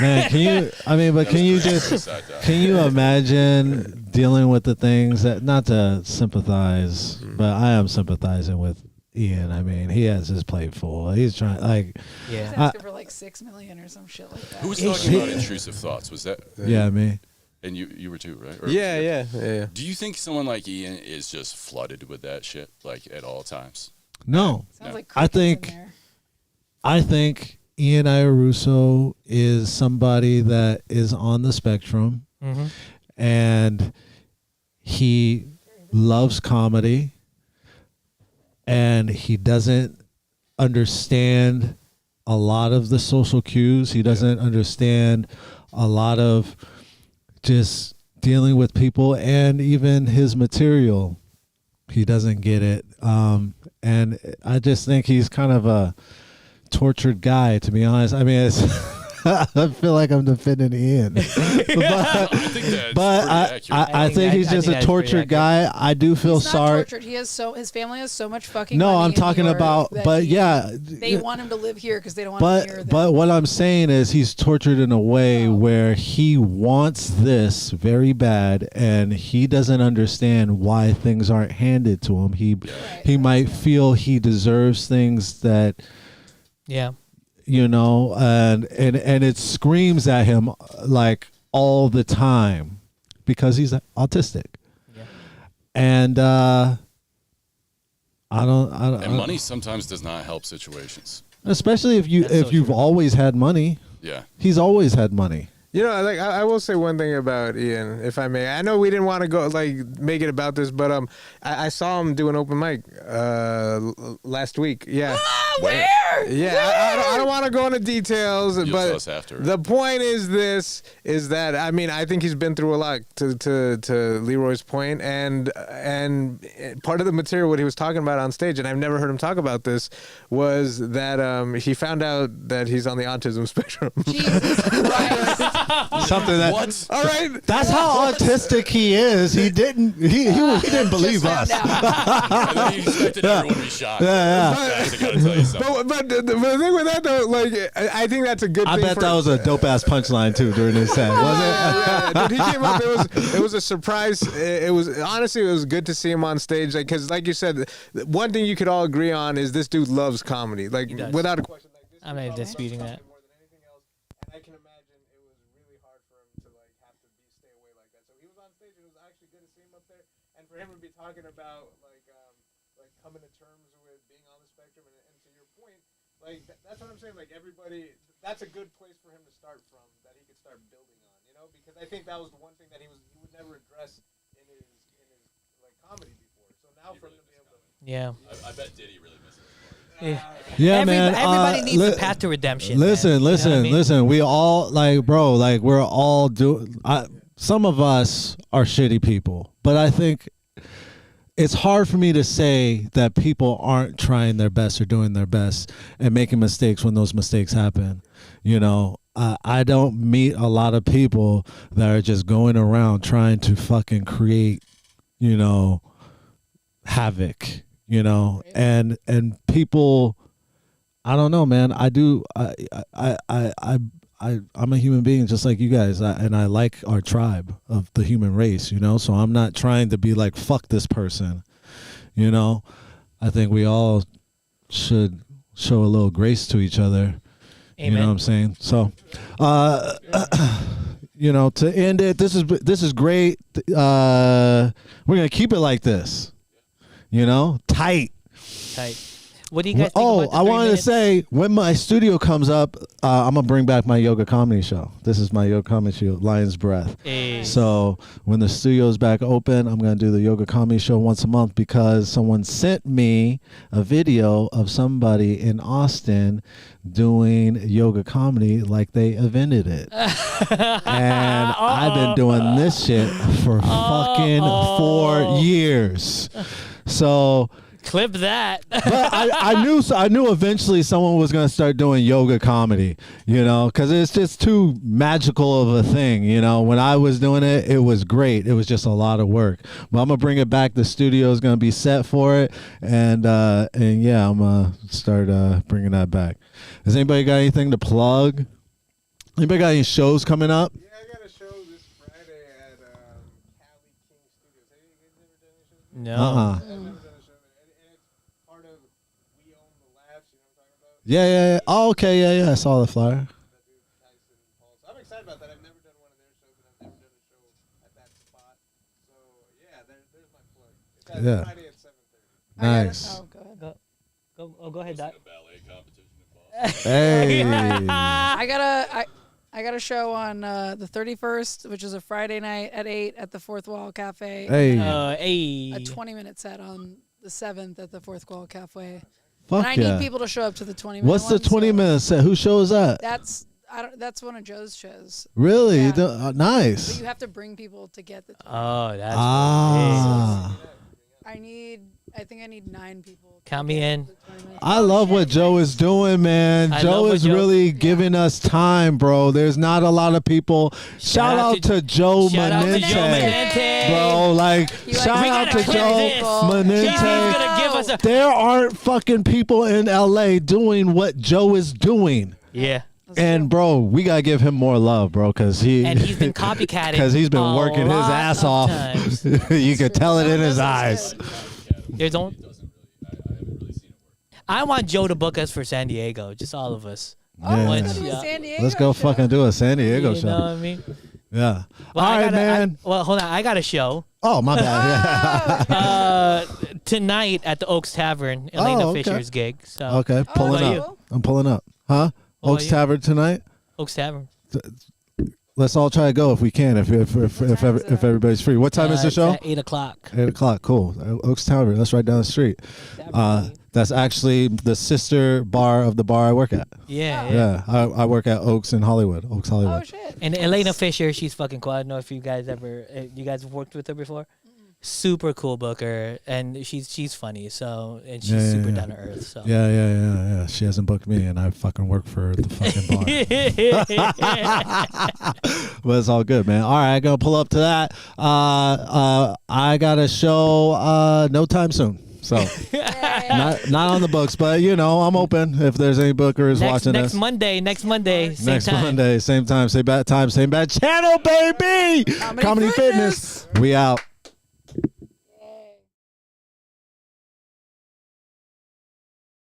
he. Man, can you? I mean, but can you just? Can you imagine dealing with the things that? Not to sympathize, but I am sympathizing with Ian. I mean, he has his plate full. He's trying like. He's Yeah. asking for like $6 million or some shit like that. Who was talking about intrusive thoughts? Was that? Yeah, me. And you were too, right? Or- Yeah. Do you think someone like Ian is just flooded with that shit, like at all times? No, Sounds like I crickets in think. there. I think Ian Russo is somebody that is on the spectrum, Mhm. and he loves comedy, and he doesn't understand a lot of the social cues. He doesn't understand a lot of just dealing with people, and even his material. He doesn't get it. And I just think he's kind of a tortured guy, to be honest. I mean, it's I feel like I'm defending Ian, but I think he's just a tortured guy. I do feel He's not sorry. tortured. His family has so much fucking. No, money I'm in talking New York about, that but yeah, they want him to live here because they don't want him near them. but what I'm saying is he's tortured in a way where he wants this very bad, and he doesn't understand why things aren't handed to him. He might feel he deserves things that. Yeah. You know, and it screams at him like all the time because he's autistic. Yeah. And And money sometimes does not help situations. especially if you've always had money. Yeah. He's always had money. You know, like I will say one thing about Ian, if I may. I know we didn't want to go like make it about this, but I saw him do an open mic last week. Yeah. Where? Yeah, I don't want to go into details, You'll but tell us after. the point is that I mean I think he's been through a lot to Leroy's point, and part of the material what he was talking about on stage, and I've never heard him talk about this, was that he found out that he's on the autism spectrum. Jesus Christ. Something that. What? All right. That's how autistic he is. He didn't believe us. And then you expected everyone to be shocked. Yeah. Guys, I gotta tell you something. But the thing with that though, like I think that's a good I thing. bet that was a dope ass punchline too during his set, was it? Yeah, dude, he came up. It was a surprise. It was honestly, it was good to see him on stage. Like, because like you said, one thing you could all agree on is this dude loves comedy. Like, without a question. Like, this I'm not disputing that. more than anything else, and I can imagine it was really hard for him to like have to stay away like that. So he was on stage. It was actually good to see him up there, and for him to be talking about like coming to terms with being on the spectrum, and to your point, like that's what I'm saying. Like everybody, that's a good place for him to start from, that he could start building on. You know, because I think that was the one thing that he would never address in his like comedy before. So now for him to be able to. Yeah. I bet Diddy really misses Yeah, man. Everybody needs a path to redemption. Listen, man. You know what I mean? listen. We all like, bro. Like, we're all some of us are shitty people, but I think it's hard for me to say that people aren't trying their best or doing their best and making mistakes when those mistakes happen. You know, I don't meet a lot of people that are just going around trying to fucking create, you know, havoc you know, and people, I don't know, man. I'm a human being just like you guys, and I like our tribe of the human race, you know. So I'm not trying to be like fuck this person, you know. I think we all should show a little grace to each other. Amen. You know what I'm saying? So, you know, to end it, this is great. We're gonna keep it like this, you know, tight. What do you guys think Oh, about the I 3 wanted minutes? to say, when my studio comes up, I'm going to bring back my yoga comedy show. This is my yoga comedy show, Lion's Breath. Hey. So when the studio's back open, I'm going to do the yoga comedy show once a month because someone sent me a video of somebody in Austin doing yoga comedy like they invented it. And I've been doing this shit for fucking 4 years. So... Clip that. But I knew eventually someone was gonna start doing yoga comedy, you know, because it's just too magical of a thing, you know. When I was doing it, it was great. It was just a lot of work. But I'm gonna bring it back. The studio is gonna be set for it, and yeah, I'm gonna start bringing that back. Has anybody got anything to plug? Anybody got any shows coming up? Yeah, I got a show this Friday at Cali King Studios. Have you guys ever done any shows? No. I've never done a show there. And it's part of We Own the Labs, you know what I'm talking about? Yeah. Oh, okay, yeah. I saw the flyer. I'm excited about that. I've never done one of their shows, and I've never done a show at that spot. So, yeah, there's my plug. It's at Yeah. Friday at 7:30. Nice. Oh, good. Go ahead, Dot. Hey. I got a show on the 31st, which is a Friday night at 8 at the Fourth Wall Cafe. Hey. A 20-minute set on the 7th at the Fourth Wall Cafe. Fuck and I yeah. need people to show up to the 20-minute What's the 20-minute set? Who shows that? That's one of Joe's shows. Really? Yeah. Nice. But you have to bring people to get the 20 Oh, that's I think I need 9 people. Count me in. I love what Joe is doing, man. I Joe love what is Joe- really giving us time, bro. There's not a lot of people. Shout out to Joe Manente, bro. Like, shout out to Joe Manente. There aren't fucking people in LA doing what Joe is doing. Yeah. And bro, we gotta give him more love, bro, because he's been copycatting because he's been working his lot ass of off. times. You could tell it in his eyes. There's only. I want Joe to book us for San Diego, just all of us. Yeah. Let's go fucking do a San Diego You show. know what I mean? Yeah. Well, all right, man. Well, hold on. I got a show. Oh, my bad. Tonight at the Oaks Tavern, Elena okay. Fisher's gig. So Okay, pulling What about up. I'm pulling up. Huh? What Oaks about you? Tavern tonight? Oaks Tavern. Let's all try to go if we can, if everybody's free. What time is the It's show? at 8 o'clock. 8 o'clock. Cool. Oaks Tavern. That's right down the street. That's actually the sister bar of the bar I work at. Yeah. I work at Oaks in Hollywood. Oaks Hollywood. Oh shit. And Elena Fisher, she's fucking cool. I don't know if you guys have worked with her before. Super cool booker, and she's funny. So and she's super down to earth. So Yeah. She hasn't booked me, and I fucking work for the fucking bar. But it's all good, man. All right, I'm gonna pull up to that. I got a show no time soon. So not on the books, but you know, I'm open if there's any bookers watching next this. Monday, same Next time. Monday, same time, same bad time, same bad channel, baby. Comedy Fitness. We out.